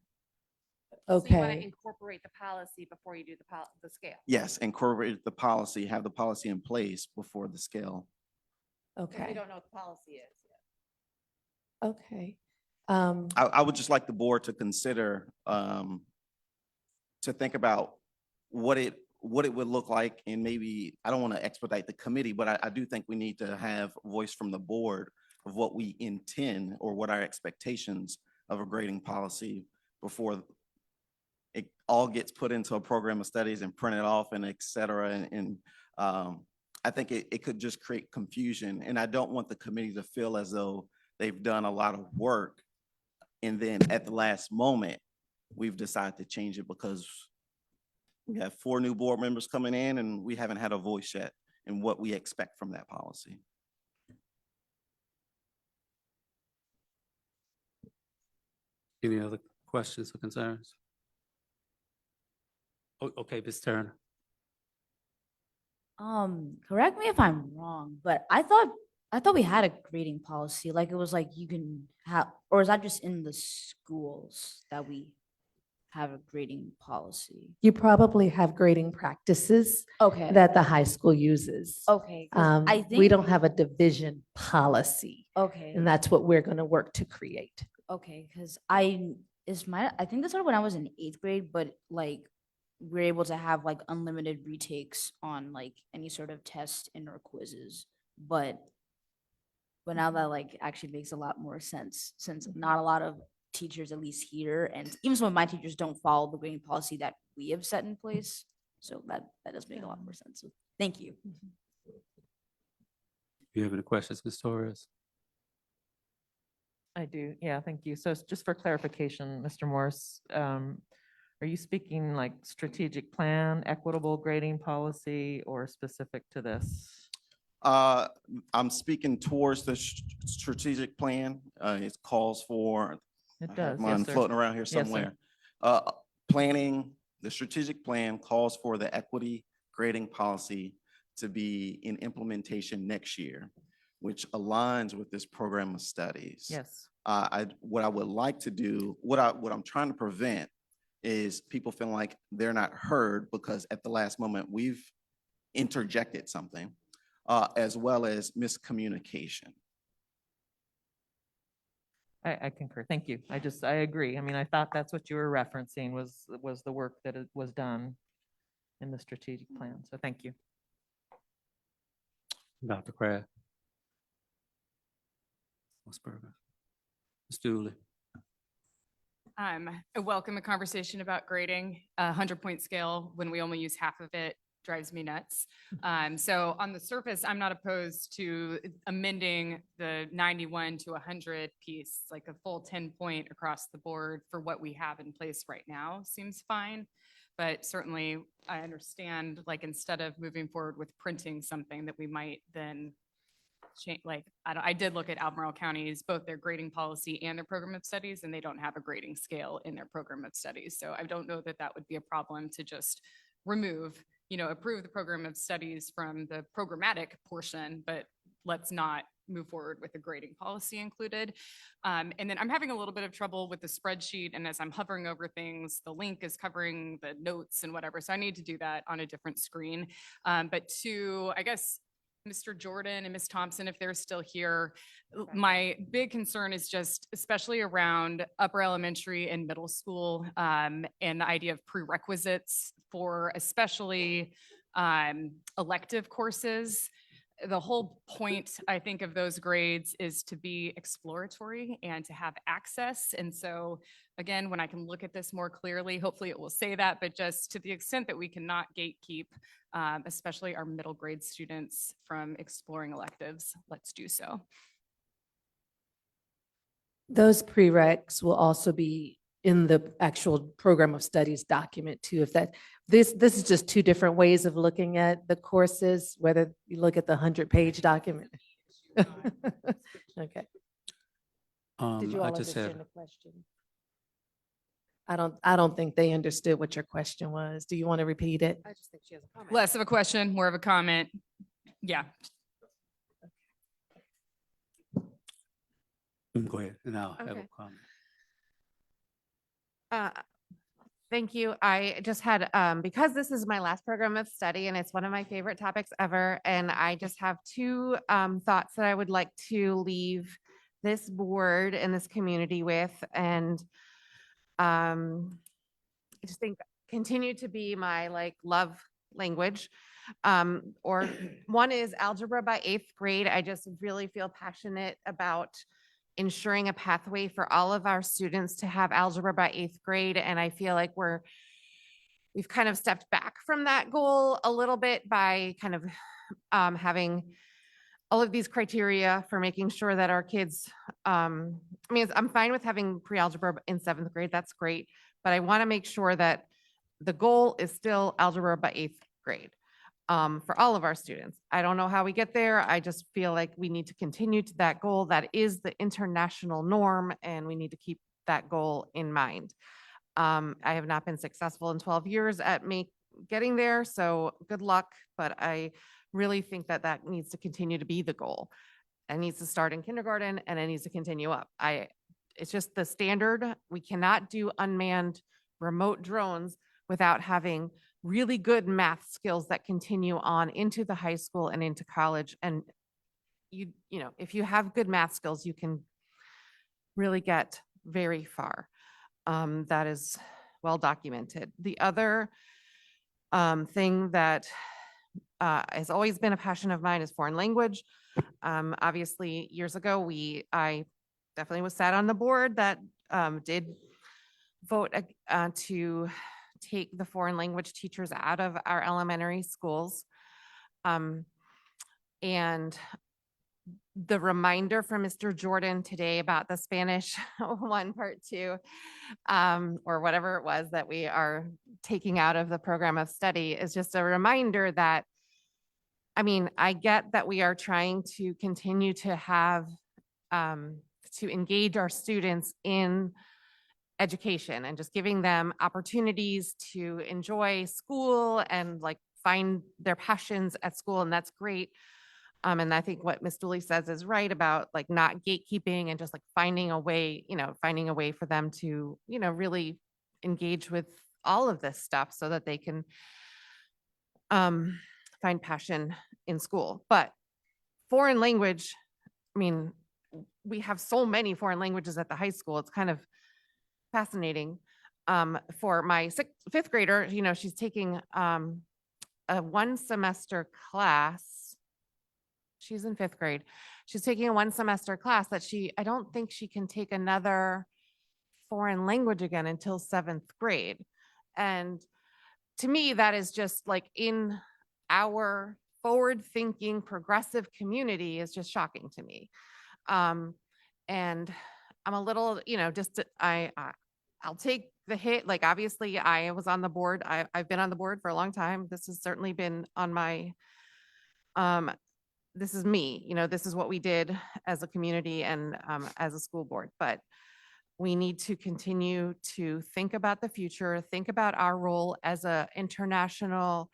want Okay. to incorporate the policy before you do the scale? Yes, incorporate the policy, have the policy in place before the scale. We Okay. don't know what the policy is yet. Okay. I would just like the board to consider, to think about what it would look like, and maybe, I don't want to expedite the committee, but I do think we need to have a voice from the board of what we intend or what our expectations of a grading policy before it all gets put into a program of studies and printed off and et cetera. And I think it could just create confusion. And I don't want the committee to feel as though they've done a lot of work and then at the last moment, we've decided to change it because we have 4 new board members coming in and we haven't had a voice yet in what we expect from that policy. Any other questions or concerns? Okay, Ms. Turner. Correct me if I'm wrong, but I thought we had a grading policy. Like it was like you can have, or is that just in the schools that we have a grading policy? You probably have grading practices Okay. that the high school uses. Okay. 'Cause I We think, don't have a division policy, okay. and that's what we're going to work to create. Okay, because I think this started when I was in 8th grade, but like we're able to have like unlimited retakes on like any sort of test and or quizzes. But now that like actually makes a lot more sense, since not a lot of teachers, at least here, and even some of my teachers don't follow the grading policy that we have set in place. So that does make a lot more sense. So thank you. You have any questions, Ms. Torres? I do. Yeah, thank you. So just for clarification, Mr. Morris, are you speaking like strategic plan, equitable grading policy, or specific to this? I'm speaking towards the strategic plan. It calls for, It I have does. mine Yes, sir. floating around here Yes, sir. somewhere. Planning, the strategic plan calls for the equity grading policy to be in implementation next year, which aligns with this program of studies. Yes. What I would like to do, what I'm trying to prevent is people feeling like they're not heard because at the last moment we've interjected something, as well as miscommunication. I concur. Thank you. I agree. I mean, I thought that's what you were referencing was the work that was done in the strategic plan. So thank you. Dr. Kraft. Ms. Berger. Ms. Dooley. I welcome a conversation about grading. 100-point scale, when we only use half of it, drives me nuts. So on the surface, I'm not opposed to amending the 91 to 100 piece, like a full 10-point across the board for what we have in place right now seems fine. But certainly I understand, like, instead of moving forward with printing something that we might then change, like, I did look at Albemarle County's, both their grading policy and their program of studies, and they don't have a grading scale in their program of studies. So I don't know that that would be a problem to just remove, approve the program of studies from the programmatic portion, but let's not move forward with a grading policy included. And then I'm having a little bit of trouble with the spreadsheet. And as I'm hovering over things, the link is covering the notes and whatever. So I need to do that on a different screen. But to, I guess, Mr. Jordan and Ms. Thompson, if they're still here, my big concern is just especially around upper elementary and middle school, and the idea of prerequisites for especially elective courses. the whole point, I think, of those grades is to be exploratory and to have access. And so, again, when I can look at this more clearly, hopefully it will say that, but just to the extent that we cannot gatekeep, especially our middle grade students from exploring electives, let's do so. Those prereqs will also be in the actual program of studies document too. If that, this is just two different ways of looking at the courses, whether you look at the 100-page document. Okay. Did you I all just understand have, the question? I don't think they understood what your question was. Do you want to repeat it? I just think she has a comment. Less of a question, more of a comment. Yeah. go ahead, and I'll have a Okay. comment. Thank you. I just had, because this is my last program of study and it's one of my favorite topics ever, and I just have two thoughts that I would like to leave this board and this community with, and I just think continue to be my love language. Or one is algebra by 8th grade. I just really feel passionate about ensuring a pathway for all of our students to have algebra by 8th grade. And I feel like we've kind of stepped back from that goal a little bit by kind of having all of these criteria for making sure that our kids, I mean, I'm fine with having pre-algebra in 7th grade, that's great. But I want to make sure that the goal is still algebra by 8th grade. For all of our students. I don't know how we get there. I just feel like we need to continue to that goal. That is the international norm, and we need to keep that goal in mind. I have not been successful in 12 years at getting there, so good luck, but I really think that that needs to continue to be the goal. It needs to start in kindergarten, and it needs to continue up. It's just the standard. We cannot do unmanned remote drones without having really good math skills that continue on into the high school and into college. And you know, if you have good math skills, you can really get very far. That is well documented. The other thing that has always been a passion of mine is foreign language. Obviously, years ago, I definitely was sat on the board that did vote to take the foreign language teachers out of our elementary schools. And the reminder from Mr. Jordan today about the Spanish 1 part 2, or whatever it was that we are taking out of the program of study is just a reminder that, I mean, I get that we are trying to continue to have, to engage our students in education and just giving them opportunities to enjoy school and find their passions at school. And that's great. And I think what Ms. Dooley says is right about not gatekeeping and just finding a way for them to, really engage with all of this stuff so that they can find passion in school. But foreign language, I mean, we have so many foreign languages at the high school. It's kind of fascinating. For my 5th grader, she's taking a 1 semester class. She's in 5th grade. She's taking a 1 semester class that I don't think she can take another foreign language again until 7th grade. And to me, that is just in our forward-thinking, progressive community is just shocking to me. And I'm a little, I'll take the hit. Obviously, I was on the board. I've been on the board for a long time. This has certainly been on my, this is me, this is what we did as a community and as a school board. But we need to continue to think about the future, think about our role as an international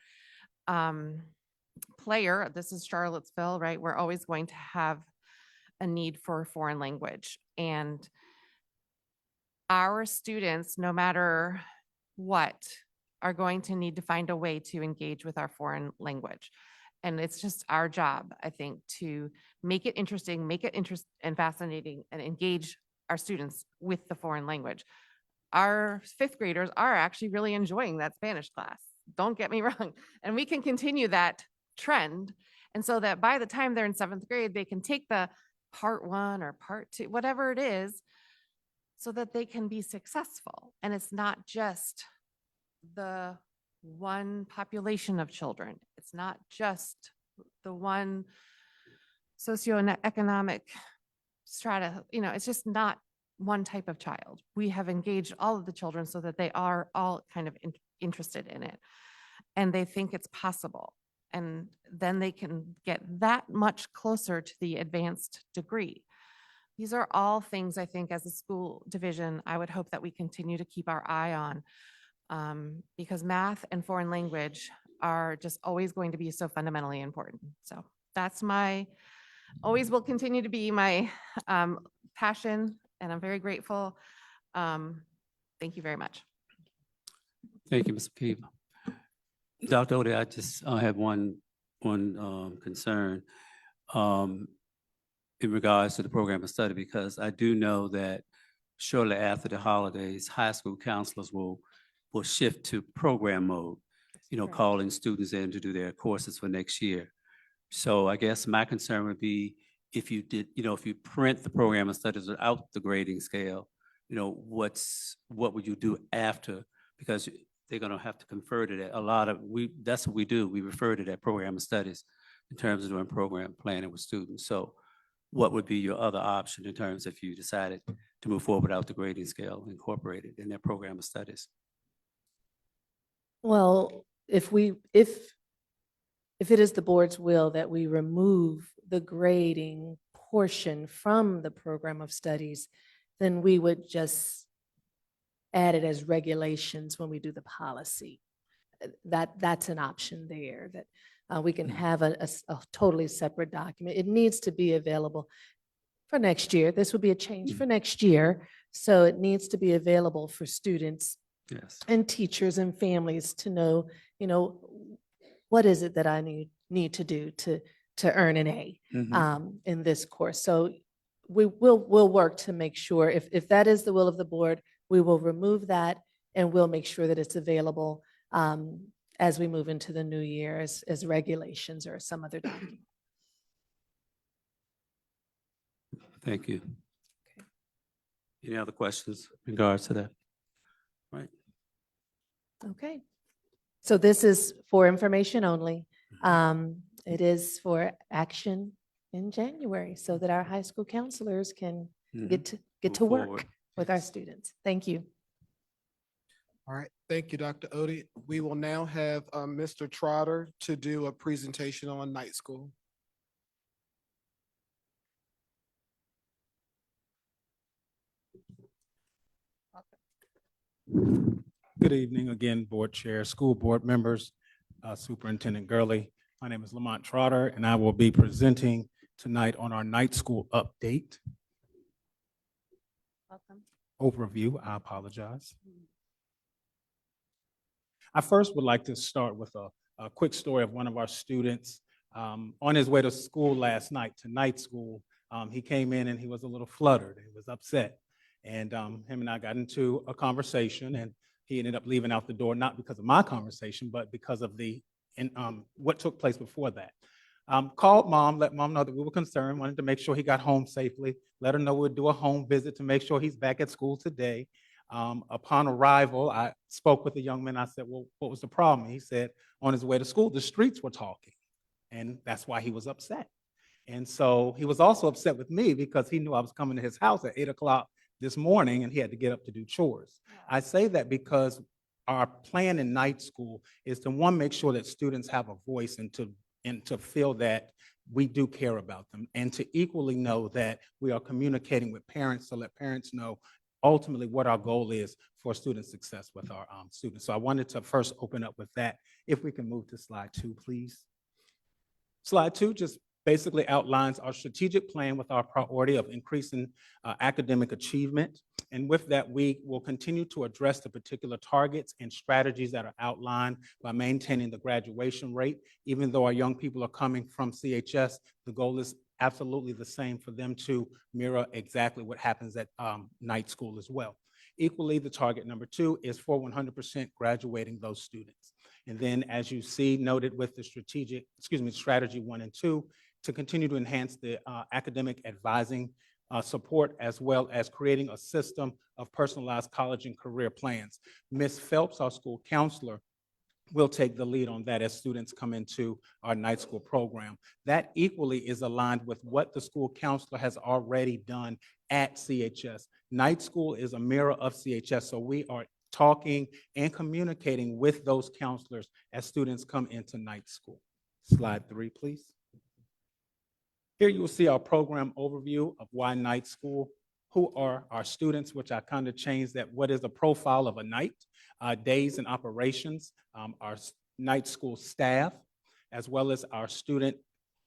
player. This is Charlottesville, right? We're always going to have a need for foreign language. And our students, no matter what, are going to need to find a way to engage with our foreign language. And it's just our job, I think, to make it interesting, make it and fascinating, and engage our students with the foreign language. Our 5th graders are actually really enjoying that Spanish class. Don't get me wrong. And we can continue that trend And so that by the time they're in seventh grade, they can take the part one or part two, whatever it is, so that they can be successful. And it's not just the one population of children. It's not just the one socioeconomic strata, it's just not one type of child. We have engaged all of the children so that they are all kind of interested in it and they think it's possible. And then they can get that much closer to the advanced degree. These are all things I think as a school division, I would hope that we continue to keep our eye on, because math and foreign language are just always going to be so fundamentally important. So that's always will continue to be my passion, and I'm very grateful. Thank you very much. Thank you, Ms. McKeever. Dr. Odie, I just have one concern in regards to the program of study, because I do know that shortly after the holidays, high school counselors will shift to program mode, calling students in to do their courses for next year. So I guess my concern would be if you did, if you print the program of studies without the grading scale, what would you do after? Because they're going to have to confer to that. That's what we do. We refer to that program of studies in terms of doing program planning with students. So what would be your other option in terms if you decided to move forward without the grading scale incorporated in their program of studies? Well, if it is the board's will that we remove the grading portion from the program of studies, then we would just add it as regulations when we do the policy. That's an option there, that we can have a totally separate document. It needs to be available for next year. This would be a change for next year. So it needs to be available for students and teachers and families to know, what is it that I need to do to earn an A in this course. So we'll work to make sure if that is the will of the board, we will remove that and we'll make sure that it's available as we move into the new year as regulations or some other document. Thank you. Any other questions in regards to that? Right. Okay. So this is for information only. It is for action in January so that our high school counselors can get to Move work forward. with our students. Thank you. All right, thank you, Dr. Odie. We will now have Mr. Trotter to do a presentation on night school. Good evening again, board chair, school board members, Superintendent Gurley. My name is Lamont Trotter, and I will be presenting tonight on our night school update. Welcome. Overview, I apologize. I first would like to start with a quick story of one of our students. On his way to school last night, to night school, he came in and he was a little fluttered. He was upset. And him and I got into a conversation, and he ended up leaving out the door, not because of my conversation, but because of what took place before that. Called mom, let mom know that we were concerned, wanted to make sure he got home safely, let her know we'd do a home visit to make sure he's back at school today. Upon arrival, I spoke with the young man. I said, well, what was the problem? He said, on his way to school, the streets were talking. And that's why he was upset. And so he was also upset with me because he knew I was coming to his house at 8 o'clock this morning and he had to get up to do chores. I say that because our plan in night school is to, one, make sure that students have a voice and to feel that we do care about them, and to equally know that we are communicating with parents to let parents know ultimately what our goal is for student success with our students. So I wanted to first open up with that. If we can move to slide 2, please. Slide 2 just basically outlines our strategic plan with our priority of increasing academic achievement. And with that, we will continue to address the particular targets and strategies that are outlined by maintaining the graduation rate. Even though our young people are coming from CHS, the goal is absolutely the same for them to mirror exactly what happens at night school as well. Equally, the target number 2 is for 100% graduating those students. And then, as you see noted with the strategy 1 and 2, to continue to enhance the academic advising support, as well as creating a system of personalized college and career plans. Ms. Phelps, our school counselor, will take the lead on that as students come into our night school program. That equally is aligned with what the school counselor has already done at CHS. Night school is a mirror of CHS, so we are talking and communicating with those counselors as students come into night school. Slide 3, please. Here you will see our program overview of why night school. Who are our students, which I kind of changed that. What is the profile of a night? Days and operations, our night school staff, as well as our student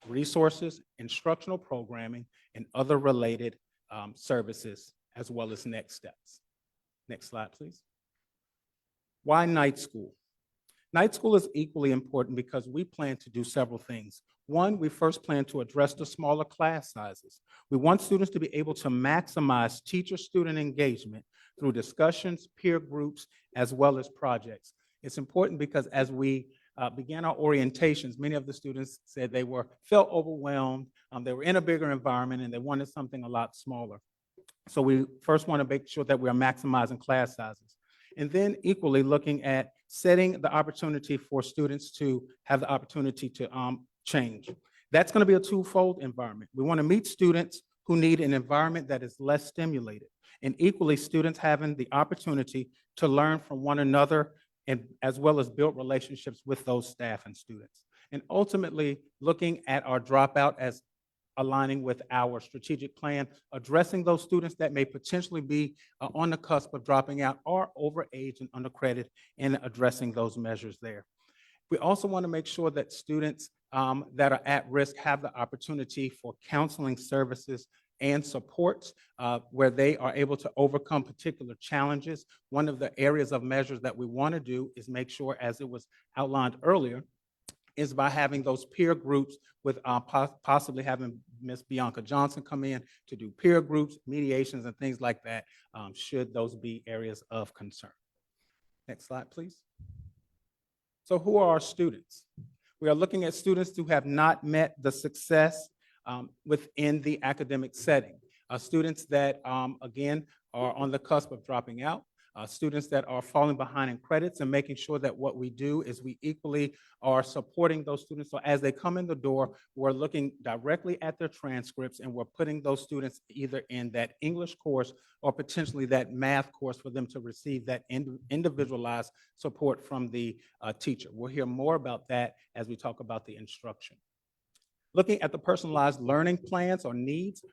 resources, instructional programming, and other related services, as well as next steps. Next slide, please. Why night school? Night school is equally important because we plan to do several things. One, we first plan to address the smaller class sizes. We want students to be able to maximize teacher-student engagement through discussions, peer groups, as well as projects. It's important because as we began our orientations, many of the students said they felt overwhelmed, they were in a bigger environment, and they wanted something a lot smaller. So we first want to make sure that we are maximizing class sizes. And then equally looking at setting the opportunity for students to have the opportunity to change. That's going to be a twofold environment. We want to meet students who need an environment that is less stimulated, and equally students having the opportunity to learn from one another, and as well as build relationships with those staff and students. And ultimately looking at our dropout as aligning with our strategic plan, addressing those students that may potentially be on the cusp of dropping out or over age and undercredited, and addressing those measures there. We also want to make sure that students that are at risk have the opportunity for counseling services and supports where they are able to overcome particular challenges. One of the areas of measures that we want to do is make sure, as it was outlined earlier, is by having those peer groups with possibly having Ms. Bianca Johnson come in to do peer groups, mediations, and things like that, should those be areas of concern. Next slide, please. So who are our students? We are looking at students who have not met the success within the academic setting. Students that, again, are on the cusp of dropping out. Students that are falling behind in credits, and making sure that what we do is we equally are supporting those students. So as they come in the door, we're looking directly at their transcripts, and we're putting those students either in that English course or potentially that math course for them to receive that individualized support from the teacher. We'll hear more about that as we talk about the instruction. Looking at the personalized learning plans or needs,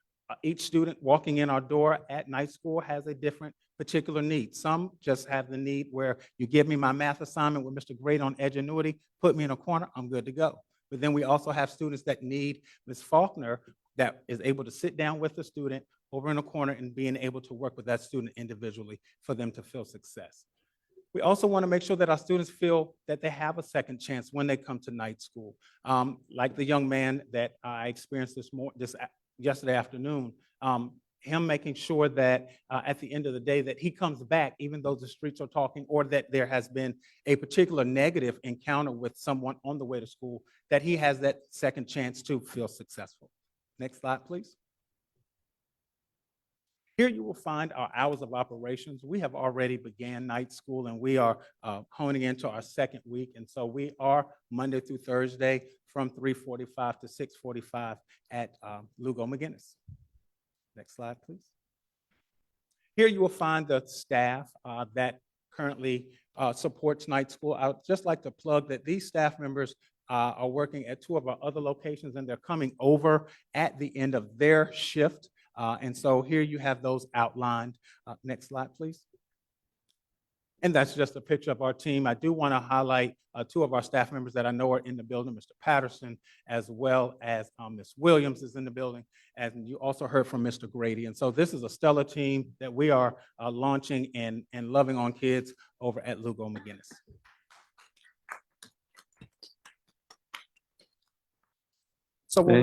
each student walking in our door at night school has a different particular need. Some just have the need where you give me my math assignment with Mr. Great on Edgenuity, put me in a corner, I'm good to go. But then we also have students that need Ms. Faulkner that is able to sit down with the student over in a corner and being able to work with that student individually for them to feel success. We also want to make sure that our students feel that they have a second chance when they come to night school. Like the young man that I experienced yesterday afternoon, him making sure that at the end of the day that he comes back, even though the streets are talking, or that there has been a particular negative encounter with someone on the way to school, that he has that second chance to feel successful. Next slide, please. Here you will find our hours of operations. We have already began night school, and we are honing into our second week. And so we are Monday through Thursday from 3:45 to 6:45 at Lugo McGinnis. Next slide, please. Here you will find the staff that currently supports night school. I would just like to plug that these staff members are working at 2 of our other locations, and they're coming over at the end of their shift. And so here you have those outlined. Next slide, please. And that's just a picture of our team. I do want to highlight 2 of our staff members that I know are in the building, Mr. Patterson, as well as Ms. Williams is in the building. And you also heard from Mr. Grady. And so this is a stellar team that we are launching and loving on kids over at Lugo McGinnis. So when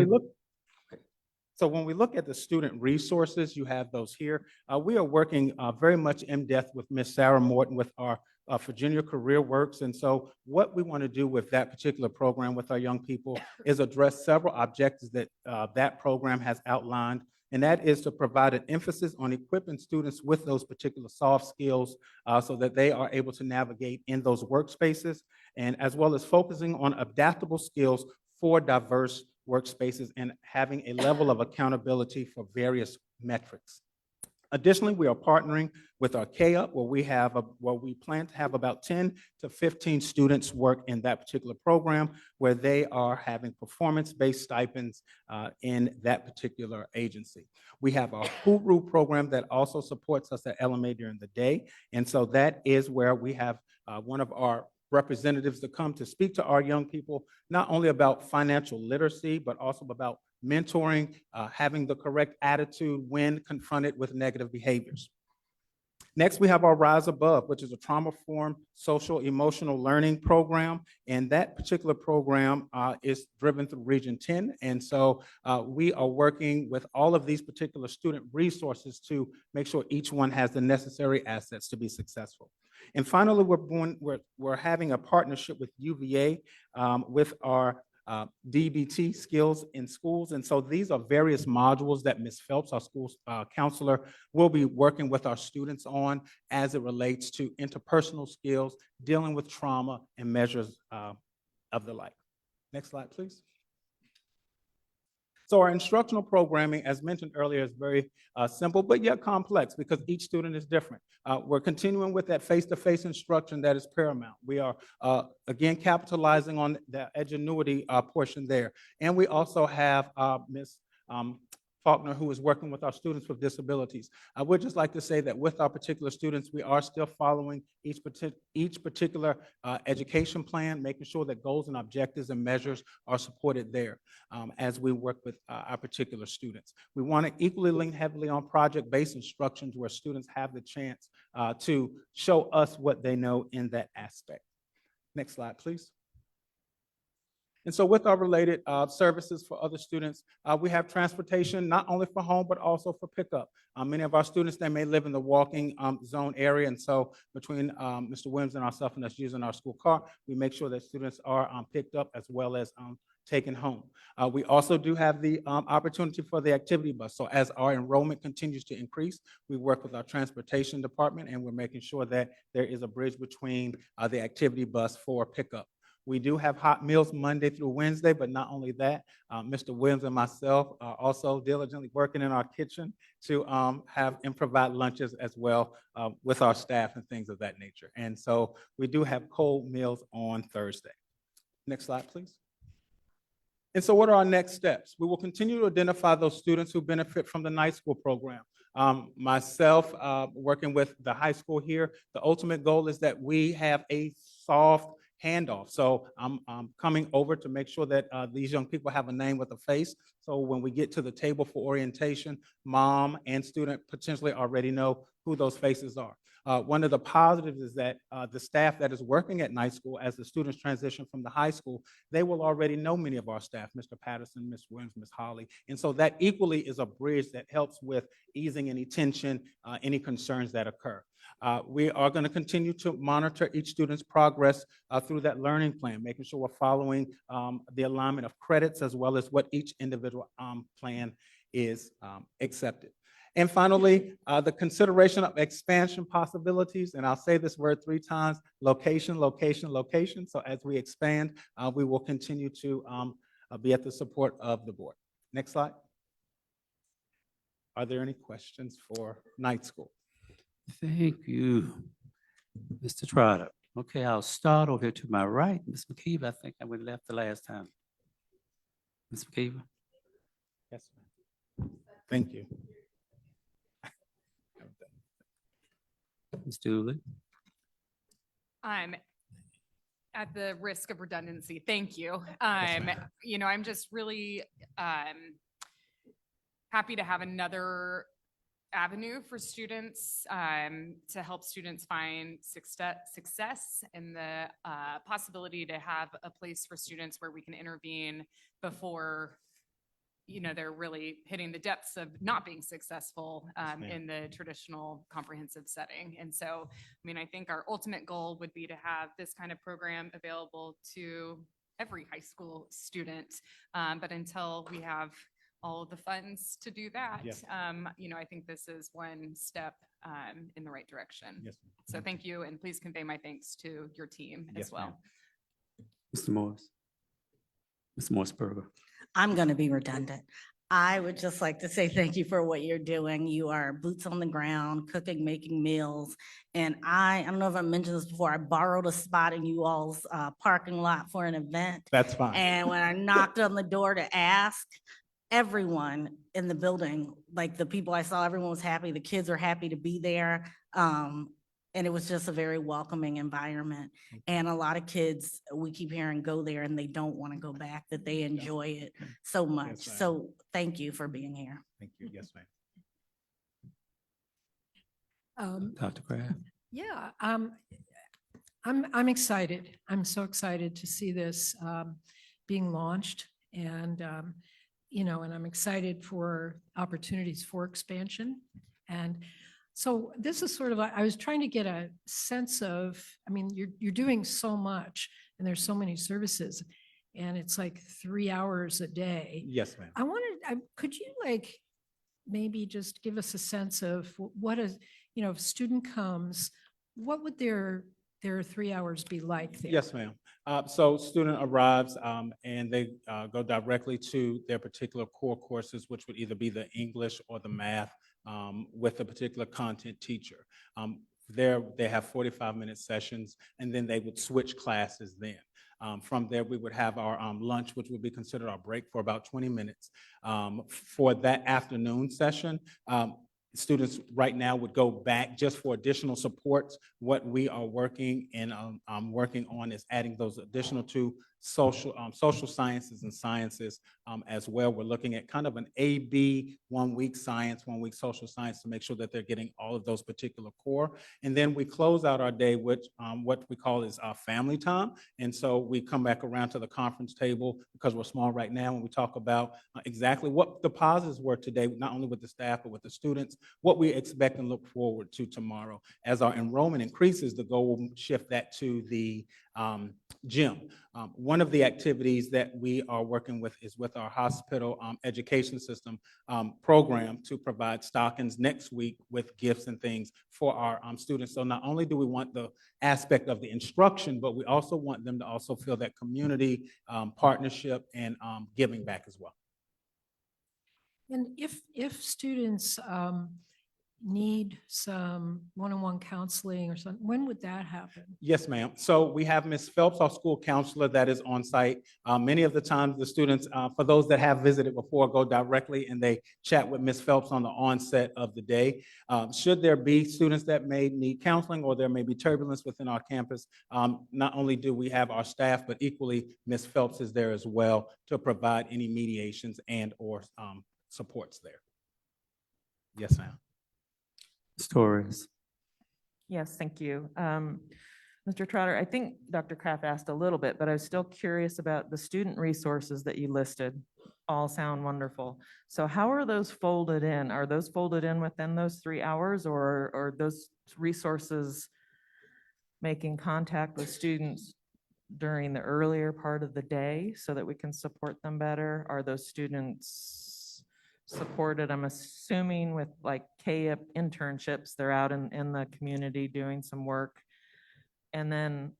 we look at the student resources, you have those here. We are working very much in depth with Ms. Sarah Morton with our Virginia Career Works. And so what we want to do with that particular program with our young people is address several objectives that that program has outlined. And that is to provide an emphasis on equipping students with those particular soft skills so that they are able to navigate in those workspaces, and as well as focusing on adaptable skills for diverse workspaces and having a level of accountability for various metrics. Additionally, we are partnering with our K-UP where we plan to have about 10 to 15 students work in that particular program where they are having performance-based stipends in that particular agency. We have our Hooroo program that also supports us at LMA during the day. And so that is where we have one of our representatives to come to speak to our young people, not only about financial literacy, but also about mentoring, having the correct attitude when confronted with negative behaviors. Next, we have our Rise Above, which is a trauma-informed social emotional learning program. And that particular program is driven through Region 10. And so we are working with all of these particular student resources to make sure each one has the necessary assets to be successful. And finally, we're having a partnership with UVA with our DBT skills in schools. And so these are various modules that Ms. Phelps, our school counselor, will be working with our students on as it relates to interpersonal skills, dealing with trauma and measures of the like. Next slide, please. So our instructional programming, as mentioned earlier, is very simple, but yet complex because each student is different. We're continuing with that face-to-face instruction that is paramount. We are, again, capitalizing on the edgenuity portion there. And we also have Ms. Faulkner, who is working with our students with disabilities. I would just like to say that with our particular students, we are still following each particular education plan, making sure that goals and objectives and measures are supported there as we work with our particular students. We want to equally lean heavily on project-based instructions where students have the chance to show us what they know in that aspect. Next slide, please. And so with our related services for other students, we have transportation, not only for home, but also for pickup. Many of our students, they may live in the walking zone area. And so between Mr. Williams and ourselves and us using our school car, we make sure that students are picked up as well as taken home. We also do have the opportunity for the activity bus. So as our enrollment continues to increase, we work with our transportation department and we're making sure that there is a bridge between the activity bus for pickup. We do have hot meals Monday through Wednesday, but not only that, Mr. Williams and myself are also diligently working in our kitchen to have and provide lunches as well with our staff and things of that nature. And so we do have cold meals on Thursday. Next slide, please. And so what are our next steps? We will continue to identify those students who benefit from the night school program. Myself, working with the high school here, the ultimate goal is that we have a soft handoff. So I'm coming over to make sure that these young people have a name with a face. So when we get to the table for orientation, mom and student potentially already know who those faces are. One of the positives is that the staff that is working at night school, as the students transition from the high school, they will already know many of our staff, Mr. Patterson, Ms. Williams, Ms. Holly. And so that equally is a bridge that helps with easing any tension, any concerns that occur. We are going to continue to monitor each student's progress through that learning plan, making sure we're following the alignment of credits as well as what each individual plan is accepted. And finally, the consideration of expansion possibilities, and I'll say this word 3 times, location, location, location. So as we expand, we will continue to be at the support of the board. Next slide. Are there any questions for night school? Thank you, Mr. Trotter. Okay, I'll start over here to my right. Ms. McKeever, I think I went left the last time. Ms. McKeever? Yes, ma'am. Thank you. Ms. Dooley? I'm at the risk of redundancy. Thank you. You know, I'm just really happy to have another avenue for students to help students find success and the possibility to have a place for students where we can intervene before they're really hitting the depths of not being successful ma'am. in the traditional comprehensive setting. And so, I think our ultimate goal would be to have this kind of program available to every high school student. But until we have all of the funds to do that, Yes. I think this is one step in the right direction. Yes, So thank you, and please convey my thanks to your team Yes, as well. ma'am. Mr. Morris. Mr. Morrisburger. I'm going to be redundant. I would just like to say thank you for what you're doing. You are boots on the ground, cooking, making meals. And I don't know if I mentioned this before, I borrowed a spot in you all's parking lot for an event. That's fine. And when I knocked on the door to ask, everyone in the building, like the people I saw, everyone was happy. The kids are happy to be there. And it was just a very welcoming environment. And a lot of kids, we keep hearing go there and they don't want to go back, that they enjoy it so much. ma'am. So thank you for being here. Thank you. Yes, ma'am. Dr. Kraft. Yeah, I'm excited. I'm so excited to see this being launched, and and I'm excited for opportunities for expansion. And so this is sort of, I was trying to get a sense of, you're doing so much, and there's so many services, and it's like 3 hours a day. Yes, ma'am. I wanted, could you maybe just give us a sense of what is, if a student comes, what would their 3 hours be like there? Yes, ma'am. So student arrives and they go directly to their particular core courses, which would either be the English or the math with a particular content teacher. There, they have 45-minute sessions, and then they would switch classes then. From there, we would have our lunch, which would be considered our break for about 20 minutes. For that afternoon session, students right now would go back just for additional supports. What we are working on is adding those additional two social sciences and sciences as well. We're looking at kind of an A-B, 1 week science, 1 week social science, to make sure that they're getting all of those particular core. And then we close out our day with what we call is family time. And so we come back around to the conference table, because we're small right now, and we talk about exactly what the positives were today, not only with the staff, but with the students, what we expect and look forward to tomorrow. As our enrollment increases, the goal will shift that to the gym. One of the activities that we are working with is with our hospital education system program to provide stockings next week with gifts and things for our students. So not only do we want the aspect of the instruction, but we also want them to also feel that community partnership and giving back as well. And if students need some one-on-one counseling or something, when would that happen? Yes, ma'am. So we have Ms. Phelps, our school counselor, that is on site. Many of the times the students, for those that have visited before, go directly and they chat with Ms. Phelps on the onset of the day. Should there be students that may need counseling, or there may be turbulence within our campus, not only do we have our staff, but equally Ms. Phelps is there as well to provide any mediations and or supports there. Yes, ma'am. Stories. Yes, thank you. Mr. Trotter, I think Dr. Kraft asked a little bit, but I was still curious about the student resources that you listed. All sound wonderful. So how are those folded in? Are those folded in within those 3 hours, or are those resources making contact with students during the earlier part of the day so that we can support them better? Are those students supported, I'm assuming, with like KIP internships? They're out in the community doing some work. And then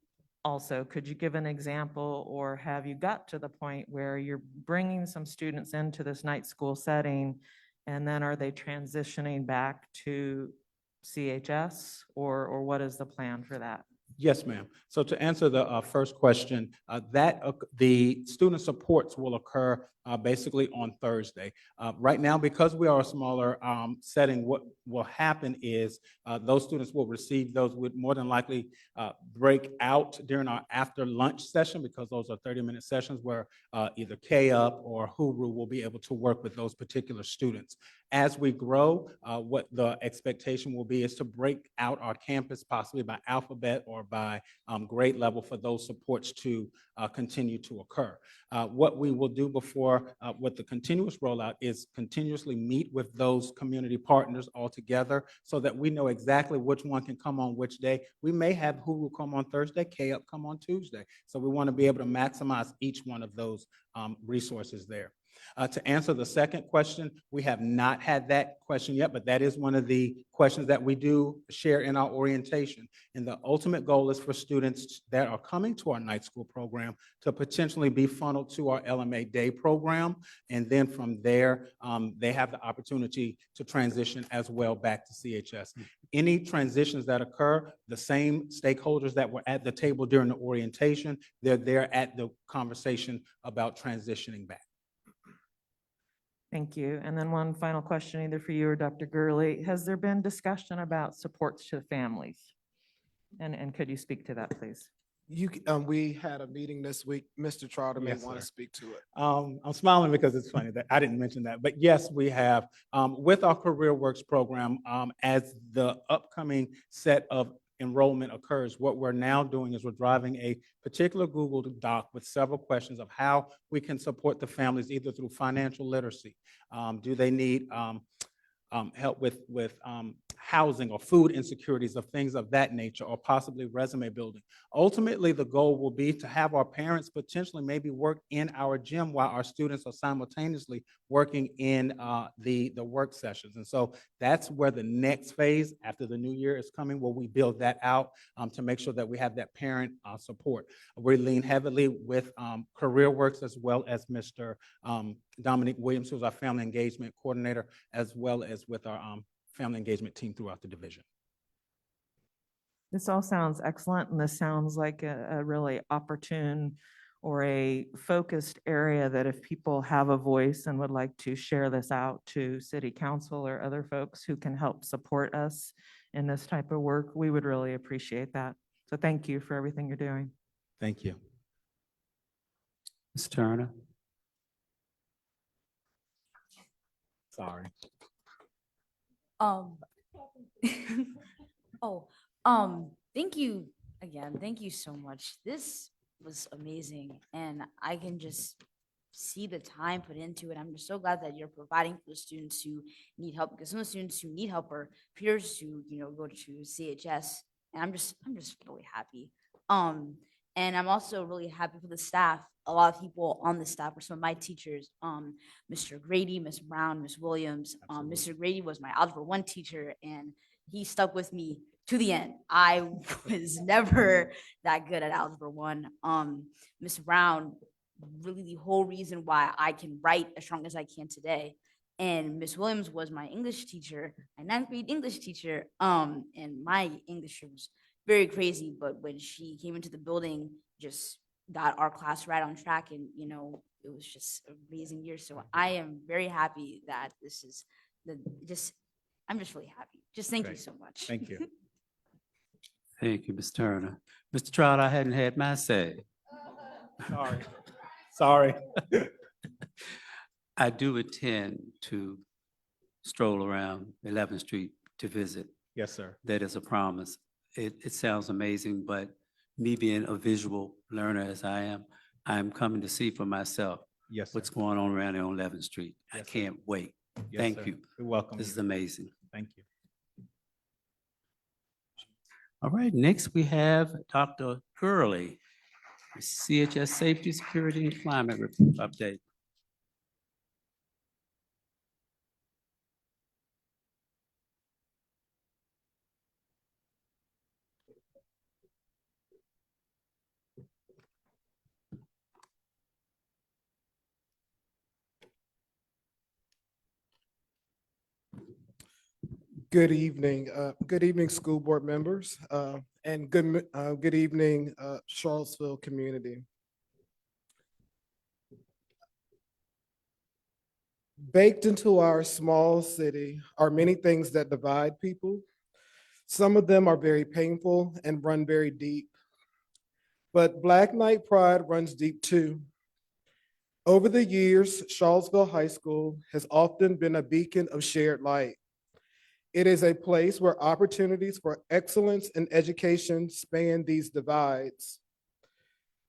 also, could you give an example, or have you got to the point where you're bringing some students into this night school setting, and then are they transitioning back to CHS, or what is the plan for that? Yes, ma'am. So to answer the first question, the student supports will occur basically on Thursday. Right now, because we are a smaller setting, what will happen is those students will receive those, would more than likely break out during our after lunch session, because those are 30-minute sessions where either KUP or Huru will be able to work with those particular students. As we grow, what the expectation will be is to break out our campus possibly by alphabet or by grade level for those supports to continue to occur. What we will do before with the continuous rollout is continuously meet with those community partners all together so that we know exactly which one can come on which day. We may have Hulu come on Thursday, K-Up come on Tuesday. So we want to be able to maximize each one of those resources there. To answer the second question, we have not had that question yet, but that is one of the questions that we do share in our orientation. And the ultimate goal is for students that are coming to our night school program to potentially be funneled to our LMA day program. And then from there, they have the opportunity to transition as well back to CHS. Any transitions that occur, the same stakeholders that were at the table during the orientation, they're there at the conversation about transitioning back. Thank you. And then one final question, either for you or Dr. Gurley. Has there been discussion about supports to families? And could you speak to that, please? We had a meeting this week. Mr. Trotter may Yes, want to sir. speak to it. I'm smiling because it's funny that I didn't mention that, but yes, we have. With our Career Works program, as the upcoming set of enrollment occurs, what we're now doing is we're driving a particular Google Doc with several questions of how we can support the families either through financial literacy. Do they need help with housing or food insecurities of things of that nature, or possibly resume building. Ultimately, the goal will be to have our parents potentially maybe work in our gym while our students are simultaneously working in the work sessions. And so that's where the next phase after the new year is coming, where we build that out to make sure that we have that parent support. We lean heavily with CareerWorks as well as Mr. Dominique Williams, who's our family engagement coordinator, as well as with our family engagement team throughout the division. This all sounds excellent, and this sounds like a really opportune or a focused area that if people have a voice and would like to share this out to city council or other folks who can help support us in this type of work, we would really appreciate that. So thank you for everything you're doing. Thank you. Ms. Turner? Sorry. Thank you again. Thank you so much. This was amazing, and I can just see the time put into it. I'm just so glad that you're providing for the students who need help, because some of the students who need help are peers who, go to CHS, and I'm just really happy. And I'm also really happy for the staff. A lot of people on the staff were some of my teachers, Mr. Grady, Ms. Brown, Ms. Williams. Mr. Grady was my Algebra 1 teacher, and he stuck with me to the end. I was never that good at Algebra 1. Ms. Brown, really the whole reason why I can write as strong as I can today. And Ms. Williams was my English teacher, my 9th grade English teacher. And my English was very crazy, but when she came into the building, just got our class right on track, and it was just an amazing year. So I am very happy that this is I'm just really happy. Just thank you so much. Thank you. Thank you, Ms. Turner. Mr. Trout, I hadn't had my say. Sorry. I do intend to stroll around 11th Street to visit. Yes, sir. That is a promise. It sounds amazing, but me being a visual learner as I am, I'm coming to see for myself Yes, sir. what's going on around there on 11th Street. I Yes, sir. can't wait. Yes, Thank sir. you. You're welcome. This is amazing. Thank you. All right, next we have Dr. Gurley, CHS Safety, Security, and Climate Update. Good evening, school board members, and good evening, Charlottesville community. Baked into our small city are many things that divide people. Some of them are very painful and run very deep. But Black Knight pride runs deep too. Over the years, Charlottesville High School has often been a beacon of shared light. It is a place where opportunities for excellence in education span these divides.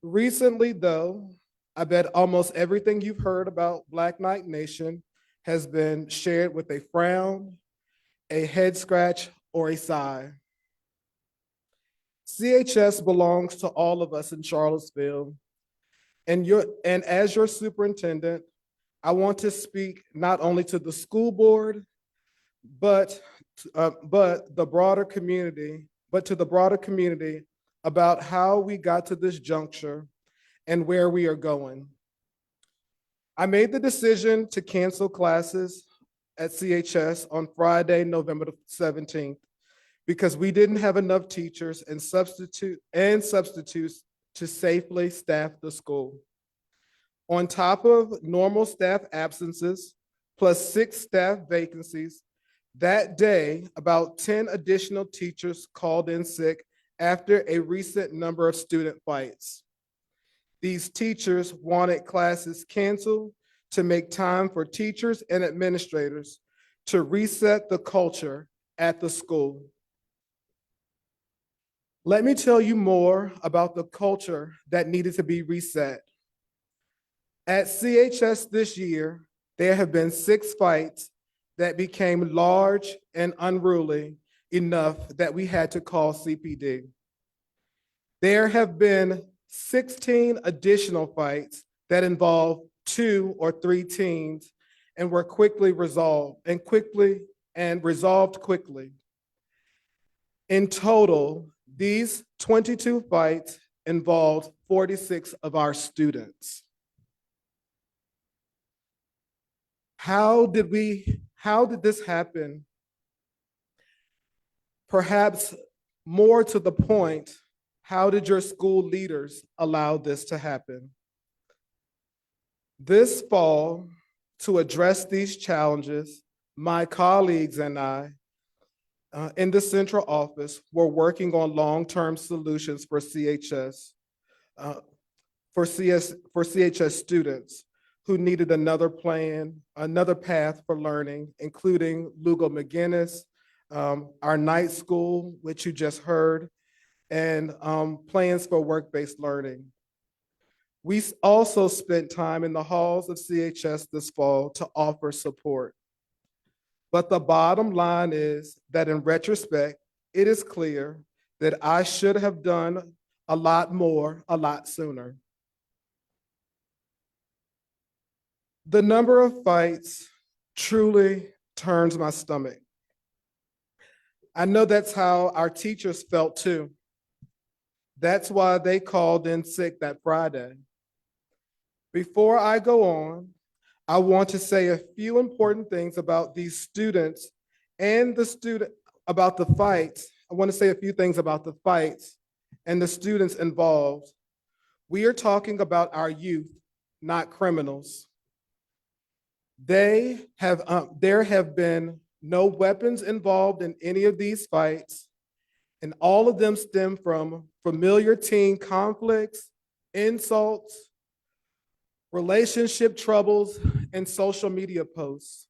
Recently, though, I bet almost everything you've heard about Black Knight Nation has been shared with a frown, a head scratch, or a sigh. CHS belongs to all of us in Charlottesville, and as your superintendent, I want to speak not only to the school board, but the broader community, about how we got to this juncture and where we are going. I made the decision to cancel classes at CHS on Friday, November 17th, because we didn't have enough teachers and substitutes to safely staff the school. On top of normal staff absences, plus 6 staff vacancies, that day, about 10 additional teachers called in sick after a recent number of student fights. These teachers wanted classes canceled to make time for teachers and administrators to reset the culture at the school. Let me tell you more about the culture that needed to be reset. At CHS this year, there have been 6 fights that became large and unruly enough that we had to call CPD. There have been 16 additional fights that involve 2 or 3 teens and were resolved quickly. In total, these 22 fights involved 46 of our students. How did this happen? Perhaps more to the point, how did your school leaders allow this to happen? This fall, to address these challenges, my colleagues and I in the central office were working on long-term solutions for CHS students who needed another plan, another path for learning, including Lugo McGinnis, our night school, which you just heard, and plans for work-based learning. We also spent time in the halls of CHS this fall to offer support. But the bottom line is that in retrospect, it is clear that I should have done a lot more, a lot sooner. The number of fights truly turns my stomach. I know that's how our teachers felt too. That's why they called in sick that Friday. Before I go on, I want to say a few important things about these students and about the fights. I want to say a few things about the fights and the students involved. We are talking about our youth, not criminals. There have been no weapons involved in any of these fights, and all of them stem from familiar teen conflicts, insults, relationship troubles, and social media posts.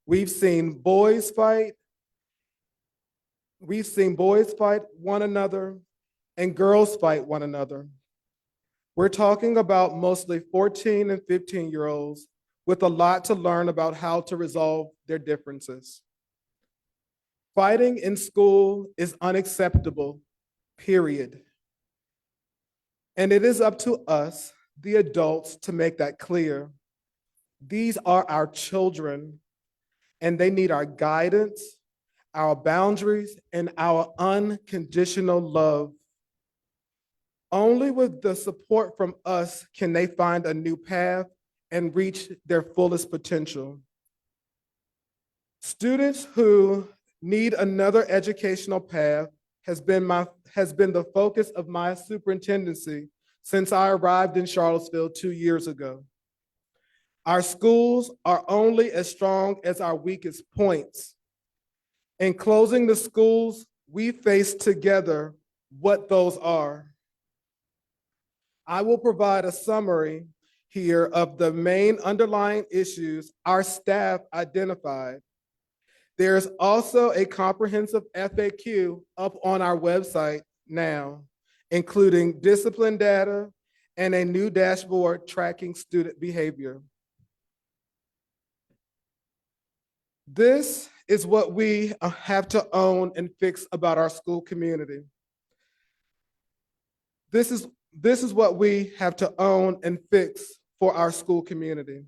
We've seen boys fight one another, and girls fight one another. We're talking about mostly 14 and 15-year-olds with a lot to learn about how to resolve their differences. Fighting in school is unacceptable, period. And it is up to us, the adults, to make that clear. These are our children, and they need our guidance, our boundaries, and our unconditional love. Only with the support from us can they find a new path and reach their fullest potential. Students who need another educational path has been the focus of my superintendency since I arrived in Charlottesville 2 years ago. Our schools are only as strong as our weakest points. In closing the schools, we face together what those are. I will provide a summary here of the main underlying issues our staff identified. There's also a comprehensive FAQ up on our website now, including discipline data and a new dashboard tracking student behavior. This is what we have to own and fix about our school community. This is what we have to own and fix for our school community.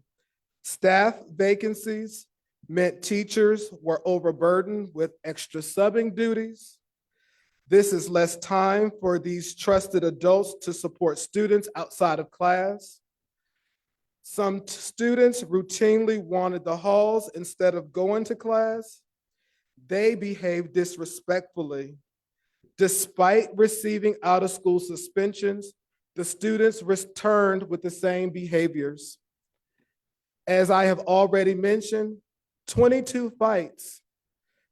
Staff vacancies meant teachers were overburdened with extra subbing duties. This is less time for these trusted adults to support students outside of class. Some students routinely wanted the halls instead of going to class. They behaved disrespectfully. Despite receiving out-of-school suspensions, the students returned with the same behaviors. As I have already mentioned, 22 fights,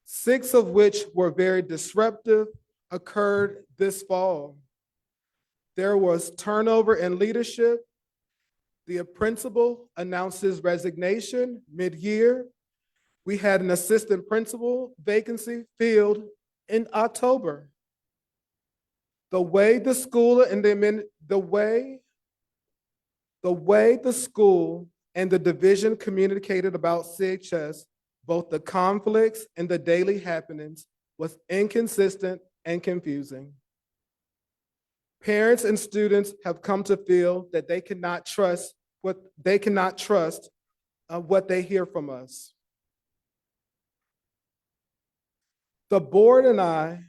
6 of which were very disruptive, occurred this fall. There was turnover in leadership. The principal announced his resignation mid-year. We had an assistant principal vacancy filled in October. The way the school and the school and the division communicated about CHS, both the conflicts and the daily happenings, was inconsistent and confusing. Parents and students have come to feel that they cannot trust what they hear from us. The board and I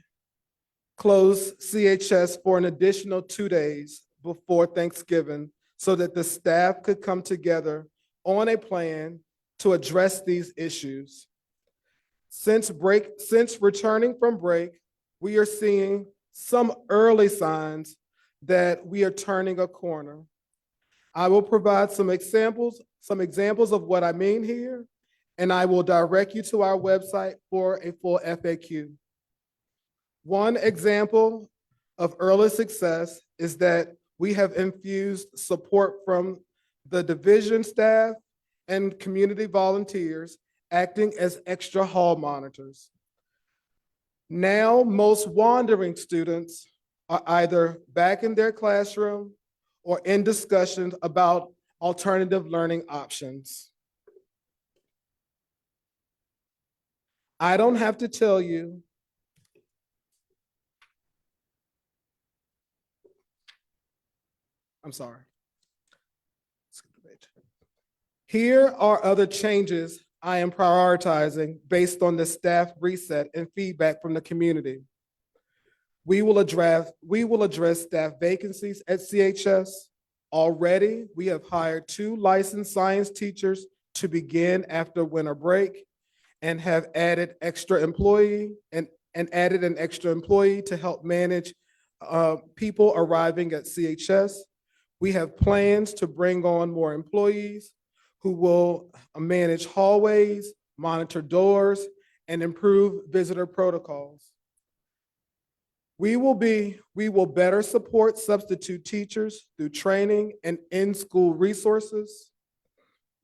closed CHS for an additional 2 days before Thanksgiving so that the staff could come together on a plan to address these issues. Since returning from break, we are seeing some early signs that we are turning a corner. I will provide some examples of what I mean here, and I will direct you to our website for a full FAQ. One example of early success is that we have infused support from the division staff and community volunteers acting as extra hall monitors. Now, most wandering students are either back in their classroom or in discussions about alternative learning options. I don't have to tell you I'm sorry. Here are other changes I am prioritizing based on the staff reset and feedback from the community. We will address staff vacancies at CHS. Already, we have hired 2 licensed science teachers to begin after winter break and have added extra employee and added an extra employee to help manage people arriving at CHS. We have plans to bring on more employees who will manage hallways, monitor doors, and improve visitor protocols. We will better support substitute teachers through training and in-school resources.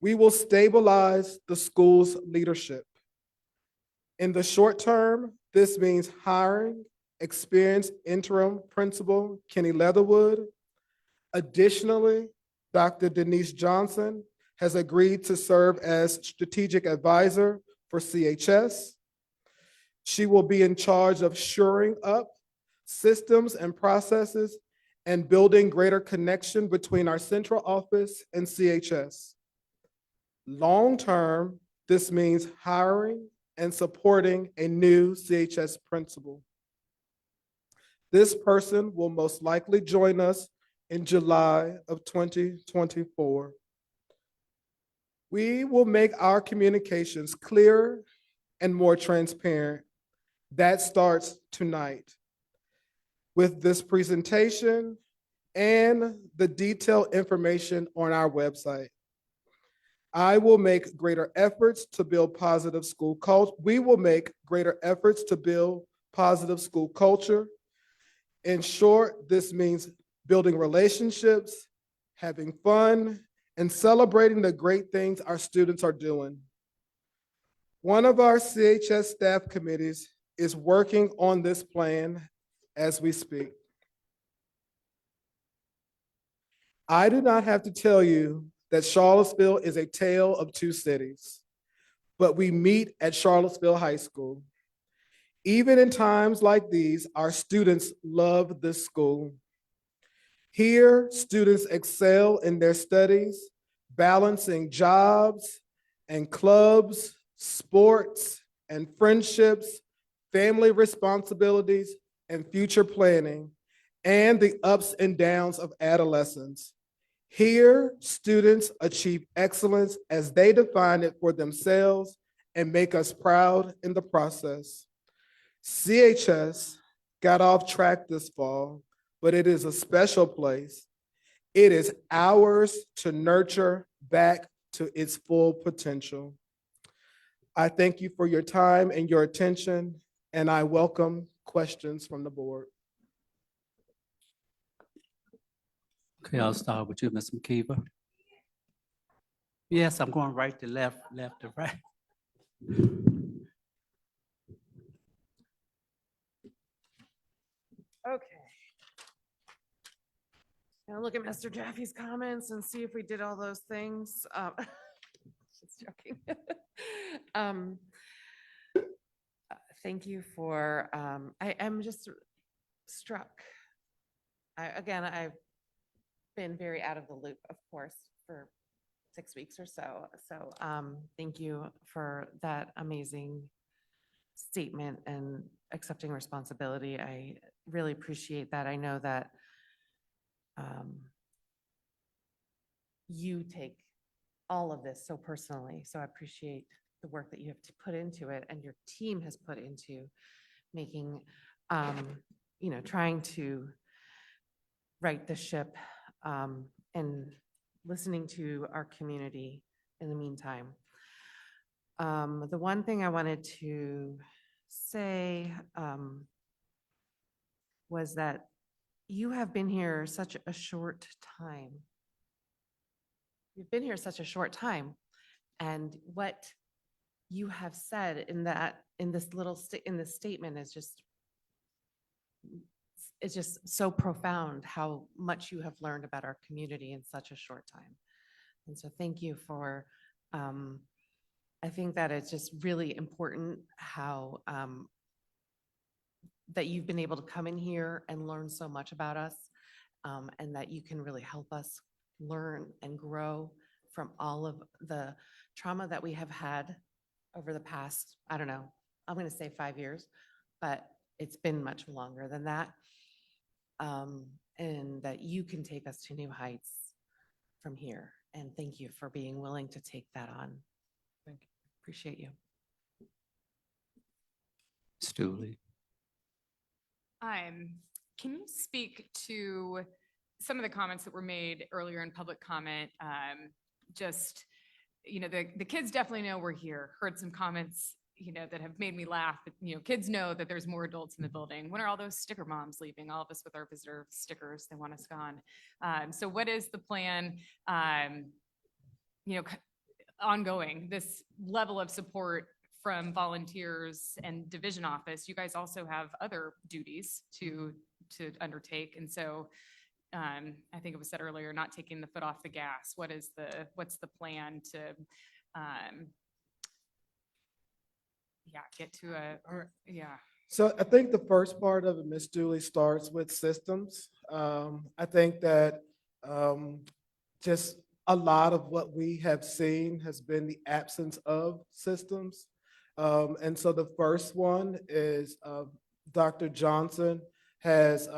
We will stabilize the school's leadership. In the short term, this means hiring experienced interim principal Kenny Leatherwood. Additionally, Dr. Denise Johnson has agreed to serve as strategic advisor for CHS. She will be in charge of shoring up systems and processes and building greater connection between our central office and CHS. Long-term, this means hiring and supporting a new CHS principal. This person will most likely join us in July of 2024. We will make our communications clearer and more transparent. That starts tonight. With this presentation and the detailed information on our website. I will make greater efforts to build positive school culture. We will make greater efforts to build positive school culture. In short, this means building relationships, having fun, and celebrating the great things our students are doing. One of our CHS staff committees is working on this plan as we speak. I do not have to tell you that Charlottesville is a tale of two cities, but we meet at Charlottesville High School. Even in times like these, our students love this school. Here, students excel in their studies, balancing jobs and clubs, sports and friendships, family responsibilities, and future planning, and the ups and downs of adolescence. Here, students achieve excellence as they define it for themselves and make us proud in the process. CHS got off track this fall, but it is a special place. It is ours to nurture back to its full potential. I thank you for your time and your attention, and I welcome questions from the board. Okay, I'll start with you, Ms. McKeever. Yes, I'm going right to left, left to right. Okay. Gonna look at Mr. Jaffe's comments and see if we did all those things. Just joking. Thank you for, I am just struck. I've been very out of the loop, of course, for 6 weeks or so. So thank you for that amazing statement and accepting responsibility. I really appreciate that. I know that you take all of this so personally. So I appreciate the work that you have to put into it and your team has put into making, trying to right the ship and listening to our community in the meantime. The one thing I wanted to say was that you have been here such a short time. You've been here such a short time, and what you have said in this statement is just, it's just so profound how much you have learned about our community in such a short time. And so thank you for, I think that it's just really important how that you've been able to come in here and learn so much about us, and that you can really help us learn and grow from all of the trauma that we have had over the past, I don't know, I'm going to say 5 years, but it's been much longer than that. And that you can take us to new heights from here. And thank you for being willing to take that on. Thank you. Appreciate you. Stooley. Can you speak to some of the comments that were made earlier in public comment? Just, the kids definitely know we're here. Heard some comments, that have made me laugh. But, kids know that there's more adults in the building. When are all those sticker moms leaving? All of us with our visitor stickers, they want us gone. So what is the plan, ongoing, this level of support from volunteers and division office? You guys also have other duties to undertake. And so I think it was said earlier, not taking the foot off the gas. What's the plan to, get to So I think the first part of it, Ms. Dooley, starts with systems. I think that just a lot of what we have seen has been the absence of systems. And so the first one is Dr. Johnson has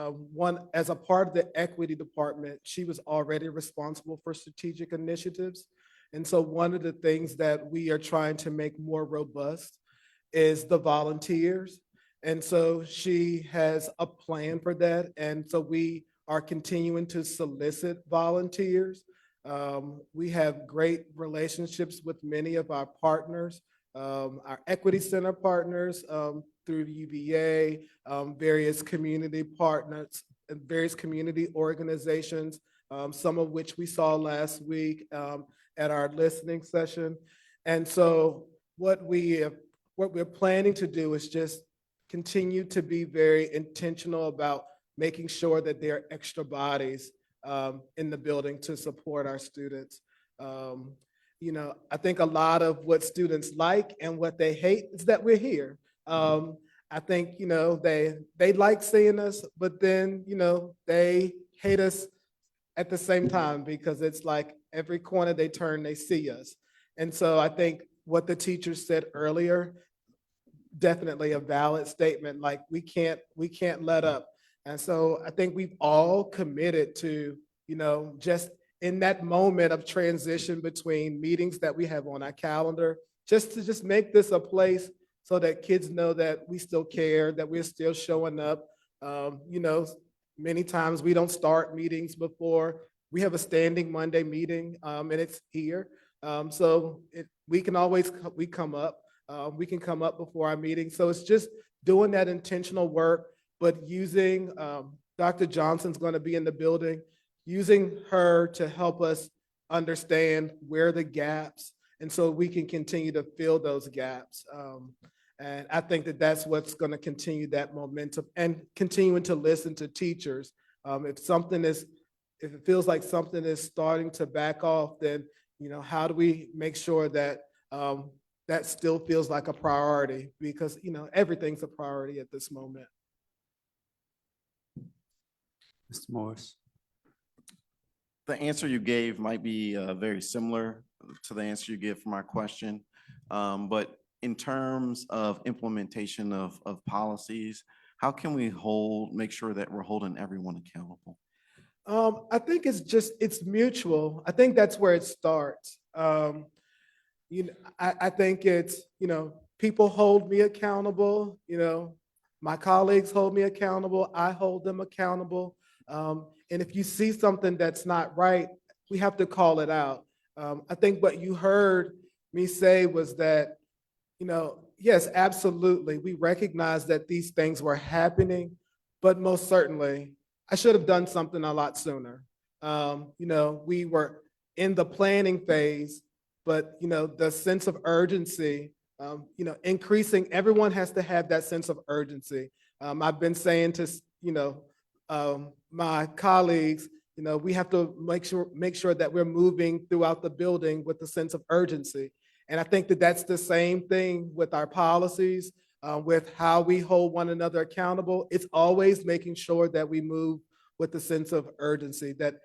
as a part of the equity department, she was already responsible for strategic initiatives. And so one of the things that we are trying to make more robust is the volunteers. And so she has a plan for that. And so we are continuing to solicit volunteers. We have great relationships with many of our partners, our Equity Center partners through UVA, various community partners, and various community organizations some of which we saw last week at our listening session. And so what we're planning to do is just continue to be very intentional about making sure that there are extra bodies in the building to support our students. I think a lot of what students like and what they hate is that we're here. I think, they like seeing us, but then, they hate us at the same time because it's like every corner they turn, they see us. And so I think what the teacher said earlier, definitely a valid statement, like we can't let up. And so I think we've all committed to, just in that moment of transition between meetings that we have on our calendar, just make this a place so that kids know that we still care, that we're still showing up. Many times we don't start meetings before. We have a standing Monday meeting and it's here. We can come up. We can come up before our meeting. So it's just doing that intentional work, but using, Dr. Johnson's going to be in the building, using her to help us understand where the gaps, and so we can continue to fill those gaps. And I think that that's what's going to continue that momentum and continuing to listen to teachers. If it feels like something is starting to back off, then, how do we make sure that that still feels like a priority? Because, everything's a priority at this moment. Mr. Morris. The answer you gave might be very similar to the answer you gave for my question. But in terms of implementation of policies, how can we make sure that we're holding everyone accountable? I think it's mutual. I think that's where it starts. I think it's, people hold me accountable, my colleagues hold me accountable, I hold them accountable. And if you see something that's not right, we have to call it out. I think what you heard me say was that, yes, absolutely, we recognize that these things were happening, but most certainly, I should have done something a lot sooner. We were in the planning phase, but, the sense of urgency, increasing, everyone has to have that sense of urgency. I've been saying to, my colleagues, we have to make sure that we're moving throughout the building with a sense of urgency. And I think that that's the same thing with our policies, with how we hold one another accountable. It's always making sure that we move with a sense of urgency, that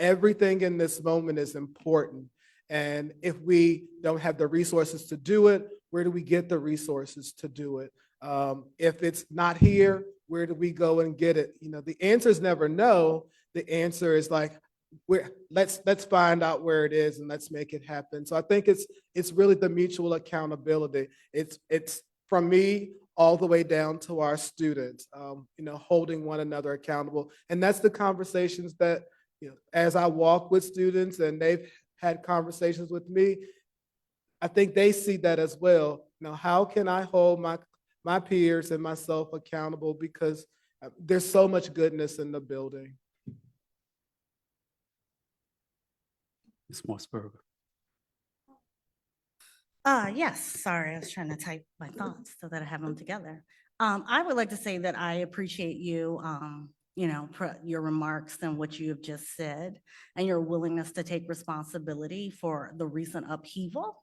everything in this moment is important. And if we don't have the resources to do it, where do we get the resources to do it? If it's not here, where do we go and get it? The answer is never no. The answer is like, let's find out where it is and let's make it happen. So I think it's really the mutual accountability. It's from me all the way down to our students, holding one another accountable. And that's the conversations that, as I walk with students and they've had conversations with me, I think they see that as well. How can I hold my peers and myself accountable, because there's so much goodness in the building. Ms. Mossberger. Yes, sorry, I was trying to type my thoughts so that I have them together. I would like to say that I appreciate you, your remarks and what you have just said, and your willingness to take responsibility for the recent upheaval.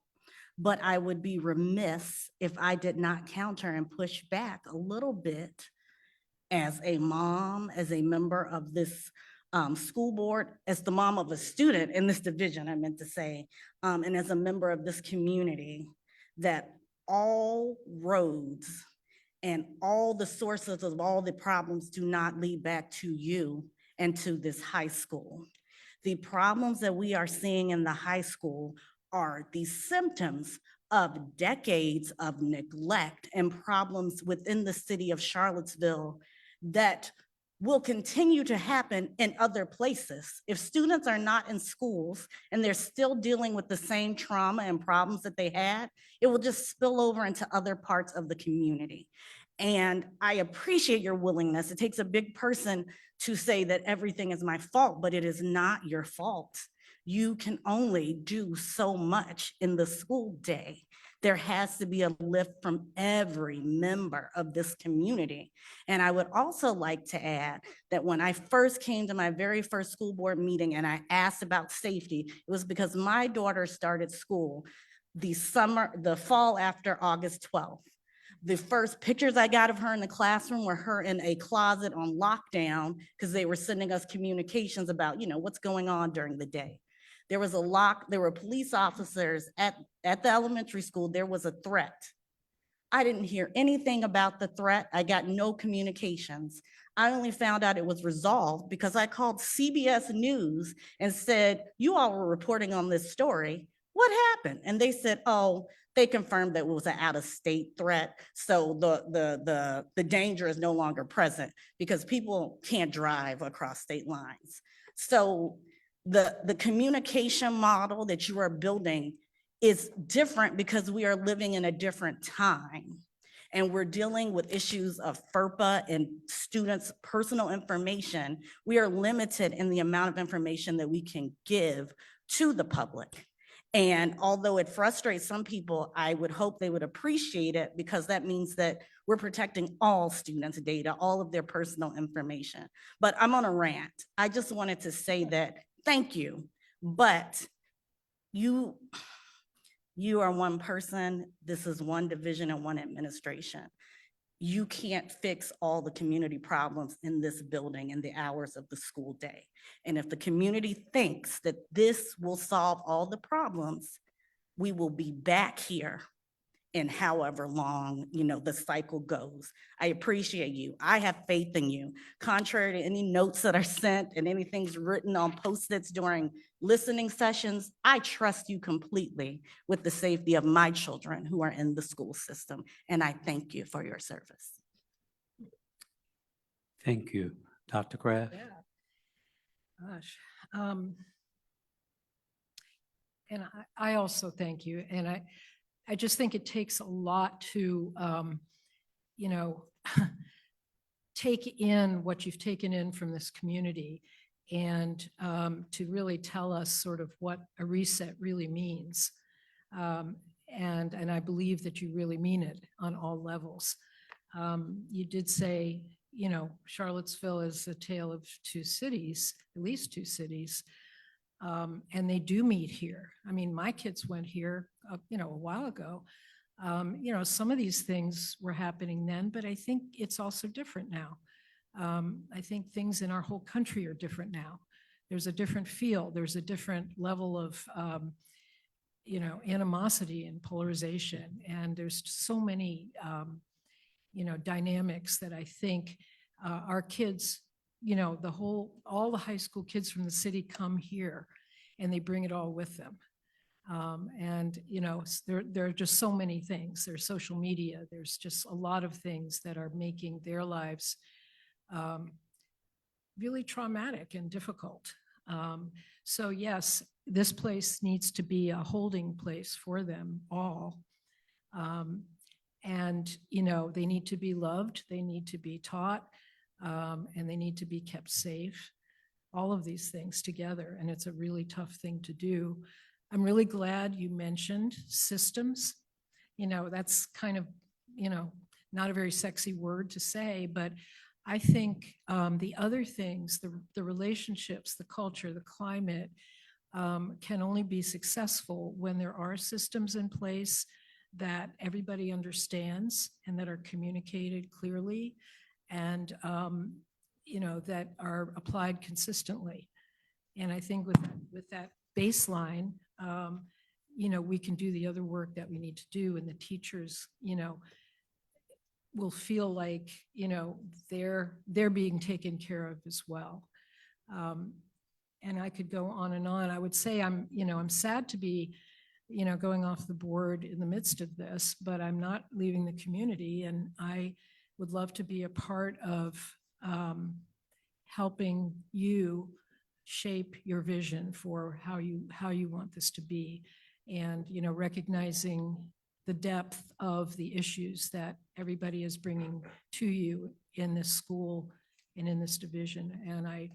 But I would be remiss if I did not counter and push back a little bit as a mom, as a member of this school board, as the mom of a student in this division, I meant to say, and as a member of this community, that all roads and all the sources of all the problems do not lead back to you and to this high school. The problems that we are seeing in the high school are the symptoms of decades of neglect and problems within the city of Charlottesville that will continue to happen in other places. If students are not in schools and they're still dealing with the same trauma and problems that they had, it will just spill over into other parts of the community. And I appreciate your willingness. It takes a big person to say that everything is my fault, but it is not your fault. You can only do so much in the school day. There has to be a lift from every member of this community. And I would also like to add that when I first came to my very first school board meeting and I asked about safety, it was because my daughter started school the fall after August 12th. The first pictures I got of her in the classroom were her in a closet on lockdown because they were sending us communications about, what's going on during the day. There were police officers at the elementary school. There was a threat. I didn't hear anything about the threat. I got no communications. I only found out it was resolved because I called CBS News and said, you all were reporting on this story. What happened? And they said, oh, they confirmed that it was an out-of-state threat. So the danger is no longer present because people can't drive across state lines. So the communication model that you are building is different because we are living in a different time. And we're dealing with issues of FERPA and students' personal information. We are limited in the amount of information that we can give to the public. And although it frustrates some people, I would hope they would appreciate it because that means that we're protecting all students' data, all of their personal information. But I'm on a rant. I just wanted to say that, thank you, but you are one person, this is one division and one administration. You can't fix all the community problems in this building in the hours of the school day. And if the community thinks that this will solve all the problems, we will be back here in however long, the cycle goes. I appreciate you. I have faith in you. Contrary to any notes that are sent and anything's written on Post-its during listening sessions, I trust you completely with the safety of my children who are in the school system. And I thank you for your service. Thank you. Dr. Kraft? Yeah. Gosh. And I also thank you. And I just think it takes a lot to, take in what you've taken in from this community and to really tell us sort of what a reset really means. And I believe that you really mean it on all levels. You did say, Charlottesville is a tale of two cities, at least two cities. And they do meet here. I mean, my kids went here, a while ago. Some of these things were happening then, but I think it's also different now. I think things in our whole country are different now. There's a different feel. There's a different level of, animosity and polarization. And there's so many, dynamics that I think our kids, all the high school kids from the city come here and they bring it all with them. There are just so many things. There's social media. There's just a lot of things that are making their lives really traumatic and difficult. So yes, this place needs to be a holding place for them all. They need to be loved. They need to be taught. And they need to be kept safe, all of these things together. And it's a really tough thing to do. I'm really glad you mentioned systems. That's kind of, not a very sexy word to say, but I think the other things, the relationships, the culture, the climate can only be successful when there are systems in place that everybody understands and that are communicated clearly and that are applied consistently. And I think with that baseline, we can do the other work that we need to do, and the teachers, will feel like, they're being taken care of as well. And I could go on and on. I would say I'm sad to be, going off the board in the midst of this, but I'm not leaving the community, and I would love to be a part of helping you shape your vision for how you want this to be, and recognizing the depth of the issues that everybody is bringing to you in this school and in this division. And I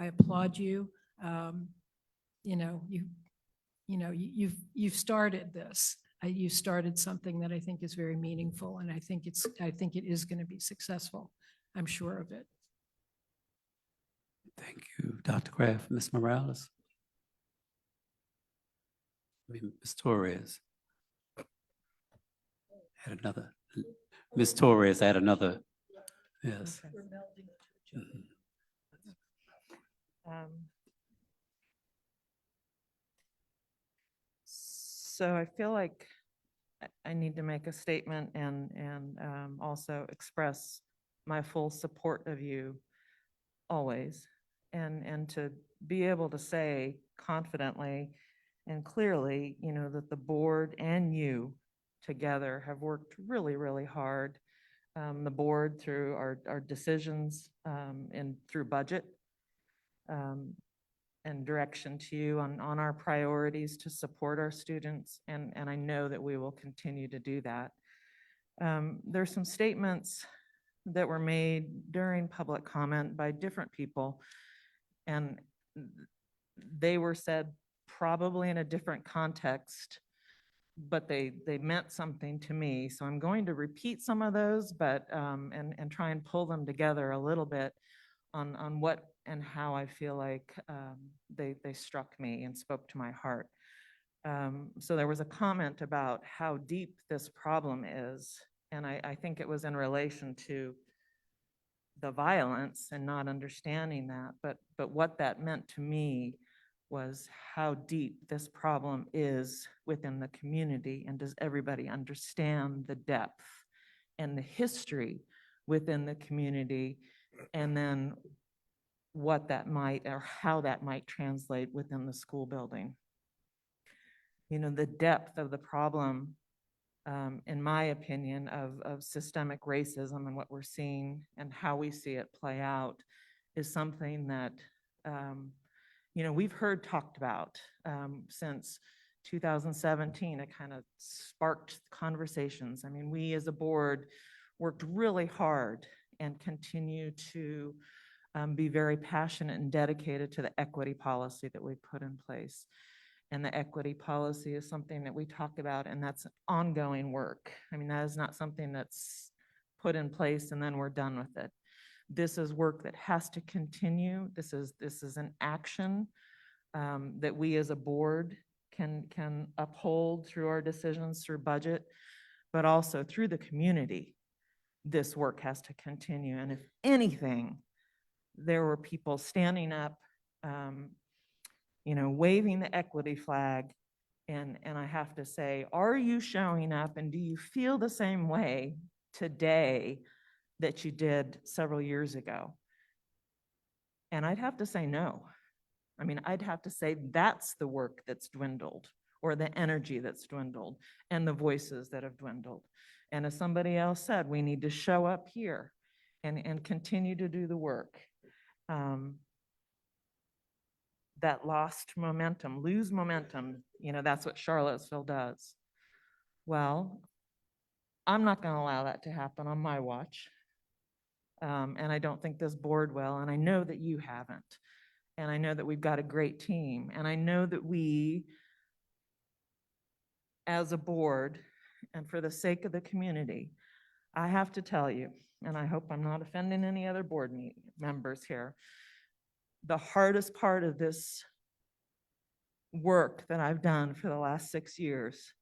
applaud you. You've started this. You started something that I think is very meaningful, and I think it is going to be successful. I'm sure of it. Thank you, Dr. Kraft. Ms. Morales? Ms. Torres? Had another. Ms. Torres had another. Yes. Mhm. So I feel like I need to make a statement and also express my full support of you always. And to be able to say confidently and clearly, that the board and you together have worked really, really hard. The board through our decisions and through budget and direction to you on our priorities to support our students. And I know that we will continue to do that. There's some statements that were made during public comment by different people, and they were said probably in a different context, but they meant something to me. So I'm going to repeat some of those, but and try and pull them together a little bit on what and how I feel like they struck me and spoke to my heart. So there was a comment about how deep this problem is, and I think it was in relation to the violence and not understanding that, but what that meant to me was how deep this problem is within the community, and does everybody understand the depth and the history within the community, and then what that might or how that might translate within the school building. The depth of the problem, in my opinion, of systemic racism and what we're seeing and how we see it play out is something that, we've heard talked about since 2017. It kind of sparked conversations. I mean, we as a board worked really hard and continue to be very passionate and dedicated to the equity policy that we put in place. And the equity policy is something that we talk about, and that's ongoing work. I mean, that is not something that's put in place and then we're done with it. This is work that has to continue. This is an action that we as a board can uphold through our decisions, through budget, but also through the community. This work has to continue. And if anything, there were people standing up, waving the equity flag. And I have to say, are you showing up, and do you feel the same way today that you did several years ago? And I'd have to say no. I mean, I'd have to say that's the work that's dwindled, or the energy that's dwindled, and the voices that have dwindled. And as somebody else said, we need to show up here and continue to do the work. That lost momentum, lose momentum, that's what Charlottesville does. Well, I'm not going to allow that to happen on my watch. And I don't think this board will, and I know that you haven't. And I know that we've got a great team. And I know that we, as a board, and for the sake of the community, I have to tell you, and I hope I'm not offending any other board members here, the hardest part of this work that I've done for the last 6 years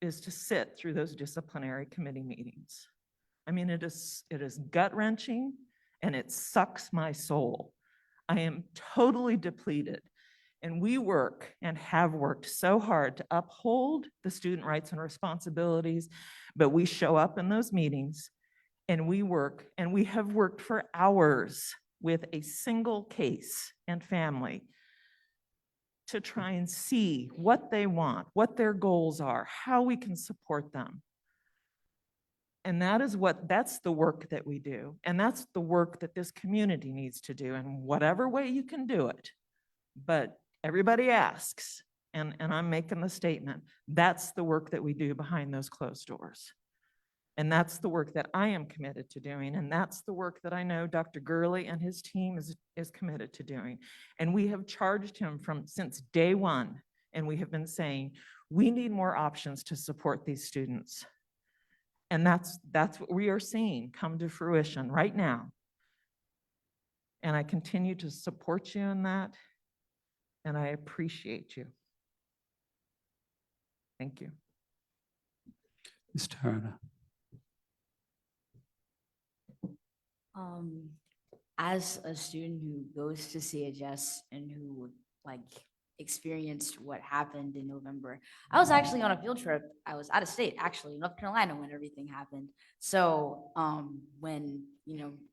is to sit through those disciplinary committee meetings. I mean, it is gut-wrenching, and it sucks my soul. I am totally depleted, and we work and have worked so hard to uphold the student rights and responsibilities, but we show up in those meetings and we work, and we have worked for hours with a single case and family to try and see what they want, what their goals are, how we can support them. And that's the work that we do. And that's the work that this community needs to do in whatever way you can do it. But everybody asks, and I'm making the statement, that's the work that we do behind those closed doors. And that's the work that I am committed to doing. And that's the work that I know Dr. Gurley and his team is committed to doing. And we have charged him since day one. And we have been saying, we need more options to support these students. And that's what we are seeing come to fruition right now. And I continue to support you in that. And I appreciate you. Thank you. Ms. Turner. As a student who goes to CHS and who like experienced what happened in November, I was actually on a field trip. I was out of state, actually, North Carolina, when everything happened. So when,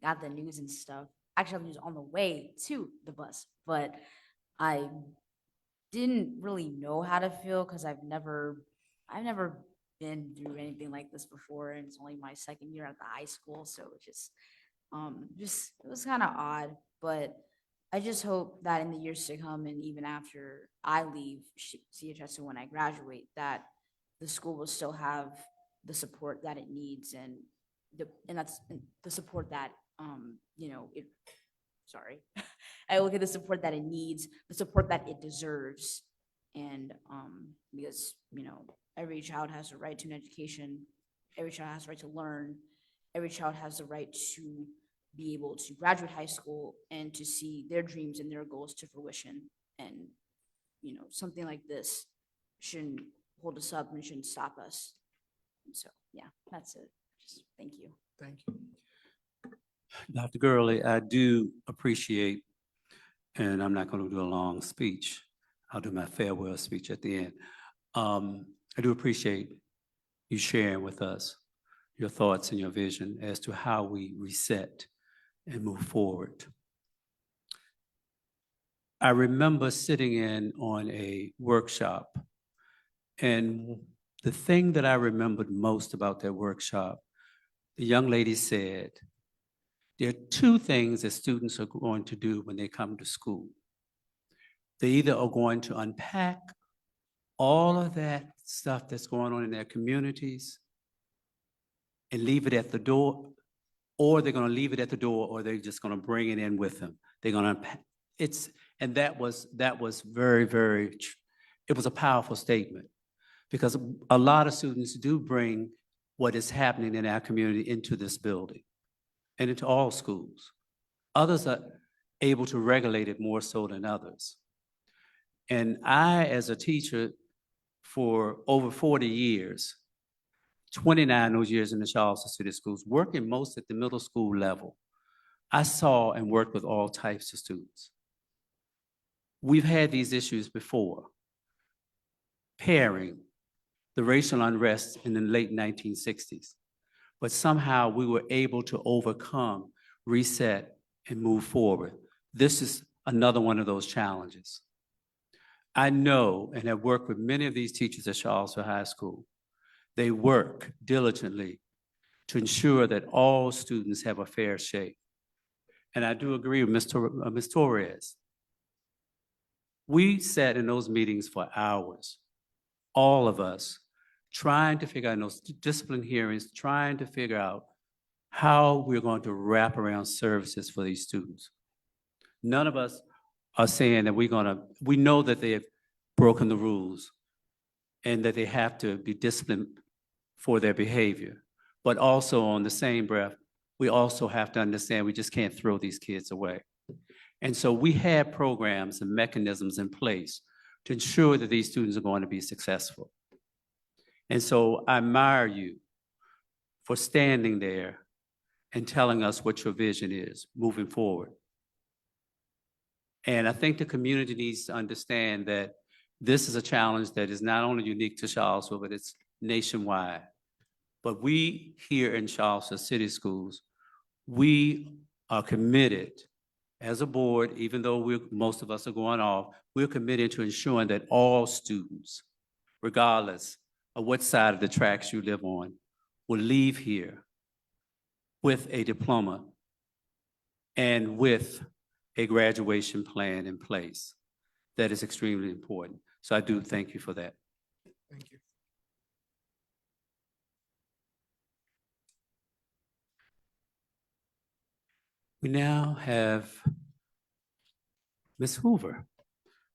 got the news and stuff, actually I was on the way to the bus, but I didn't really know how to feel because I've never been through anything like this before, and it's only my second year at the high school, so it was kind of odd. But I just hope that in the years to come, and even after I leave CHS and when I graduate, that the school will still have the support that it needs, and that's the support that I look at the support that it needs, the support that it deserves. And because every child has a right to an education, every child has a right to learn, every child has the right to be able to graduate high school and to see their dreams and their goals to fruition. And something like this shouldn't hold us up and shouldn't stop us. And so yeah, that's it. Just thank you. Thank you. Dr. Gurley, I do appreciate, and I'm not going to do a long speech. I'll do my farewell speech at the end. I do appreciate you sharing with us your thoughts and your vision as to how we reset and move forward. I remember sitting in on a workshop, and the thing that I remembered most about that workshop, the young lady said, there are two things that students are going to do when they come to school. They either are going to unpack all of that stuff that's going on in their communities and leave it at the door, or they're going to leave it at the door, or they're just going to bring it in with them. They're going to unpack. And that was very, very, it was a powerful statement, because a lot of students do bring what is happening in our community into this building and into all schools. Others are able to regulate it more so than others. And I, as a teacher for over 40 years, 29 of those years in the Charleston City Schools, working most at the middle school level, I saw and worked with all types of students. We've had these issues before. Pairing, the racial unrest in the late 1960s. But somehow we were able to overcome, reset, and move forward. This is another one of those challenges. I know and have worked with many of these teachers at Charlottesville High School. They work diligently to ensure that all students have a fair shake. And I do agree with Ms. Torres. We sat in those meetings for hours, all of us, trying to figure out in those discipline hearings, trying to figure out how we're going to wrap around services for these students. None of us are saying that we know that they have broken the rules and that they have to be disciplined for their behavior. But also on the same breath, we also have to understand we just can't throw these kids away. And so we have programs and mechanisms in place to ensure that these students are going to be successful. And so I admire you for standing there and telling us what your vision is moving forward. And I think the community needs to understand that this is a challenge that is not only unique to Charlottesville, but it's nationwide. But we here in Charlottesville City Schools, we are committed as a board, even though most of us are going off, we're committed to ensuring that all students, regardless of what side of the tracks you live on, will leave here with a diploma and with a graduation plan in place. That is extremely important. So I do thank you for that. Thank you. We now have Ms. Hoover.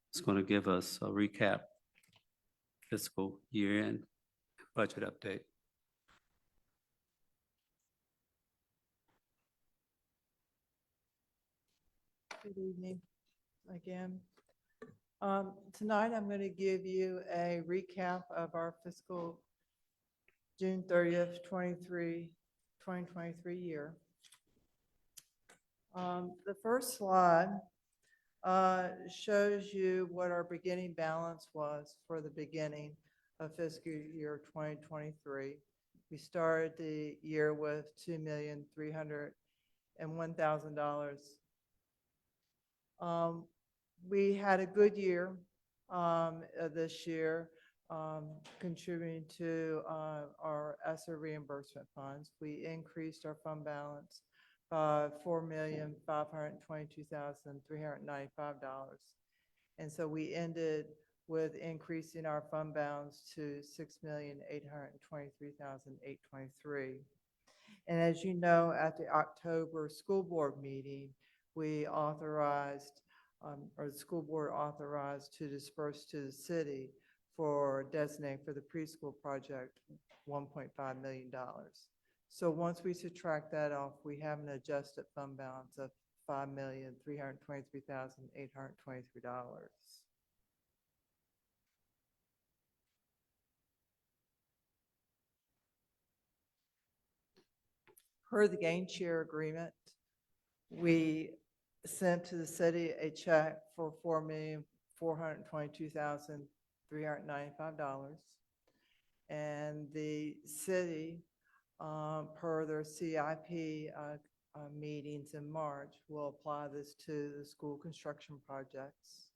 It's going to give us a recap fiscal year-end budget update. Good evening again. Tonight, I'm going to give you a recap of our fiscal June 30th, 2023 year. The first slide shows you what our beginning balance was for the beginning of fiscal year 2023. We started the year with $2,301,000. We had a good year this year, contributing to our ESSER reimbursement funds. We increased our fund balance by $4,522,395. And so we ended with increasing our fund balance to $6,823,823. And as you know, at the October school board meeting, we authorized, or the school board authorized to disperse to the city for designating for the preschool project $1.5 million. So once we subtract that off, we have an adjusted fund balance of $5,323,823. Per the gain share agreement, we sent to the city a check for $4,422,395. And the city, per their CIP meetings in March, will apply this to the school construction projects.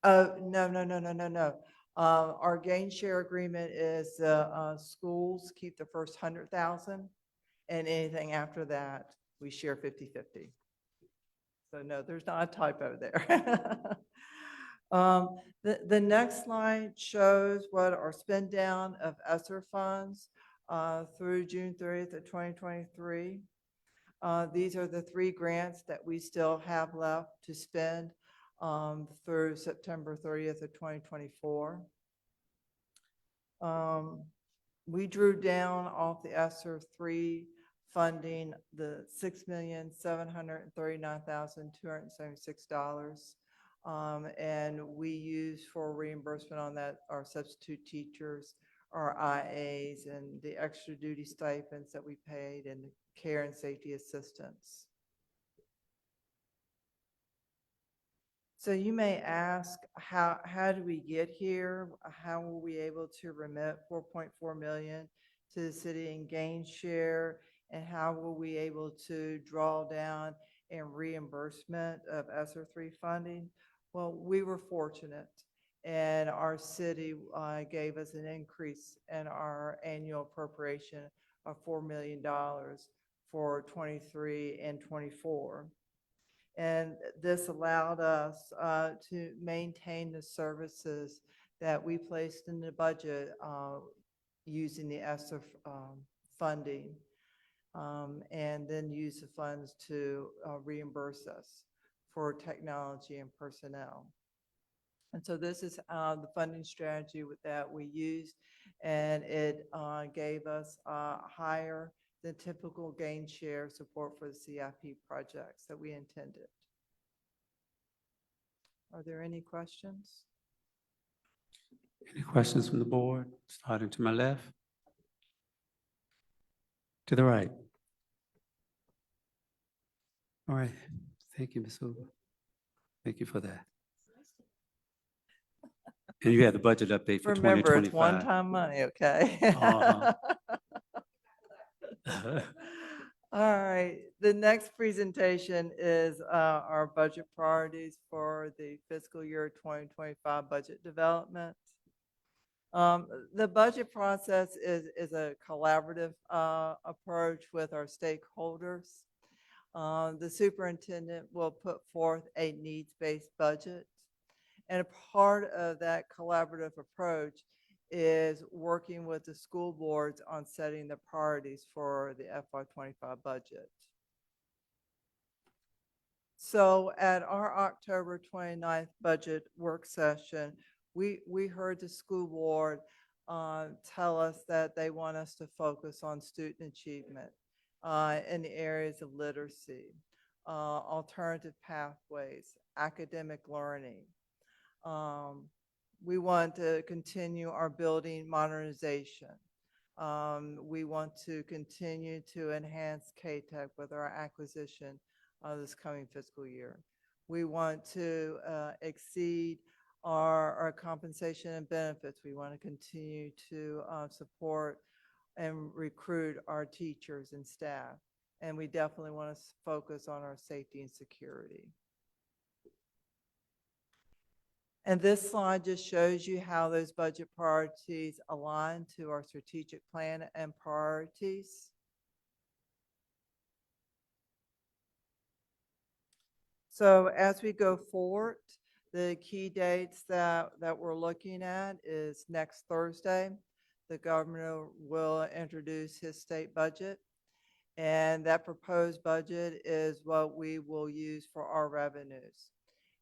No. Our gain share agreement is schools keep the first 100,000, and anything after that, we share 50-50. So no, there's not a typo there. The next slide shows what our spend down of ESSER funds through June 30th of 2023. These are the 3 grants that we still have left to spend through September 30th of 2024. We drew down off the ESSER 3 funding the $6,739,276. And we use for reimbursement on that our substitute teachers, our IAs, and the extra duty stipends that we paid, and care and safety assistance. So you may ask, how do we get here? How were we able to remit $4.4 million to the city in gain share? And how were we able to draw down in reimbursement of ESSER 3 funding? Well, we were fortunate, and our city gave us an increase in our annual appropriation of $4 million for 23 and 24. And this allowed us to maintain the services that we placed in the budget using the ESSER funding, and then use the funds to reimburse us for technology and personnel. And so this is the funding strategy that we used, and it gave us higher than typical gain share support for the CIP projects that we intended. Are there any questions? Any questions from the board? Starting to my left. To the right. All right. Thank you, Ms. Hoover. Thank you for that. And you had the budget update for 2025. Remember, it's one-time money, okay? All right, the next presentation is our budget priorities for the fiscal year 2025 budget development. The budget process is a collaborative approach with our stakeholders. The superintendent will put forth a needs-based budget. And a part of that collaborative approach is working with the school boards on setting the priorities for the FY25 budget. So at our October 29th budget work session, we heard the school board tell us that they want us to focus on student achievement in the areas of literacy, alternative pathways, academic learning. We want to continue our building modernization. We want to continue to enhance K-Tech with our acquisition this coming fiscal year. We want to exceed our compensation and benefits. We want to continue to support and recruit our teachers and staff. And we definitely want to focus on our safety and security. And this slide just shows you how those budget priorities align to our strategic plan and priorities. So as we go forward, the key dates that we're looking at is next Thursday. The governor will introduce his state budget, and that proposed budget is what we will use for our revenues.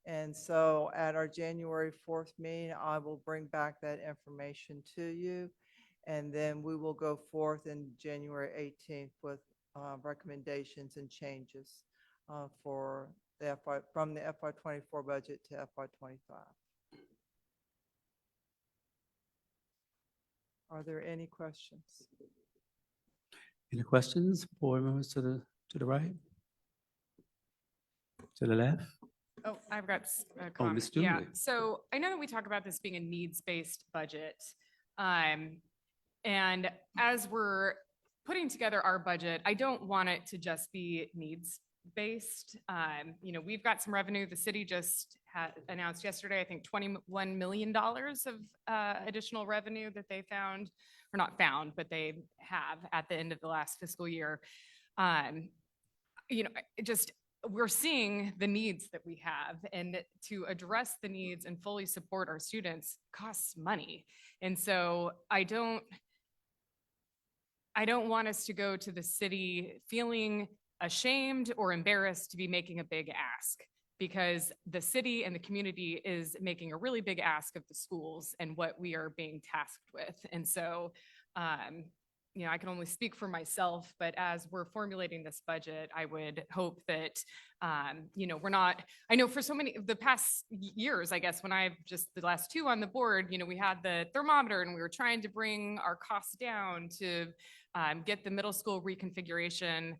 And so at our January 4th meeting, I will bring back that information to you. And then we will go forth in January 18th with recommendations and changes for the from the FY24 budget to FY25. Are there any questions? Any questions, board members to the right? To the left? Oh, I've got a Oh, comment. Ms. Yeah, Dooley. so I know that we talk about this being a needs-based budget. And as we're putting together our budget, I don't want it to just be needs-based. You know, we've got some revenue. The city just had announced yesterday, I think $21 million of additional revenue that they found, or not found, but they have at the end of the last fiscal year. You know, we're seeing the needs that we have, and to address the needs and fully support our students costs money. And so I don't want us to go to the city feeling ashamed or embarrassed to be making a big ask, because the city and the community is making a really big ask of the schools and what we are being tasked with. And so, you know, I can only speak for myself, but as we're formulating this budget, I would hope that, you know, I know for so many of the past years, I guess, when I've just the last two on the board, you know, we had the thermometer and we were trying to bring our costs down to get the middle school reconfiguration,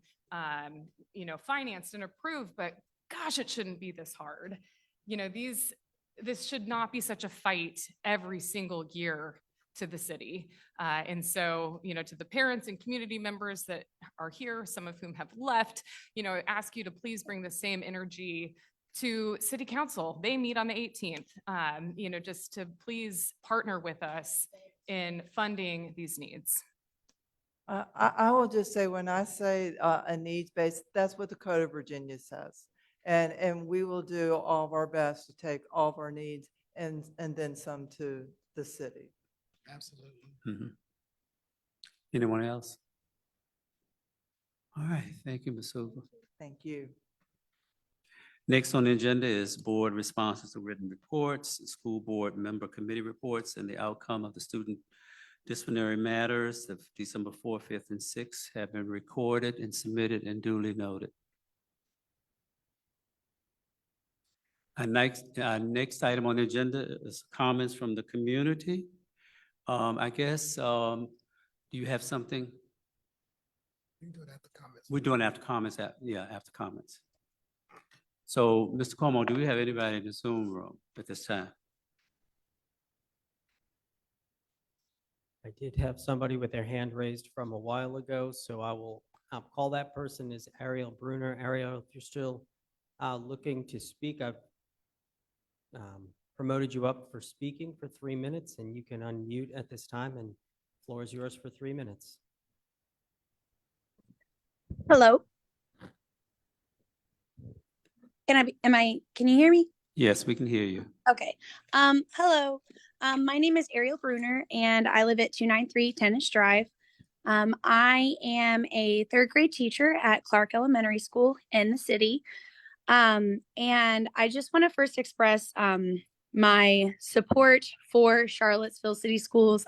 you know, financed and approved, but gosh, it shouldn't be this hard. You know, this should not be such a fight every single year to the city. And so, you know, to the parents and community members that are here, some of whom have left, you know, ask you to please bring the same energy to city council. They meet on the 18th, you know, just to please partner with us in funding these needs. I will just say, when I say a needs-based, that's what the Code of Virginia says. And we will do all of our best to take all of our needs and then some to the city. Absolutely. Mm-hmm. Anyone else? All right, thank you, Ms. Hoover. Thank you. Next on the agenda is board responses to written reports, school board member committee reports, and the outcome of the student disciplinary matters of December 4th, 5th, and 6th have been recorded and submitted and duly noted. Our next item on the agenda is comments from the community. I guess, do you have something? We can do it after comments. We're doing after comments, after comments. So, Mr. Como, do we have anybody in the Zoom room at this time? I did have somebody with their hand raised from a while ago, so I will call that person is Ariel Bruner. Ariel, if you're still looking to speak, I've promoted you up for speaking for 3 minutes, and you can unmute at this time, and floor is yours for 3 minutes. Hello. Can you hear me? Yes, we can hear you. Okay. Hello. My name is Ariel Bruner and I live at 293 Tennis Drive. I am a third grade teacher at Clark Elementary School in the city. And I just want to first express my support for Charlottesville City Schools,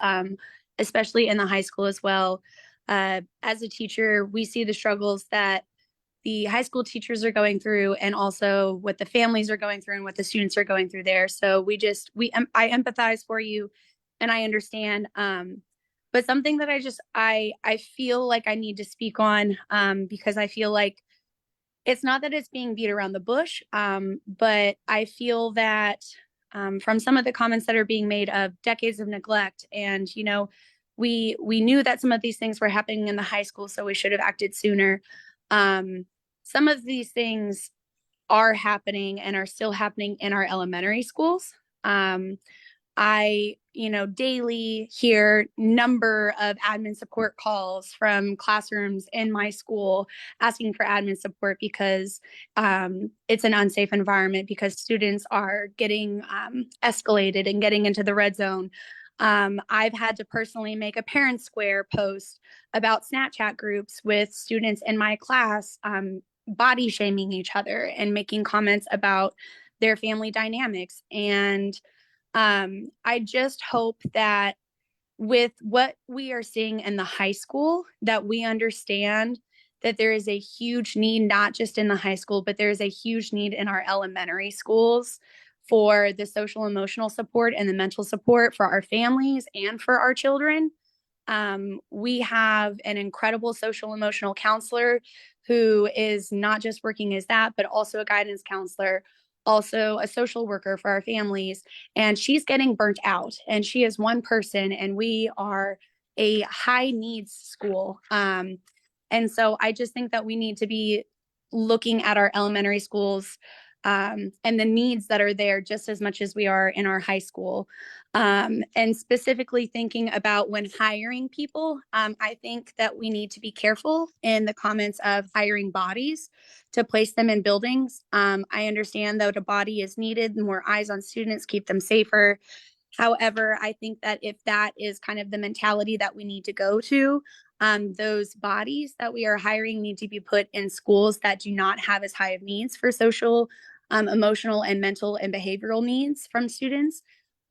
especially in the high school as well. As a teacher, we see the struggles that the high school teachers are going through and also what the families are going through and what the students are going through there. So I empathize for you and I understand. But something that I feel like I need to speak on, because I feel like it's not that it's being beat around the bush, but I feel that from some of the comments that are being made of decades of neglect, and we knew that some of these things were happening in the high school, so we should have acted sooner. Some of these things are happening and are still happening in our elementary schools. I daily hear number of admin support calls from classrooms in my school asking for admin support because it's an unsafe environment, because students are getting escalated and getting into the red zone. I've had to personally make a parent square post about Snapchat groups with students in my class body shaming each other and making comments about their family dynamics. And I just hope that with what we are seeing in the high school, that we understand that there is a huge need, not just in the high school, but there is a huge need in our elementary schools for the social emotional support and the mental support for our families and for our children. We have an incredible social emotional counselor who is not just working as that, but also a guidance counselor, also a social worker for our families. And she's getting burnt out, and she is one person, and we are a high needs school. And so I just think that we need to be looking at our elementary schools and the needs that are there just as much as we are in our high school. And specifically thinking about when hiring people, I think that we need to be careful in the comments of hiring bodies to place them in buildings. I understand that a body is needed, more eyes on students, keep them safer. However, I think that if that is kind of the mentality that we need to go to, those bodies that we are hiring need to be put in schools that do not have as high of needs for social, emotional, and mental and behavioral needs from students.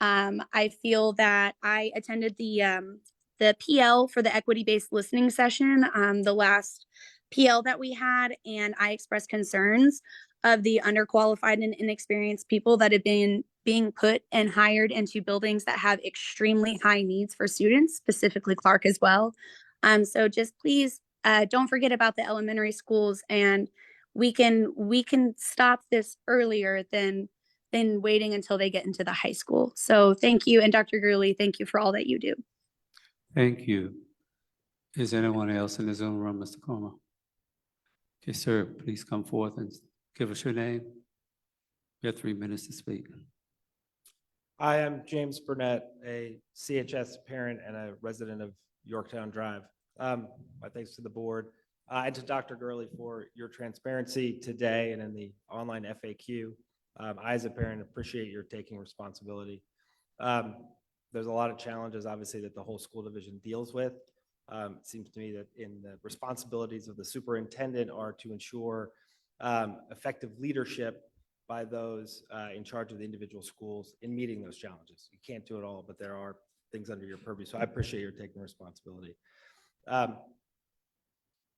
I feel that I attended the PL for the equity-based listening session, the last PL that we had, and I expressed concerns of the underqualified and inexperienced people that have been being put and hired into buildings that have extremely high needs for students, specifically Clark as well. So just please don't forget about the elementary schools, and we can stop this earlier than waiting until they get into the high school. So thank you, and Dr. Gurley, thank you for all that you do. Thank you. Is anyone else in the Zoom room, Mr. Como? Okay, sir, please come forth and give us your name. You have 3 minutes to speak. I am James Burnett, a CHS parent and a resident of Yorktown Drive. My thanks to the board and to Dr. Gurley for your transparency today and in the online FAQ. I, as a parent, appreciate your taking responsibility. There's a lot of challenges, obviously, that the whole school division deals with. It seems to me that in the responsibilities of the superintendent are to ensure effective leadership by those in charge of the individual schools in meeting those challenges. You can't do it all, but there are things under your purview. So I appreciate your taking responsibility.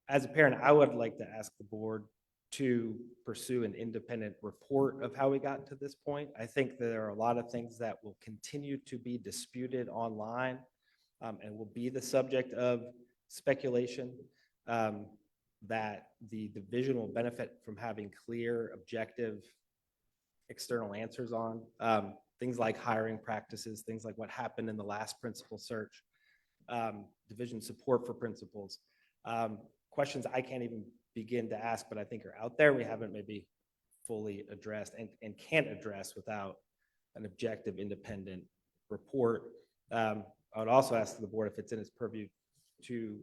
As a parent, I would like to ask the board to pursue an independent report of how we got to this point. I think there are a lot of things that will continue to be disputed online and will be the subject of speculation that the division will benefit from having clear, objective, external answers on. Things like hiring practices, things like what happened in the last principal search, division support for principals, questions I can't even begin to ask, but I think are out there we haven't maybe fully addressed and can't address without an objective, independent report. I would also ask the board if it's in its purview to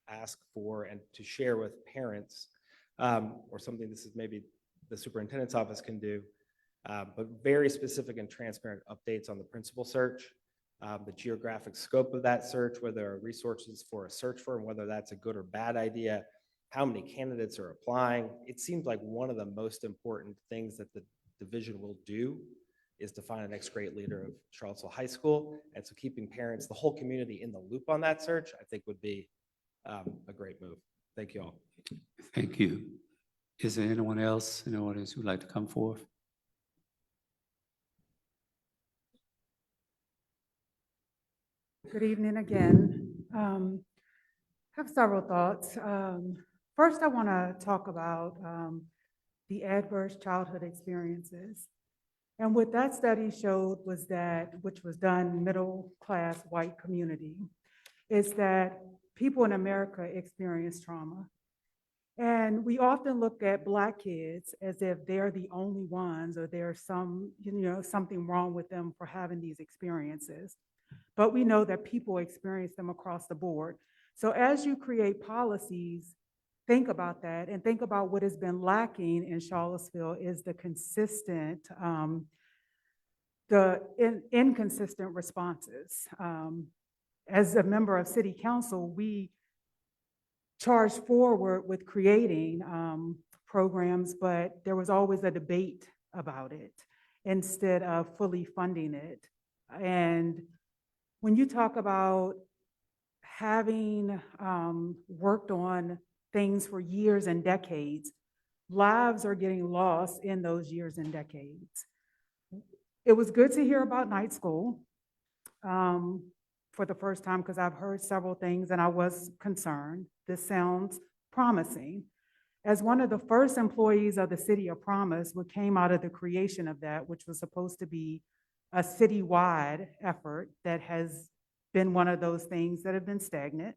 ask for and to share with parents, or something this is maybe the superintendent's office can do, but very specific and transparent updates on the principal search, the geographic scope of that search, whether there are resources for a search firm, whether that's a good or bad idea, how many candidates are applying. It seems like one of the most important things that the division will do is to find the next great leader of Charlottesville High School. And so keeping parents, the whole community in the loop on that search, I think would be a great move. Thank you all. Thank you. Is there anyone else in the audience who'd like to come forth? Good evening again. Have several thoughts. First, I want to talk about the adverse childhood experiences. And what that study showed was that, which was done middle-class white community, is that people in America experience trauma. And we often look at Black kids as if they're the only ones, or there's something wrong with them for having these experiences. But we know that people experience them across the board. So as you create policies, think about that and think about what has been lacking in Charlottesville is the consistent, inconsistent responses. As a member of City Council, we charged forward with creating programs, but there was always a debate about it instead of fully funding it. And when you talk about having worked on things for years and decades, lives are getting lost in those years and decades. It was good to hear about night school for the first time, because I've heard several things and I was concerned. This sounds promising. As one of the first employees of the City of Promise, what came out of the creation of that, which was supposed to be a citywide effort that has been one of those things that have been stagnant,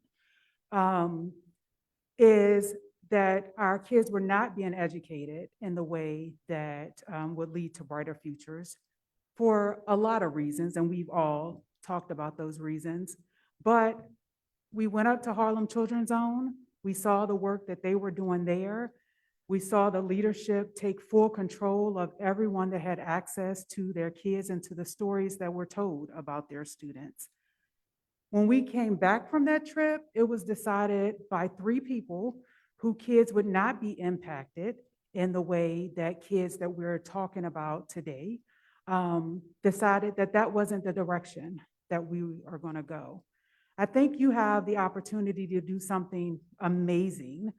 is that our kids were not being educated in the way that would lead to brighter futures for a lot of reasons, and we've all talked about those reasons. But we went up to Harlem Children's Zone. We saw the work that they were doing there. We saw the leadership take full control of everyone that had access to their kids and to the stories that were told about their students. When we came back from that trip, it was decided by 3 people who kids would not be impacted in the way that kids that we're talking about today decided that that wasn't the direction that we are going to go. I think you have the opportunity to do something amazing.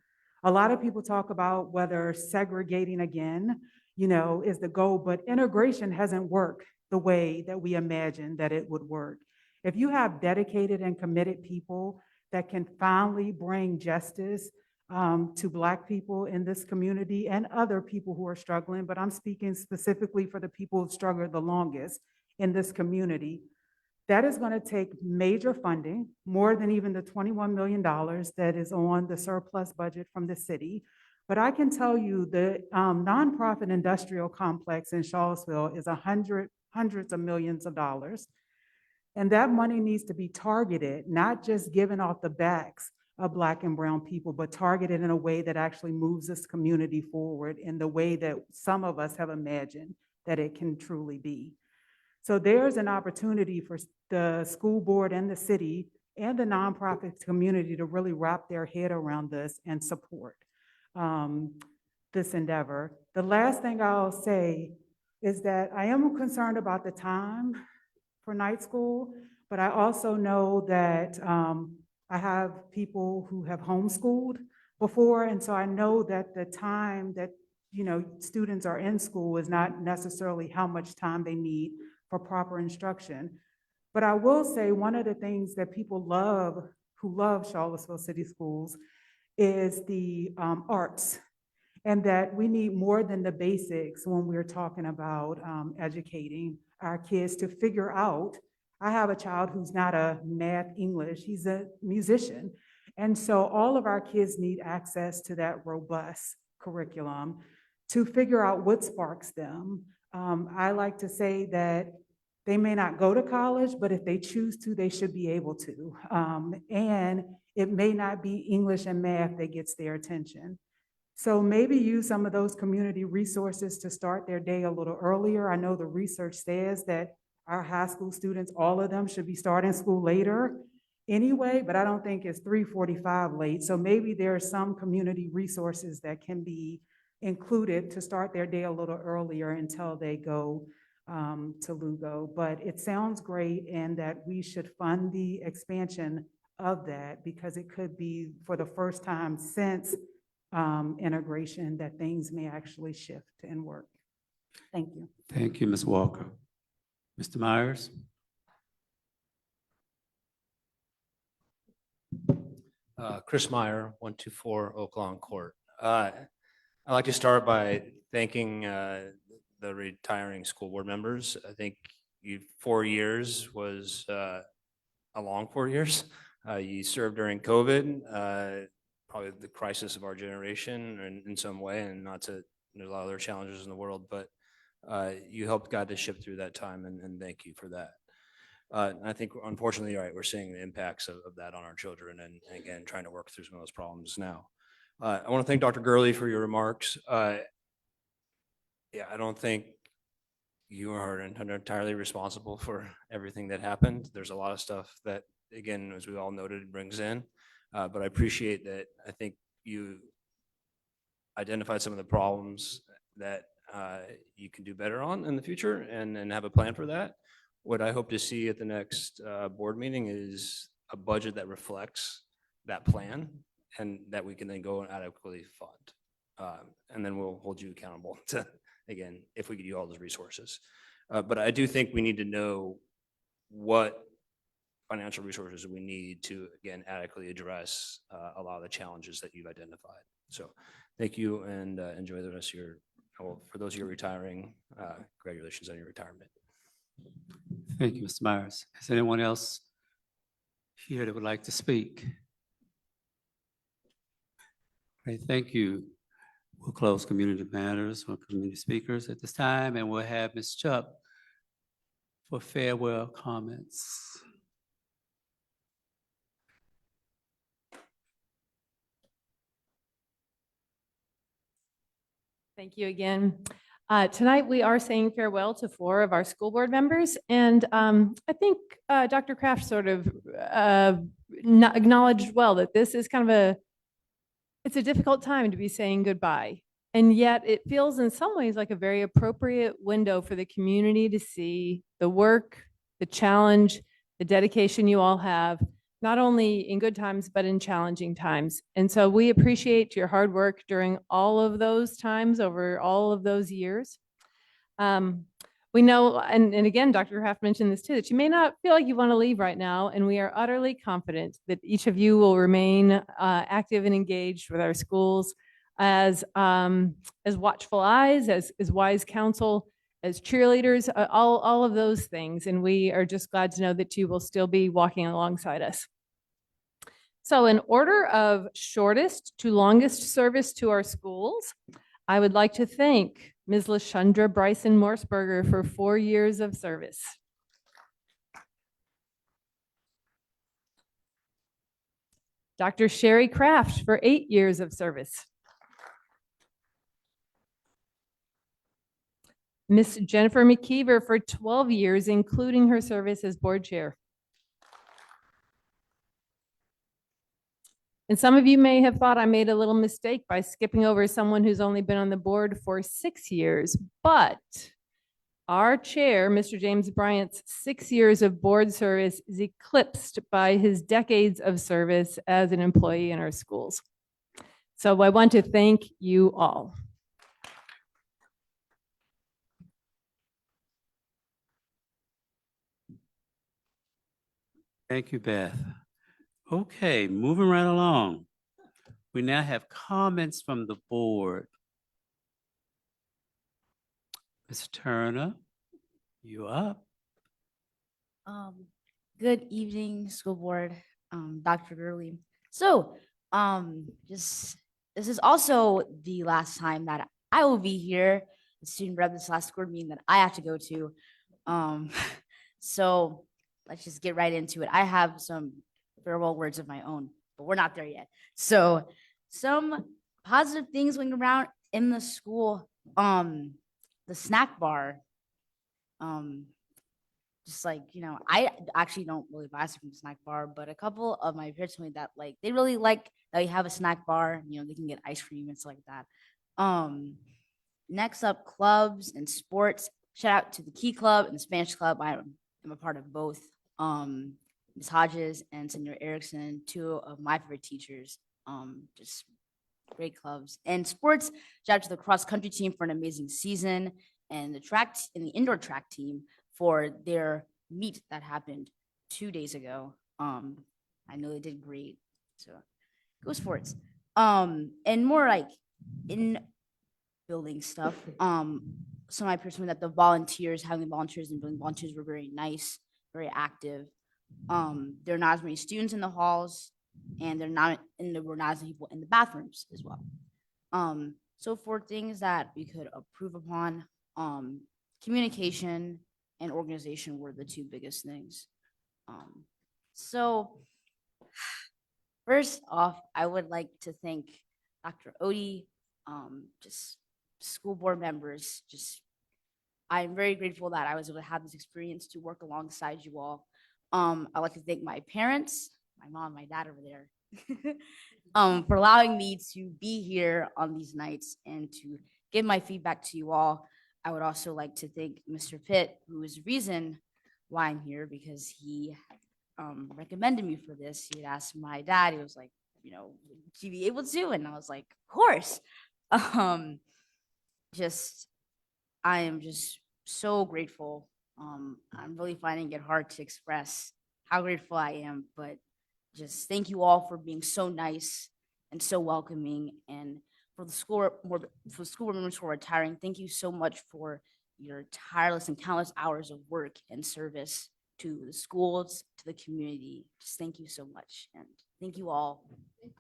A lot of people talk about whether segregating again, is the goal, but integration hasn't worked the way that we imagined that it would work. If you have dedicated and committed people that can finally bring justice to Black people in this community and other people who are struggling, but I'm speaking specifically for the people who struggled the longest in this community, that is going to take major funding, more than even the $21 million that is on the surplus budget from the city. But I can tell you the nonprofit industrial complex in Charlottesville is hundreds of millions of dollars. And that money needs to be targeted, not just given off the backs of Black and brown people, but targeted in a way that actually moves this community forward in the way that some of us have imagined that it can truly be. So there's an opportunity for the school board and the city and the nonprofit community to really wrap their head around this and support this endeavor. The last thing I'll say is that I am concerned about the time for night school, but I also know that I have people who have homeschooled before, and so I know that the time that students are in school is not necessarily how much time they need for proper instruction. But I will say one of the things that people love who love Charlottesville City Schools is the arts, and that we need more than the basics when we're talking about educating our kids to figure out. I have a child who's not a math English, he's a musician. And so all of our kids need access to that robust curriculum to figure out what sparks them, I like to say that they may not go to college, but if they choose to, they should be able to. And it may not be English and math that gets their attention. So maybe use some of those community resources to start their day a little earlier. I know the research says that our high school students, all of them should be starting school later anyway, but I don't think it's 3:45 late. So maybe there are some community resources that can be included to start their day a little earlier until they go to Lugo. But it sounds great, and that we should fund the expansion of that, because it could be for the first time since integration that things may actually shift and work. Thank you. Thank you, Ms. Walker. Mr. Myers? Chris Meyer, 124 Oak Lawn Court. I'd like to start by thanking the retiring school board members. I think 4 years was a long 4 years. You served during COVID, probably the crisis of our generation in some way, and there's a lot of other challenges in the world, but you helped guide the ship through that time, and thank you for that. I think, unfortunately, you're right, we're seeing the impacts of that on our children, and again, trying to work through some of those problems now. I want to thank Dr. Gurley for your remarks. Yeah, I don't think you are entirely responsible for everything that happened. There's a lot of stuff that, again, as we all noted, brings in, but I appreciate that. I think you identified some of the problems that you can do better on in the future, and have a plan for that. What I hope to see at the next board meeting is a budget that reflects that plan, and that we can then go and adequately fund. And then we'll hold you accountable to, again, if we give you all those resources. But I do think we need to know what financial resources we need to, again, adequately address a lot of the challenges that you've identified. So thank you, and enjoy the rest of your, well, for those of you retiring, congratulations on your retirement. Thank you, Mr. Myers. Is anyone else here that would like to speak? Great, thank you. We'll close community matters or community speakers at this time, and we'll have Ms. Chuck for farewell comments. Thank you again. Tonight, we are saying farewell to 4 of our school board members. And I think Dr. Kraft sort of acknowledged well that this is kind of it's a difficult time to be saying goodbye. And yet it feels in some ways like a very appropriate window for the community to see the work, the challenge, the dedication you all have, not only in good times, but in challenging times. And so we appreciate your hard work during all of those times over all of those years. We know, and again, Dr. Kraft mentioned this too, that you may not feel like you want to leave right now, and we are utterly confident that each of you will remain active and engaged with our schools as watchful eyes, as wise counsel, as cheerleaders, all of those things. And we are just glad to know that you will still be walking alongside us. So in order of shortest to longest service to our schools, I would like to thank Ms. LaShundra Bryson Morseberger for 4 years of service. Dr. Sherry Kraft for 8 years of service. Ms. Jennifer McKeever for 12 years, including her service as board chair. And some of you may have thought I made a little mistake by skipping over someone who's only been on the board for 6 years, but our chair, Mr. James Bryant's 6 years of board service is eclipsed by his decades of service as an employee in our schools. So I want to thank you all. Thank you, Beth. Okay, moving right along. We now have comments from the board. Ms. Turner, you up? Good evening, school board, Dr. Gurley. So, this is also the last time that I will be here. the student rep this last board meeting that I have to go to. So let's just get right into it. I have some farewell words of my own, but we're not there yet. So some positive things going around in the school. The snack bar. Just like, I actually don't really buy stuff from the snack bar, but a couple of my peers told me that like they really like that you have a snack bar, they can get ice cream and stuff like that. Next up, clubs and sports. Shout out to the Key Club and the Spanish Club. I am a part of both. Ms. Hodges and Senor Erickson, two of my favorite teachers. Just great clubs. And sports, shout out to the cross country team for an amazing season, and the indoor track team for their meet that happened 2 days ago. I know they did great. So go sports. And more like in building stuff. Some of my peers told me that having volunteers and building volunteers were very nice, very active. There are not as many students in the halls, and there were not as many people in the bathrooms as well. So for things that we could improve upon, communication and organization were the two biggest things. So first off, I would like to thank Dr. Odie, just school board members. I'm very grateful that I was able to have this experience to work alongside you all. I'd like to thank my parents, my mom, my dad over there, for allowing me to be here on these nights and to give my feedback to you all. I would also like to thank Mr. Pitt, who is the reason why I'm here, because he recommended me for this. He had asked my dad, he was like, would you be able to? And I was like, of course. I am just so grateful. I'm really finding it hard to express how grateful I am, but just thank you all for being so nice and so welcoming. And for the school members who are retiring, thank you so much for your tireless and countless hours of work and service to the schools, to the community. Just thank you so much. And thank you all.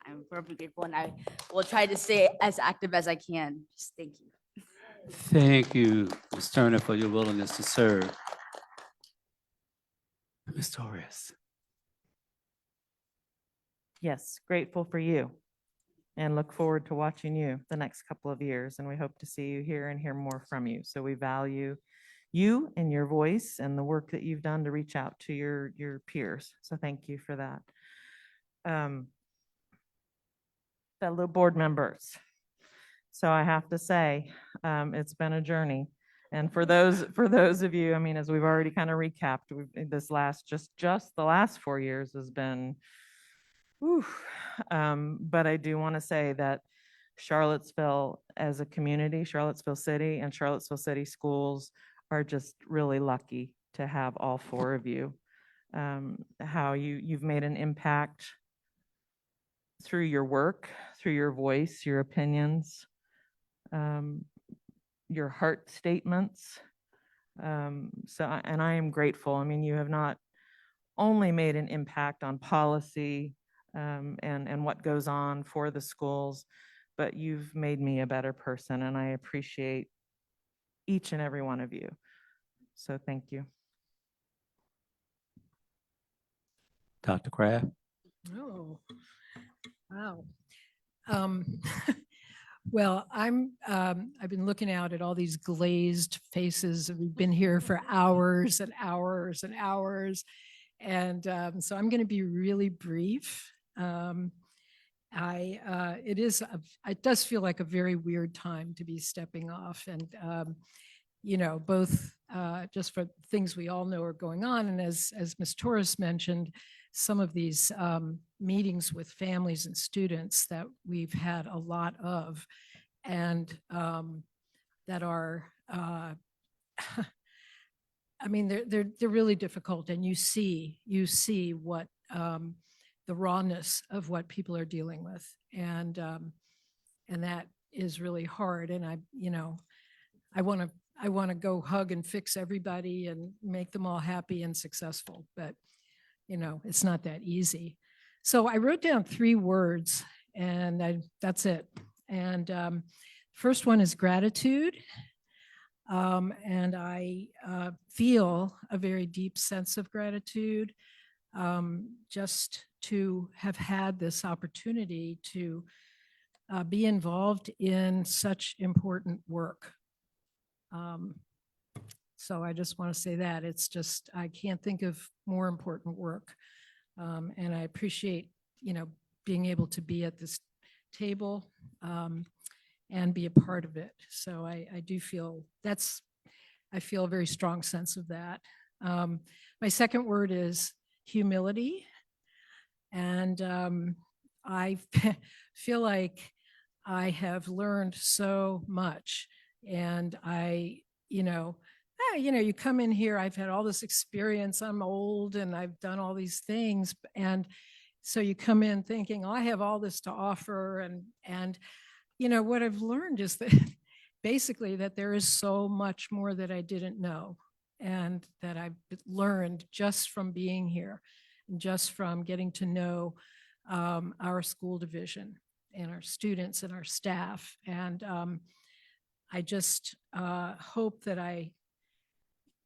I'm forever grateful, and I will try to stay as active as I can. Just thank you. Thank you, Ms. Turner, for your willingness to serve. Ms. Torres. Yes, grateful for you and look forward to watching you the next couple of years. And we hope to see you here and hear more from you. So we value you and your voice and the work that you've done to reach out to your peers. So thank you for that. Fellow board members. So I have to say, it's been a journey. And for those of you, I mean, as we've already kind of recapped, just the last 4 years has been, whew. But I do want to say that Charlottesville as a community, Charlottesville City and Charlottesville City schools are just really lucky to have all 4 of you. How you've made an impact through your work, through your voice, your opinions, your heart statements. And I am grateful. I mean, you have not only made an impact on policy and what goes on for the schools, but you've made me a better person, and I appreciate each and every one of you. So thank you. Dr. Kraft. Oh, wow. Well, I've been looking out at all these glazed faces. We've been here for hours and hours and hours. And so I'm going to be really brief. It does feel like a very weird time to be stepping off. And, both just for things we all know are going on. And as Ms. Torres mentioned, some of these meetings with families and students that we've had a lot of, and that are, I mean, they're really difficult, and you see what the rawness of what people are dealing with, and that is really hard. And I want to go hug and fix everybody and make them all happy and successful, but it's not that easy. So I wrote down 3 words, and that's it. And first one is gratitude. And I feel a very deep sense of gratitude just to have had this opportunity to be involved in such important work. So I just want to say that it's just, I can't think of more important work. And I appreciate, being able to be at this table and be a part of it. So I do feel I feel a very strong sense of that. My second word is humility. And I feel like I have learned so much. And you come in here, I've had all this experience, I'm old and I've done all these things. And so you come in thinking, oh, I have all this to offer. And what I've learned is that basically that there is so much more that I didn't know and that I've learned just from being here and just from getting to know our school division and our students and our staff. And I just hope that I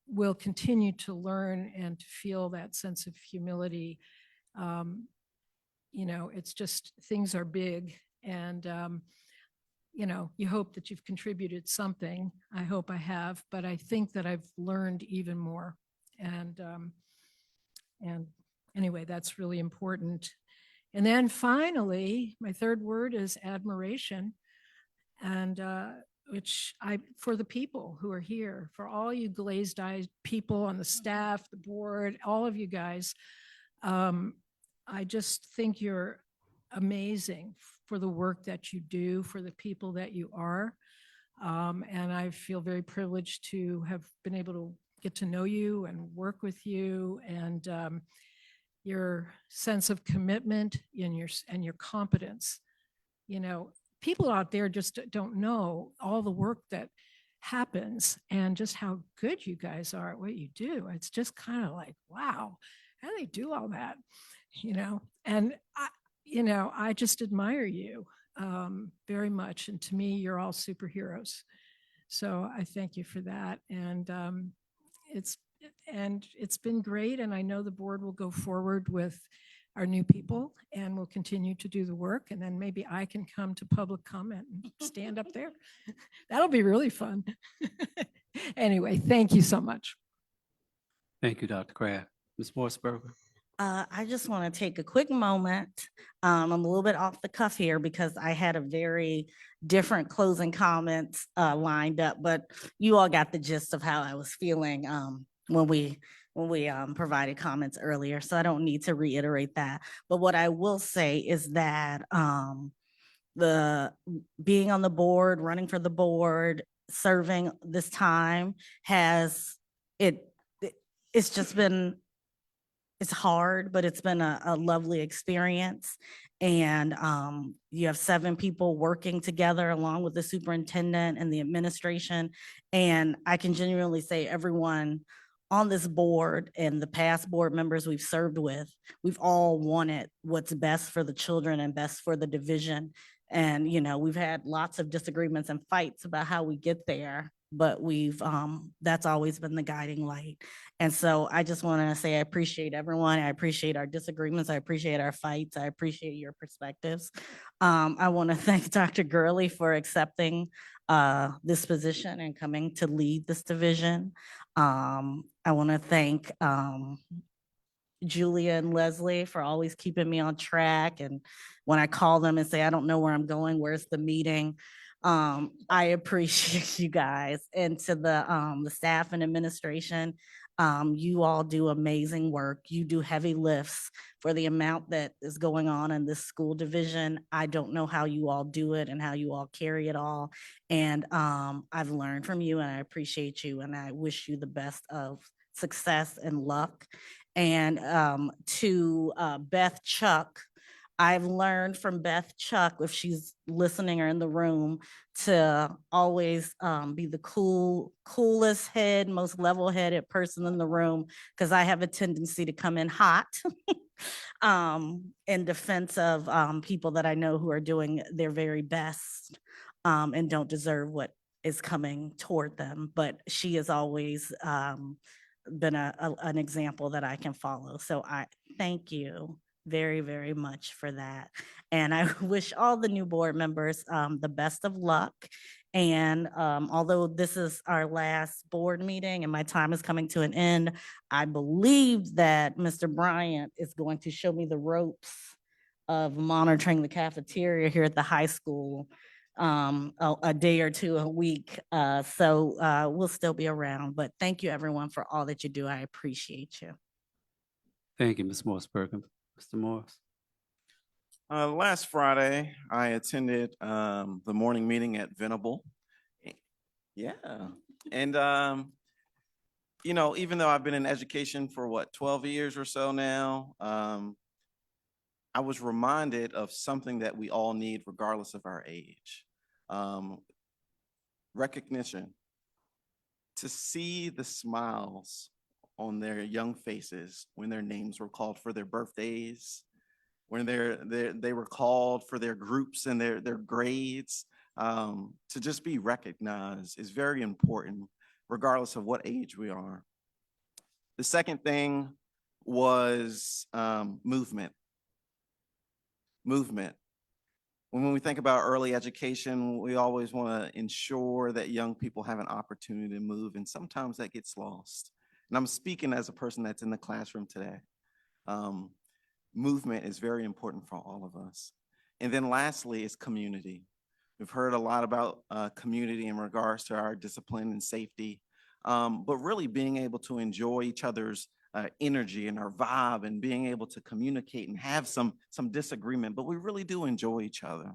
will continue to learn and to feel that sense of humility. It's just, things are big and, you hope that you've contributed something. I hope I have, but I think that I've learned even more. And anyway, that's really important. And then finally, my third word is admiration. And for the people who are here, for all you glazed eyed people on the staff, the board, all of you guys, I just think you're amazing for the work that you do, for the people that you are. And I feel very privileged to have been able to get to know you and work with you, and your sense of commitment and your competence. People out there just don't know all the work that happens and just how good you guys are at what you do. It's just kind of like, wow, how do they do all that? And I just admire you very much. And to me, you're all superheroes. So I thank you for that. And it's been great. And I know the board will go forward with our new people and we'll continue to do the work. And then maybe I can come to public comment and stand up there. That'll be really fun. Anyway, thank you so much. Thank you, Dr. Kraft. Ms. Morseberger. I just want to take a quick moment. I'm a little bit off the cuff here because I had a very different closing comments lined up, but you all got the gist of how I was feeling when we provided comments earlier. So I don't need to reiterate that. But what I will say is that the being on the board, running for the board, serving this time it's just been, it's hard, but it's been a lovely experience. And you have 7 people working together along with the superintendent and the administration. And I can genuinely say everyone on this board and the past board members we've served with, we've all wanted what's best for the children and best for the division. And, we've had lots of disagreements and fights about how we get there, but that's always been the guiding light. And so I just want to say I appreciate everyone. I appreciate our disagreements. I appreciate our fights. I appreciate your perspectives. I want to thank Dr. Gurley for accepting this position and coming to lead this division. I want to thank Julia and Leslie for always keeping me on track. And when I call them and say, I don't know where I'm going, where's the meeting? I appreciate you guys. And to the staff and administration, you all do amazing work. You do heavy lifts for the amount that is going on in this school division. I don't know how you all do it and how you all carry it all. And I've learned from you and I appreciate you and I wish you the best of success and luck. And to Beth Chuck, I've learned from Beth Chuck, if she's listening or in the room, to always be the coolest head, most level-headed person in the room, because I have a tendency to come in hot in defense of people that I know who are doing their very best and don't deserve what is coming toward them, but she has always been an example that I can follow. So I thank you very, very much for that. And I wish all the new board members the best of luck. And although this is our last board meeting and my time is coming to an end, I believe that Mr. Bryant is going to show me the ropes of monitoring the cafeteria here at the high school a day or two a week. So we'll still be around, but thank you everyone for all that you do. I appreciate you. Thank you, Ms. Morris Perkins. Mr. Morris. Last Friday, I attended the morning meeting at Venable. Yeah, and you know, even though I've been in education for what, 12 years or so now, I was reminded of something that we all need regardless of our age. Recognition. To see the smiles on their young faces when their names were called for their birthdays, when they were called for their groups and their grades, to just be recognized is very important, regardless of what age we are. The second thing was movement. Movement. When we think about early education, we always want to ensure that young people have an opportunity to move, and sometimes that gets lost. And I'm speaking as a person that's in the classroom today. Movement is very important for all of us. And then lastly is community. We've heard a lot about community in regards to our discipline and safety, but really being able to enjoy each other's energy and our vibe and being able to communicate and have some disagreement, but we really do enjoy each other.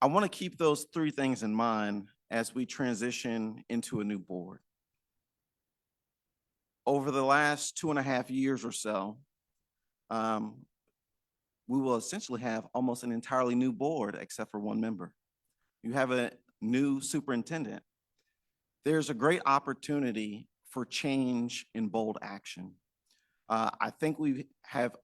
I want to keep those three things in mind as we transition into a new board. Over the last 2.5 years or so, we will essentially have almost an entirely new board except for one member. You have a new superintendent. There's a great opportunity for change in bold action. I think we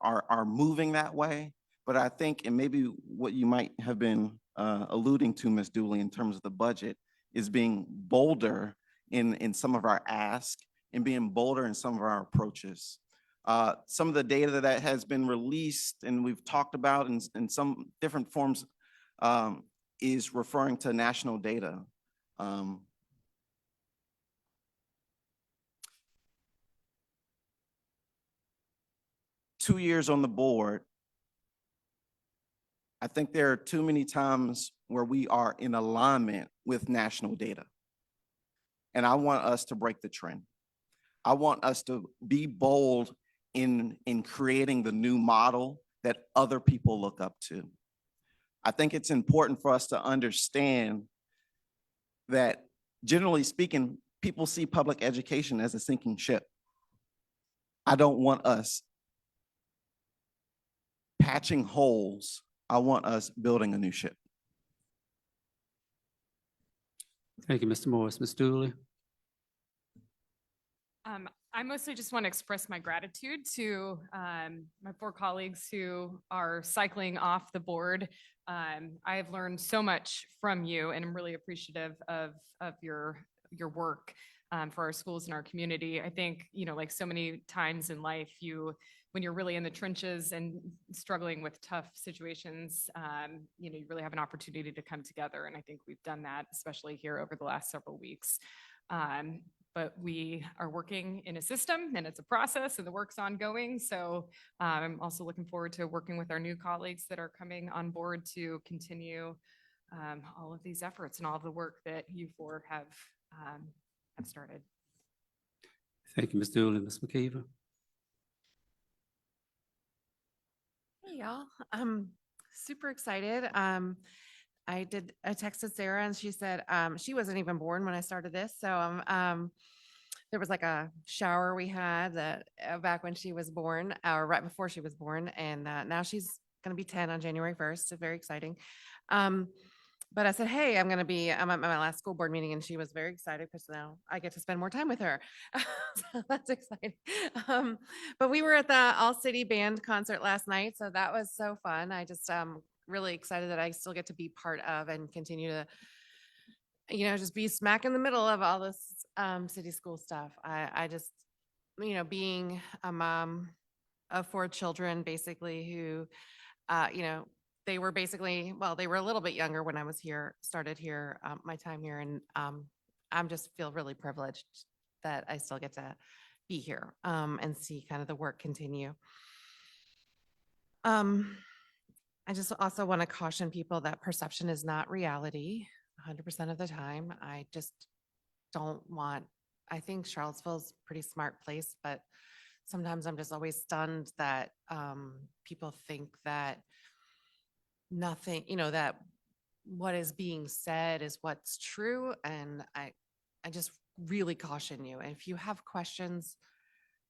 are moving that way, but I think, and maybe what you might have been alluding to, Ms. Dooley, in terms of the budget, is being bolder in some of our asks and being bolder in some of our approaches. Some of the data that has been released and we've talked about in some different forms is referring to national data. 2 years on the board, I think there are too many times where we are in alignment with national data. And I want us to break the trend. I want us to be bold in creating the new model that other people look up to. I think it's important for us to understand that, generally speaking, people see public education as a sinking ship. I don't want us patching holes. I want us building a new ship. Thank you, Mr. Morris. Ms. Dooley. I mostly just want to express my gratitude to my 4 colleagues who are cycling off the board. I have learned so much from you, and I'm really appreciative of your work for our schools and our community. I think, you know, like so many times in life, when you're really in the trenches and struggling with tough situations, you know, you really have an opportunity to come together. And I think we've done that, especially here over the last several weeks. But we are working in a system and it's a process and the work's ongoing. So I'm also looking forward to working with our new colleagues that are coming on board to continue all of these efforts and all of the work that you 4 have started. Thank you, Ms. Dooley. Ms. McKeever. Hey, y'all. I'm super excited. I texted Sarah and she said she wasn't even born when I started this. So there was like a shower we had that back when she was born, or right before she was born. And now she's going to be 10 on January 1st. So very exciting. But I said, hey, I'm at my last school board meeting, and she was very excited because now I get to spend more time with her. So that's exciting. But we were at the All City Band concert last night. So that was so fun. I just really excited that I still get to be part of and continue to, just be smack in the middle of all this city school stuff. I just, being a mom of 4 children, basically, who, they were basically, well, they were a little bit younger when I was here, started here, my time here. And I'm just feel really privileged that I still get to be here and see kind of the work continue. I just also want to caution people that perception is not reality 100% of the time. I just don't want, I think Charlottesville's a pretty smart place, but sometimes I'm just always stunned that people think that nothing, that what is being said is what's true. And I just really caution you. And if you have questions,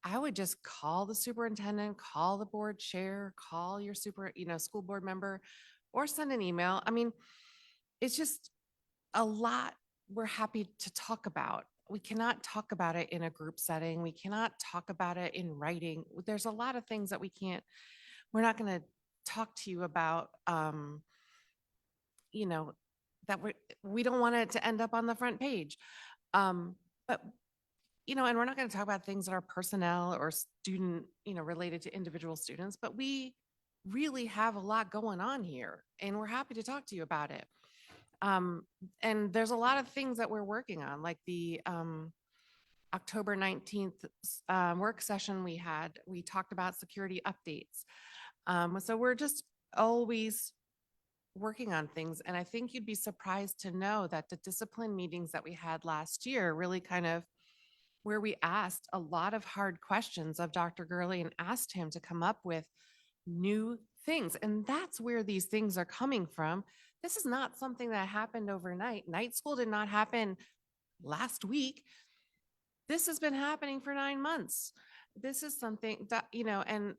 I would just call the superintendent, call the board chair, call your school board member, or send an email. I mean, it's just a lot we're happy to talk about. We cannot talk about it in a group setting. We cannot talk about it in writing. There's a lot of things that we're not going to talk to you about, that we don't want it to end up on the front page. But and we're not going to talk about things that are personnel or student, related to individual students, but we really have a lot going on here and we're happy to talk to you about it. And there's a lot of things that we're working on, like the October 19th work session we talked about security updates. So we're just always working on things. And I think you'd be surprised to know that the discipline meetings that we had last year really kind of where we asked a lot of hard questions of Dr. Gurley and asked him to come up with new things. And that's where these things are coming from. This is not something that happened overnight. Night school did not happen last week. This has been happening for 9 months. This is something that, and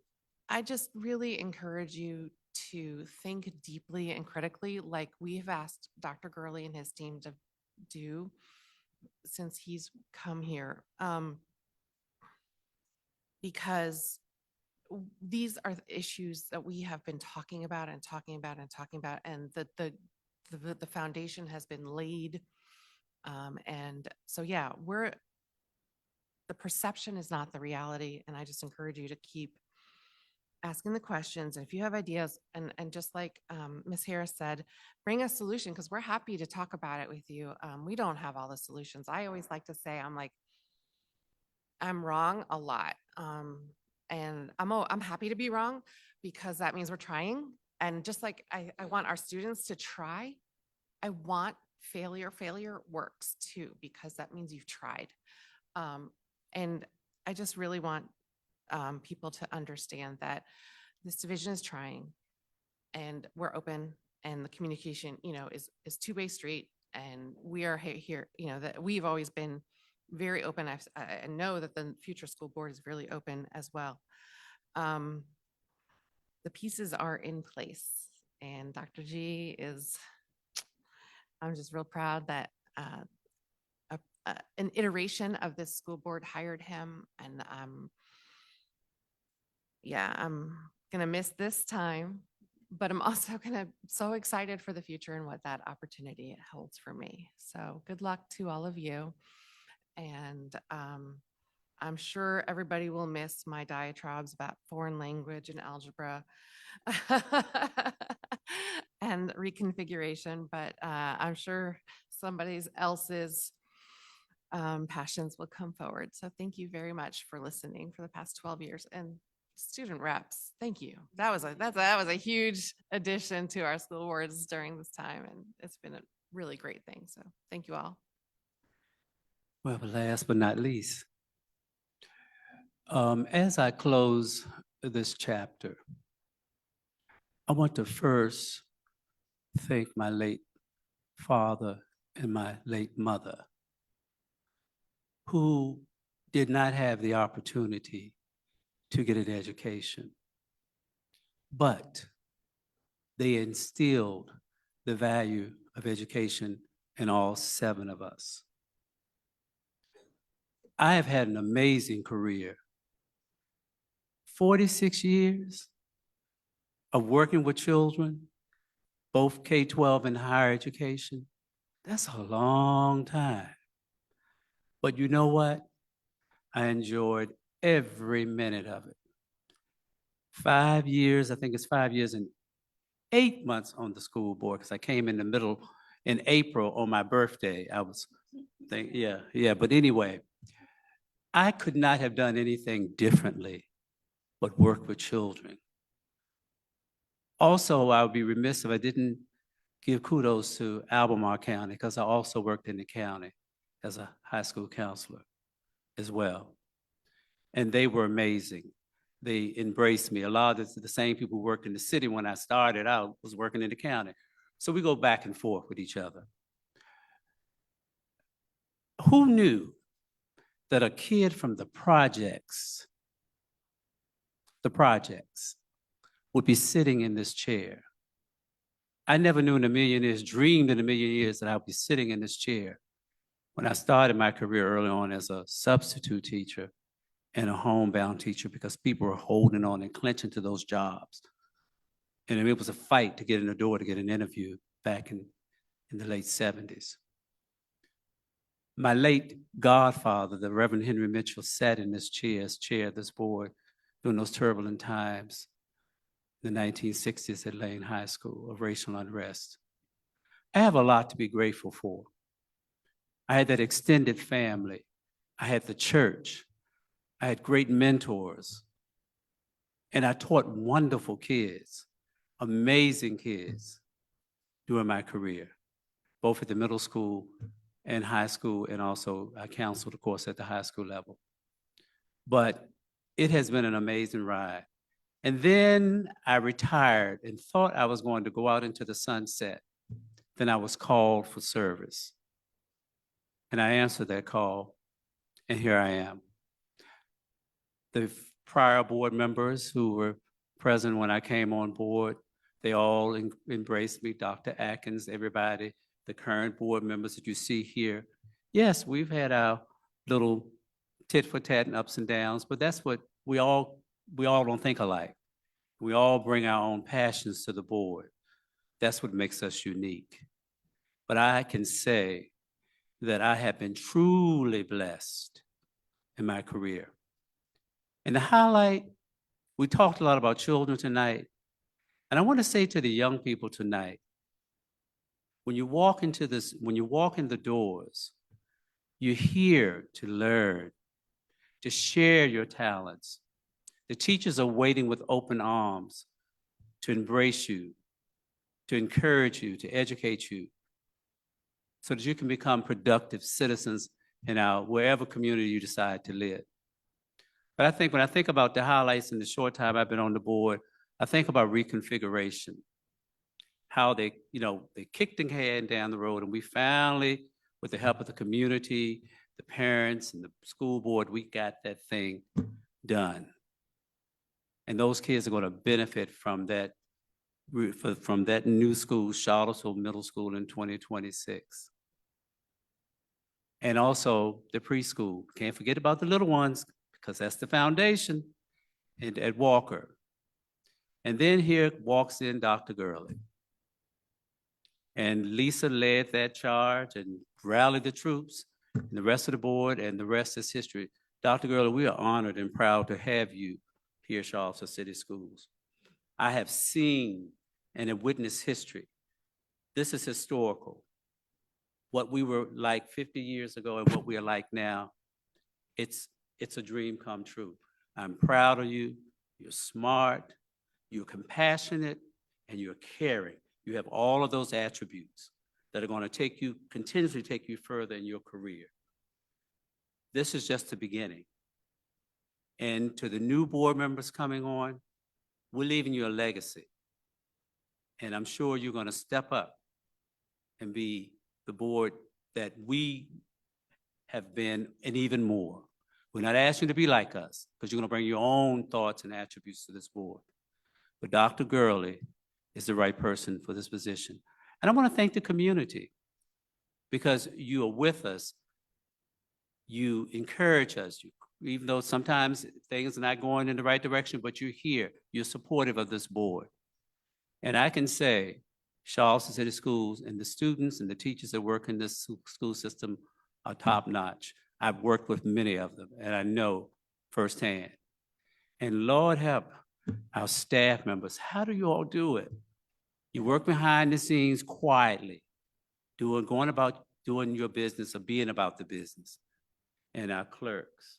I just really encourage you to think deeply and critically, like we've asked Dr. Gurley and his team to do since he's come here, because these are issues that we have been talking about and talking about and talking about, and the foundation has been laid. And so, yeah, the perception is not the reality. And I just encourage you to keep asking the questions. And if you have ideas, and just like Ms. Harris said, bring a solution, because we're happy to talk about it with you. We don't have all the solutions. I always like to say, I'm wrong a lot. And I'm happy to be wrong, because that means we're trying. And just like I want our students to try, I want failure works too, because that means you've tried. And I just really want people to understand that this division is trying and we're open, and the communication, is two-way street, and we are here, that we've always been very open. I know that the future school board is really open as well. The pieces are in place, and Dr. G I'm just real proud that an iteration of this school board hired him, and I'm gonna miss this time, but I'm also so excited for the future and what that opportunity holds for me. So good luck to all of you. And I'm sure everybody will miss my diatribes about foreign language and algebra and reconfiguration, but I'm sure somebody else's passions will come forward. So thank you very much for listening for the past 12 years. And student reps, thank you. That was a huge addition to our school boards during this time, and it's been a really great thing. So thank you all. Well, last but not least, as I close this chapter, I want to first thank my late father and my late mother, who did not have the opportunity to get an education, but they instilled the value of education in all 7 of us. I have had an amazing career. 46 years of working with children both K-12 and higher education, that's a long time. But you know what? I enjoyed every minute of it. 5 years, I think it's 5 years and 8 months on the school board, because I came in the middle in April on my birthday. I was yeah. But anyway, I could not have done anything differently but work with children. Also, I would be remiss if I didn't give kudos to Albemarle County, because I also worked in the county as a high school counselor as well. And they were amazing. They embraced me. A lot of the same people who worked in the city when I started out was working in the county. So we go back and forth with each other. Who knew that a kid from the projects would be sitting in this chair? I never knew in a million years, dreamed in a million years that I would be sitting in this chair when I started my career early on as a substitute teacher and a homebound teacher, because people were holding on and clenching to those jobs. And it was a fight to get in the door to get an interview back in the late 70s. My late godfather, the Reverend Henry Mitchell, sat in this chair as chair of this board during those turbulent times in the 1960s at Lane High School of racial unrest. I have a lot to be grateful for. I had that extended family. I had the church. I had great mentors. And I taught wonderful kids, amazing kids during my career, both at the middle school and high school, and also I counseled, of course, at the high school level. But it has been an amazing ride. And then I retired and thought I was going to go out into the sunset. Then I was called for service. And I answered that call, and here I am. The prior board members who were present when I came on board, they all embraced me, Dr. Atkins, everybody, the current board members that you see here. Yes, we've had our little tit for tat and ups and downs, but that's what we all don't think alike. We all bring our own passions to the board. That's what makes us unique. But I can say that I have been truly blessed in my career. And the highlight, we talked a lot about children tonight, and I want to say to the young people tonight, when you walk in the doors, you're here to learn, to share your talents. The teachers are waiting with open arms to embrace you, to encourage you, to educate you, so that you can become productive citizens in wherever community you decide to live. But I think when I think about the highlights in the short time I've been on the board, I think about reconfiguration, how they kicked the can down the road, and we finally, with the help of the community, the parents, and the school board, we got that thing done. And those kids are going to benefit from that new school, Charlottesville Middle School, in 2026. And also the preschool. Can't forget about the little ones, because that's the foundation at Walker. And then here walks in Dr. Gurley. And Lisa led that charge and rallied the troops, and the rest of the board, and the rest is history. Dr. Gurley, we are honored and proud to have you here at Charlottesville City Schools. I have seen and have witnessed history. This is historical. What we were like 50 years ago and what we are like now, it's a dream come true. I'm proud of you. You're smart, you're compassionate, and you're caring. You have all of those attributes that are going to continuously take you further in your career. This is just the beginning. And to the new board members coming on, we're leaving you a legacy. And I'm sure you're going to step up and be the board that we have been, and even more. We're not asking you to be like us, because you're going to bring your own thoughts and attributes to this board. But Dr. Gurley is the right person for this position. And I want to thank the community, because you are with us. You encourage us, even though sometimes things are not going in the right direction, but you're here. You're supportive of this board. And I can say, Charleston City Schools and the students and the teachers that work in this school system are top-notch. I've worked with many of them, and I know firsthand. And Lord help our staff members, how do you all do it? You work behind the scenes quietly, going about doing your business or being about the business. And our clerks,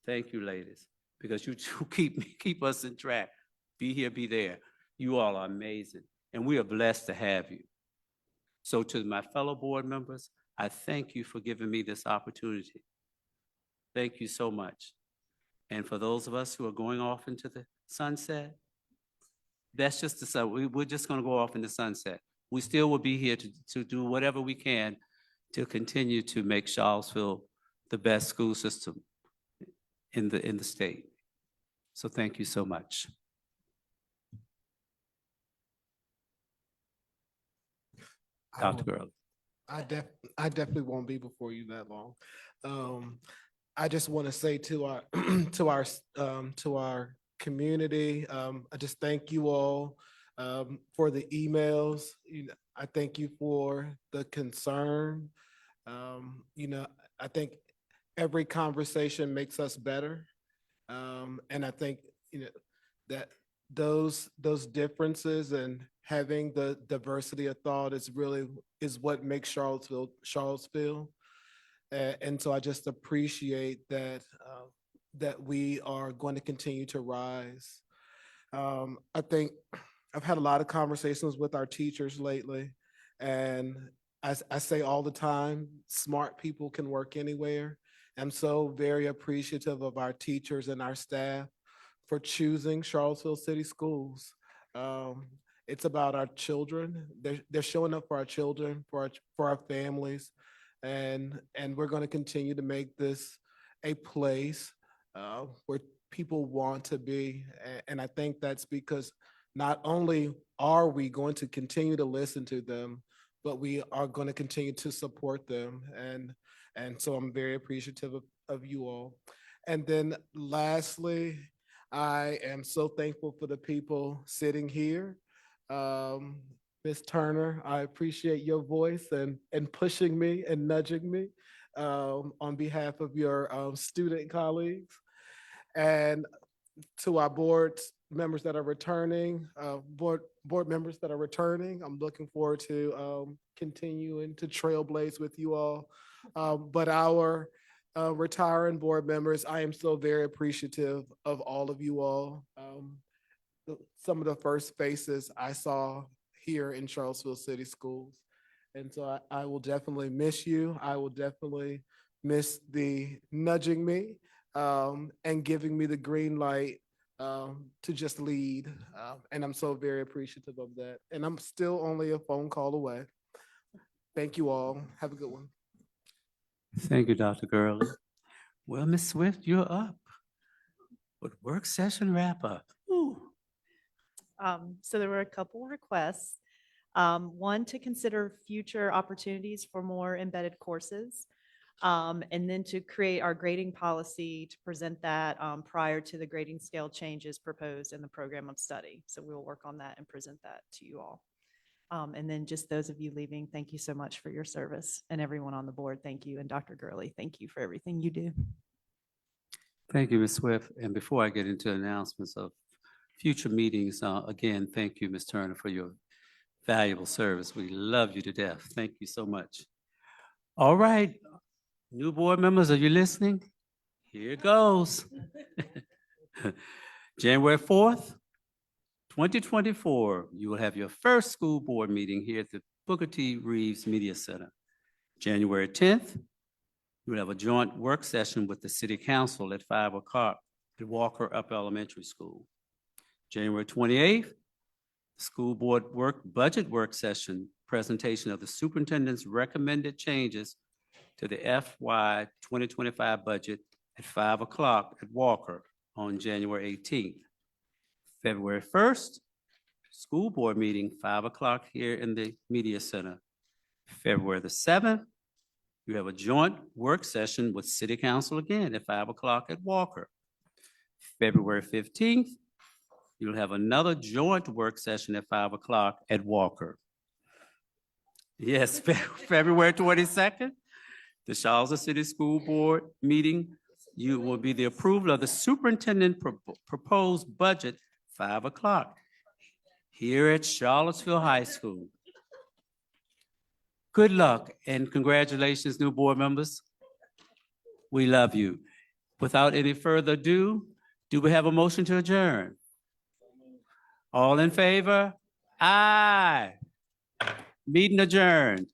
thank you, ladies, because you two keep us in track. Be here, be there. You all are amazing, and we are blessed to have you. So to my fellow board members, I thank you for giving me this opportunity. Thank you so much. And for those of us who are going off into the sunset, that's just the sun. We're just going to go off in the sunset. We still will be here to do whatever we can to continue to make Charlottesville the best school system in the state. So thank you so much. Dr. Gurley. I definitely won't be before you that long. I just want to say to our to our community, I just thank you all for the emails. I thank you for the concern. I think every conversation makes us better, and I think that those differences and having the diversity of thought is what makes Charlottesville. And so I just appreciate that that we are going to continue to rise. I think I've had a lot of conversations with our teachers lately, and I say all the time, smart people can work anywhere. I'm so very appreciative of our teachers and our staff for choosing Charlottesville City Schools. It's about our children. They're showing up for our children, for our families, and we're going to continue to make this a place where people want to be. And I think that's because not only are we going to continue to listen to them, but we are going to continue to support them. And so I'm very appreciative of you all. And then lastly, I am so thankful for the people sitting here. Ms. Turner, I appreciate your voice and pushing me and nudging me on behalf of your student colleagues. And to our board members that are returning, board members that are returning, I'm looking forward to continuing to trailblaze with you all. But our retiring board members, I am so very appreciative of all of you all. Some of the first faces I saw here in Charlottesville City Schools. And so I will definitely miss you. I will definitely miss the nudging me and giving me the green light to just lead. And I'm so very appreciative of that. And I'm still only a phone call away. Thank you all. Have a good one. Thank you, Dr. Gurley. Well, Ms. Swift, you're up with work session wrap up. Ooh. So there were a couple requests. One, to consider future opportunities for more embedded courses. And then to create our grading policy to present that prior to the grading scale changes proposed in the program of study. So we'll work on that and present that to you all. And then just those of you leaving, thank you so much for your service. And everyone on the board, thank you. And Dr. Gurley, thank you for everything you do. Thank you, Ms. Swift. And before I get into announcements of future meetings, again, thank you, Ms. Turner, for your valuable service. We love you to death. Thank you so much. All right, new board members, are you listening? Here it goes. January 4th, 2024, you will have your first school board meeting here at the Booker T. Reeves Media Center. January 10th, you will have a joint work session with the City Council at 5 o'clock at Walker Upper Elementary School. January 28th, school board budget work session, presentation of the superintendent's recommended changes to the FY 2025 budget at 5 o'clock at Walker on January 18th. February 1st, school board meeting, 5 o'clock here in the Media Center. February the 7th, you have a joint work session with City Council again at 5 o'clock at Walker. February 15th, you'll have another joint work session at 5 o'clock at Walker. Yes, February 22nd, the Charlottesville City School Board meeting. You will be the approval of the superintendent proposed budget, 5 o'clock, here at Charlottesville High School. Good luck and congratulations, new board members. We love you. Without any further ado, do we have a motion to adjourn? All in favor? Aye. Meeting adjourned.